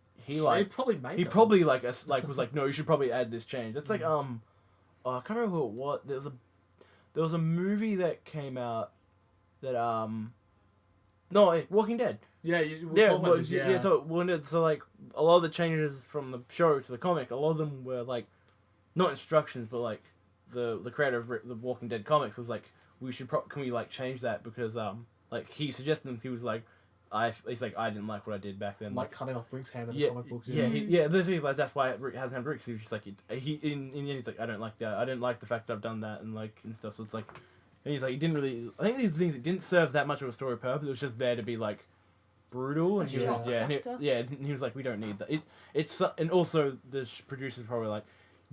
Speaker 1: probably was like, no, you should probably add this change. That's like I can't remember who it was. There was a movie that came out that No, Walking Dead.
Speaker 2: Yeah,
Speaker 1: So Walking Dead. So like a lot of the changes from the show to the comic, a lot of them were like not instructions, but like the creator of the Walking Dead comics was like, can we like change that because like he suggested them. He was like, he's like, I didn't like what I did back then.
Speaker 2: Like cutting off Rick's hand in the comic books.
Speaker 1: That's why it hasn't had Rick. He's just like he in the end he's like, I don't like that. I didn't like the fact that I've done that and like and stuff. So it's like. And he's like, he didn't really. I think these things, it didn't serve that much of a story purpose. It was just there to be like brutal, and he was like, we don't need that. And also the producers probably like,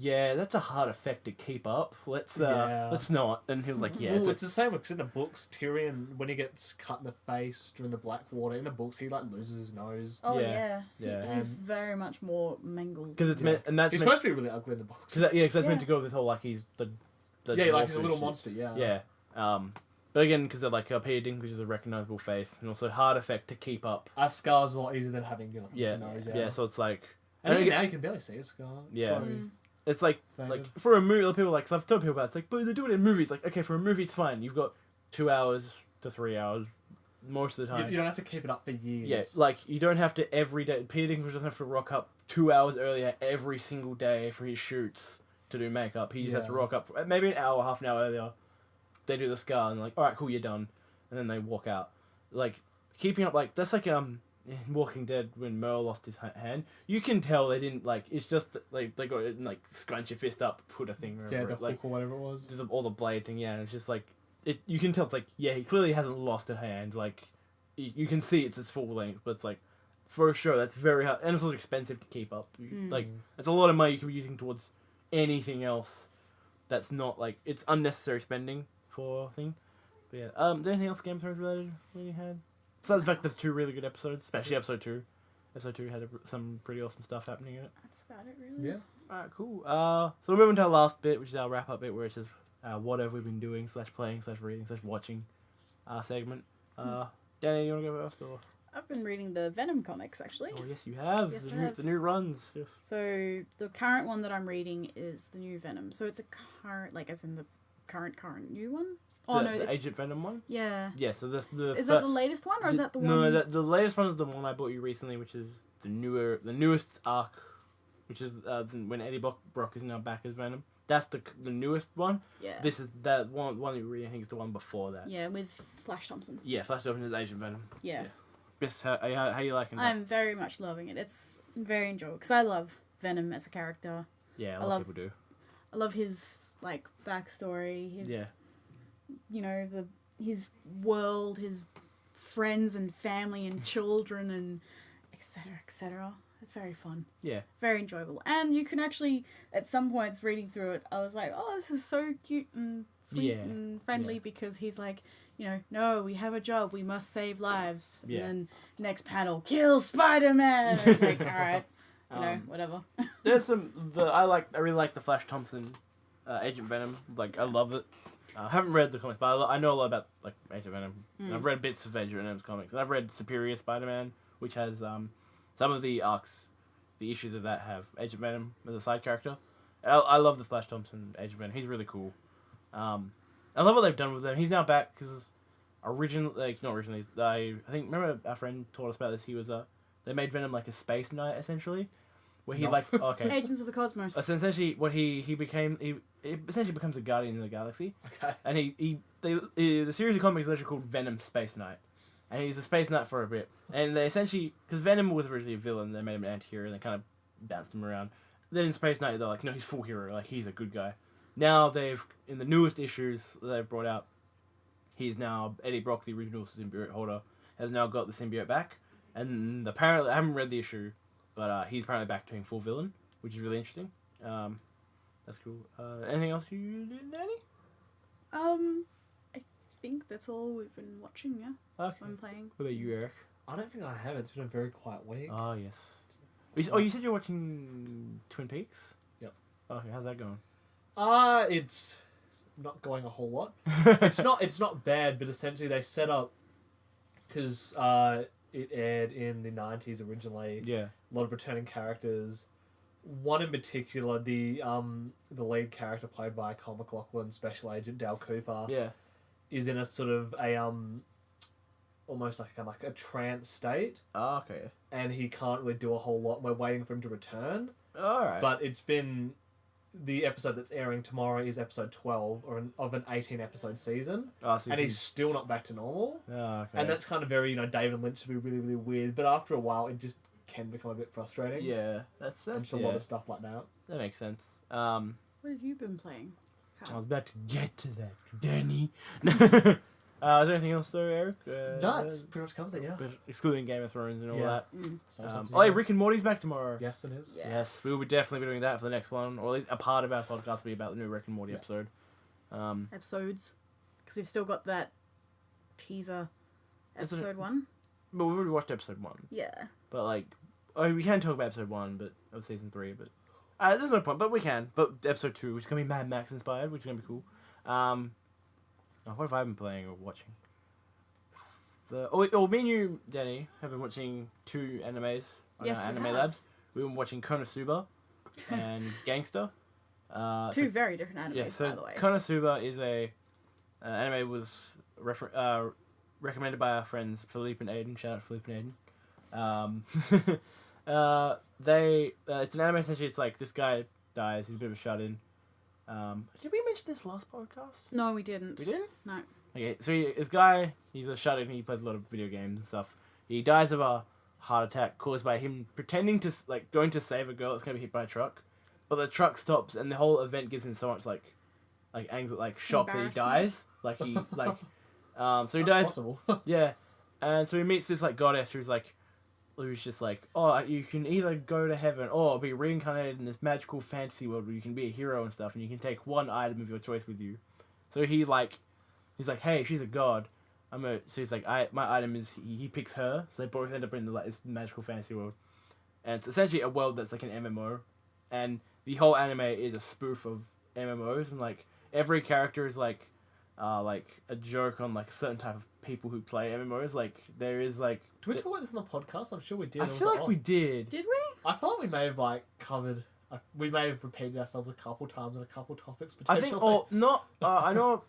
Speaker 1: yeah, that's a hard effect to keep up. Let's not. And he was like, yeah.
Speaker 2: Well, it's the same because in the books, Tyrion, when he gets cut in the face during the Blackwater, in the books he like loses his nose.
Speaker 3: Oh
Speaker 1: Yeah.
Speaker 3: He's very much more mangled.
Speaker 1: Because it's meant, and that's
Speaker 2: he's
Speaker 1: meant,
Speaker 2: supposed to be really ugly in the books.
Speaker 1: because that's meant to go with this whole like he's the
Speaker 2: like he's a
Speaker 1: dwarf
Speaker 2: little
Speaker 1: shit.
Speaker 2: monster. Yeah.
Speaker 1: Yeah. But again, because they're like Peter Dinklage is a recognizable face, and also hard effect to keep up.
Speaker 2: A scar's a lot easier than having a
Speaker 1: Yeah.
Speaker 2: nose.
Speaker 1: Yeah. So it's like.
Speaker 2: And even now you can barely see a scar. It's
Speaker 1: Yeah.
Speaker 2: So
Speaker 1: It's like for a movie, people like, cause I've told people about it, it's like, but they do it in movies. Like, okay, for a movie, it's fine. You've got 2 hours to 3 hours most of the time.
Speaker 2: You don't have to keep it up for years.
Speaker 1: Yeah, like you don't have to every day. Peter Dinklage doesn't have to rock up 2 hours earlier every single day for his shoots to do makeup. He just has to rock up maybe an hour, half an hour earlier. They do the scar and they're like, all right, cool, you're done, and then they walk out. Like keeping up, like that's like in Walking Dead when Merle lost his hand. You can tell they didn't like. It's just like they got like scrunch your fist up, put a thing over
Speaker 2: the
Speaker 1: it, like
Speaker 2: hook or whatever it was.
Speaker 1: all the blade thing. Yeah, and it's just like it. You can tell it's like he clearly hasn't lost a hand. Like you can see it's his full length, but it's like for sure that's very hard and it's also expensive to keep up. Like it's a lot of money you could be using towards anything else. That's not like it's unnecessary spending for a thing. But yeah, is there anything else Game of Thrones related we had? Besides the fact that 2 really good episodes, especially episode 2. Episode 2 had some pretty awesome stuff happening in it.
Speaker 3: That's about it, really.
Speaker 2: Yeah.
Speaker 1: Alright, cool. So we're moving to our last bit, which is our wrap up bit, where it says what have we been doing / playing / reading / watching segment. Danny, you want to go first? Or?
Speaker 3: I've been reading the Venom comics, actually.
Speaker 1: Oh, yes, you have.
Speaker 3: Yes, I have.
Speaker 1: The new runs. Yes.
Speaker 3: So the current one that I'm reading is the new Venom. So it's a current, like as in the current new one. Oh no,
Speaker 1: the
Speaker 3: it's
Speaker 1: Agent Venom one.
Speaker 3: yeah.
Speaker 1: Yeah, so this
Speaker 3: Is that the latest one, or is that the one?
Speaker 1: No, the latest one is the one I bought you recently, which is the newest arc, which is when Eddie Brock is now back as Venom. That's the newest one.
Speaker 3: Yeah.
Speaker 1: This is that one you read. I think is the one before that.
Speaker 3: Yeah, with Flash Thompson.
Speaker 1: Yeah, Flash Thompson is Agent Venom.
Speaker 3: Yeah.
Speaker 1: Yes, how you liking that?
Speaker 3: I'm very much loving it. It's very enjoyable because I love Venom as a character.
Speaker 1: Yeah, a lot of people do.
Speaker 3: I love his like backstory. His his world, his friends and family and children and etc. etc. It's very fun.
Speaker 1: Yeah.
Speaker 3: Very enjoyable. And you can actually, at some points reading through it, I was like, oh, this is so cute and sweet and friendly because he's like, no, we have a job. We must save lives.
Speaker 1: Yeah.
Speaker 3: And then next panel, kill Spider-Man. It's like, all right, whatever.
Speaker 1: There's I really like the Flash Thompson Agent Venom. Like, I love it. I haven't read the comics, but I know a lot about like Agent Venom. I've read bits of Agent Venom's comics, and I've read Superior Spider-Man, which has some of the arcs, the issues of that have Agent Venom as a side character. I love the Flash Thompson Agent Venom. He's really cool. I love what they've done with him. He's now back because not originally. I think remember our friend told us about this. He was they made Venom like a space knight essentially, where he
Speaker 3: Agents of the Cosmos.
Speaker 1: So essentially, what he became he essentially becomes a guardian of the galaxy.
Speaker 2: Okay.
Speaker 1: And the series of comics is actually called Venom Space Knight. And he's a space knight for a bit. And they essentially, because Venom was originally a villain, they made him an anti-hero and they kind of bounced him around. Then in Space Knight, they're like, no, he's full hero, like he's a good guy. Now in the newest issues that they've brought out, he's now, Eddie Brock, the original symbiote holder, has now got the symbiote back. And apparently, I haven't read the issue, but he's apparently back to being full villain, which is really interesting. That's cool. Anything else you did, Danny?
Speaker 3: I think that's all we've been watching, yeah.
Speaker 1: Okay.
Speaker 3: I'm playing.
Speaker 1: What about you, Eric?
Speaker 2: I don't think I have. It's been a very quiet week.
Speaker 1: Oh, yes. You said you're watching Twin Peaks?
Speaker 2: Yep.
Speaker 1: Okay, how's that going?
Speaker 2: It's not going a whole lot. It's not bad, but essentially they set up, because it aired in the 90s originally.
Speaker 1: Yeah.
Speaker 2: A lot of returning characters. One in particular, the lead character played by Kyle MacLachlan, Special Agent Dale Cooper.
Speaker 1: Yeah.
Speaker 2: Is in a sort of a almost like a trance state.
Speaker 1: Oh, okay.
Speaker 2: And he can't really do a whole lot. We're waiting for him to return.
Speaker 1: Alright.
Speaker 2: But it's been the episode that's airing tomorrow is episode 12 of an 18-episode season.
Speaker 1: Oh, so
Speaker 2: and he's still not back to normal.
Speaker 1: Oh, okay.
Speaker 2: And that's kind of very, David Lynch to be really, really weird. But after a while, it just can become a bit frustrating.
Speaker 1: Yeah, that's
Speaker 2: a lot of stuff like that.
Speaker 1: That makes sense.
Speaker 3: What have you been playing?
Speaker 1: I was about to get to that, Danny. Is there anything else though, Eric?
Speaker 2: No, it's pretty much covers it, yeah.
Speaker 1: But excluding Game of Thrones and all that.
Speaker 2: Yeah,
Speaker 1: Rick and Morty's back tomorrow.
Speaker 2: Yes, it is.
Speaker 1: Yes, we will be definitely be doing that for the next one, or at least a part of our podcast will be about the new Rick and Morty episode.
Speaker 3: Episodes, because we've still got that teaser episode 1.
Speaker 1: But we've already watched episode 1.
Speaker 3: Yeah.
Speaker 1: But we can talk about episode 1, but of season 3. But there's no point. But we can. But episode 2, which is gonna be Mad Max inspired, which is gonna be cool. What have I been playing or watching? Me and you, Danny, have been watching 2 animes on
Speaker 3: Yes,
Speaker 1: our
Speaker 3: we
Speaker 1: Anime
Speaker 3: have.
Speaker 1: Labs. We've been watching Konosuba and Gangster.
Speaker 3: 2 very different animes, by the way.
Speaker 1: Konosuba is anime was recommended by our friends Philippe and Aiden. Shout out to Philippe and Aiden. It's an anime essentially. It's like this guy dies. He's a bit of a shut-in. Did we mention this last podcast?
Speaker 3: No, we didn't.
Speaker 1: We didn't?
Speaker 3: No.
Speaker 1: Okay, so this guy, he's a shut-in. He plays a lot of video games and stuff. He dies of a heart attack caused by him pretending to going to save a girl that's going to be hit by a truck, but the truck stops and the whole event gives him so much shock that he dies. So he
Speaker 2: That's
Speaker 1: dies.
Speaker 2: Possible.
Speaker 1: Yeah, and so he meets this goddess who's just oh, you can either go to heaven or be reincarnated in this magical fantasy world where you can be a hero and stuff, and you can take one item of your choice with you. So he's like, hey, she's a god. So he's like, my item is he picks her. So they both end up in this magical fantasy world, and it's essentially a world that's like an MMO, and the whole anime is a spoof of MMOs, and every character is like a joke on a certain type of people who play MMOs. There is
Speaker 2: Did we talk about this on the podcast? I'm sure we did.
Speaker 1: I feel like we did.
Speaker 3: Did we?
Speaker 2: I feel like we may have covered. We may have repeated ourselves a couple times on a couple topics.
Speaker 1: I
Speaker 2: Potentially.
Speaker 1: think, or not. I know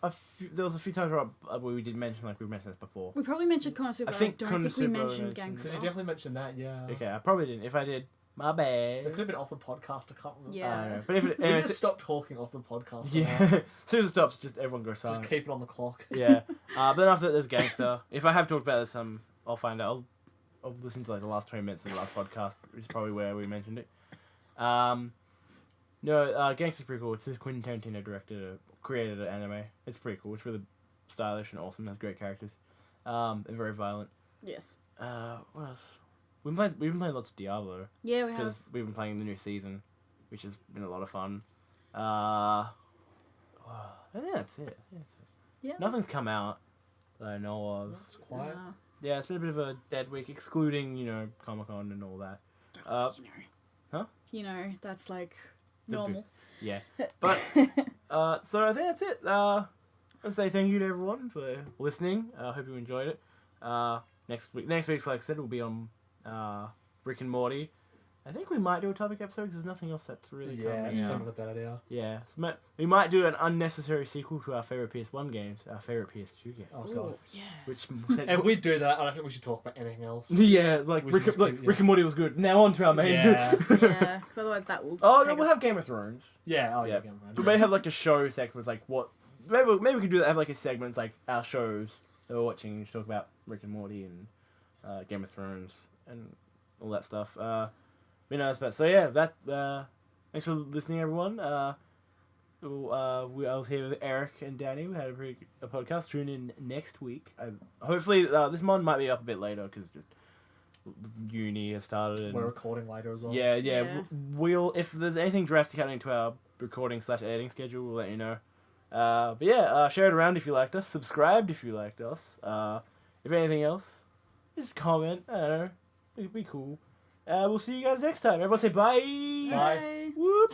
Speaker 1: there was a few times where we did mention we mentioned this before.
Speaker 3: We probably mentioned Konosuba. I don't think we
Speaker 1: Konosuba
Speaker 3: mentioned
Speaker 2: Did
Speaker 3: Gangster.
Speaker 2: you definitely mention that? Yeah.
Speaker 1: Okay, I probably didn't. If I did, my bad.
Speaker 2: So it could have been off the podcast. I can't remember.
Speaker 3: Yeah.
Speaker 1: But if
Speaker 2: We just stop talking off the podcast.
Speaker 1: yeah, as soon as it stops, just everyone goes silent.
Speaker 2: Just keep it on the clock.
Speaker 1: Yeah. But then after that, there's Gangster. If I have talked about this, I'll find out. I'll listen to the last 20 minutes of the last podcast, which is probably where we mentioned it. No, Gangster's pretty cool. It's a Quentin Tarantino created an anime. It's pretty cool. It's really stylish and awesome. It has great characters. And very violent.
Speaker 3: Yes.
Speaker 1: What else? We've been playing lots of Diablo.
Speaker 3: Yeah, we have.
Speaker 1: Because we've been playing the new season, which has been a lot of fun. I think that's it.
Speaker 3: Yeah.
Speaker 1: Nothing's come out that I know of.
Speaker 2: It's quiet.
Speaker 1: Yeah, it's been a bit of a dead week, excluding, Comic-Con and all that. Huh?
Speaker 3: That's normal.
Speaker 1: Yeah. But, so I think that's it. I'll say thank you to everyone for listening. I hope you enjoyed it. Next week's, like I said, will be on Rick and Morty. I think we might do a topic episode because there's nothing else that's really
Speaker 2: Yeah, it's
Speaker 1: coming.
Speaker 2: kind of a bad idea.
Speaker 1: Yeah. So we might do an unnecessary sequel to our favourite PS1 games, our favourite PS2 games.
Speaker 2: Oh,
Speaker 3: Ooh,
Speaker 2: God.
Speaker 3: yeah.
Speaker 1: Which
Speaker 2: If we do that, I don't think we should talk about anything else.
Speaker 1: yeah,
Speaker 2: We should just keep-
Speaker 1: Rick and Morty was good. Now on to our main.
Speaker 2: Yeah.
Speaker 3: Yeah, because otherwise that will.
Speaker 1: Oh,
Speaker 3: take
Speaker 1: no, we'll
Speaker 3: us-
Speaker 1: have Game of Thrones.
Speaker 2: Yeah,
Speaker 1: Yeah.
Speaker 2: Game of Thrones.
Speaker 1: We may have a show segment with what. Maybe we could do that. Have a segment our shows that we're watching. And talk about Rick and Morty and Game of Thrones and all that stuff. So yeah, thanks for listening, everyone. I was here with Eric and Danny. We had a podcast. Tune in next week. Hopefully, this one might be up a bit later because just uni has started. And
Speaker 2: We're recording later as well.
Speaker 1: Yeah. We'll if there's anything drastic happening to our recording/editing schedule, we'll let you know. Share it around if you liked us. Subscribe if you liked us. If anything else, just comment. I don't know. It'd be cool. We'll see you guys next time. Everyone say bye.
Speaker 2: Bye.
Speaker 3: Bye.
Speaker 1: Whoop.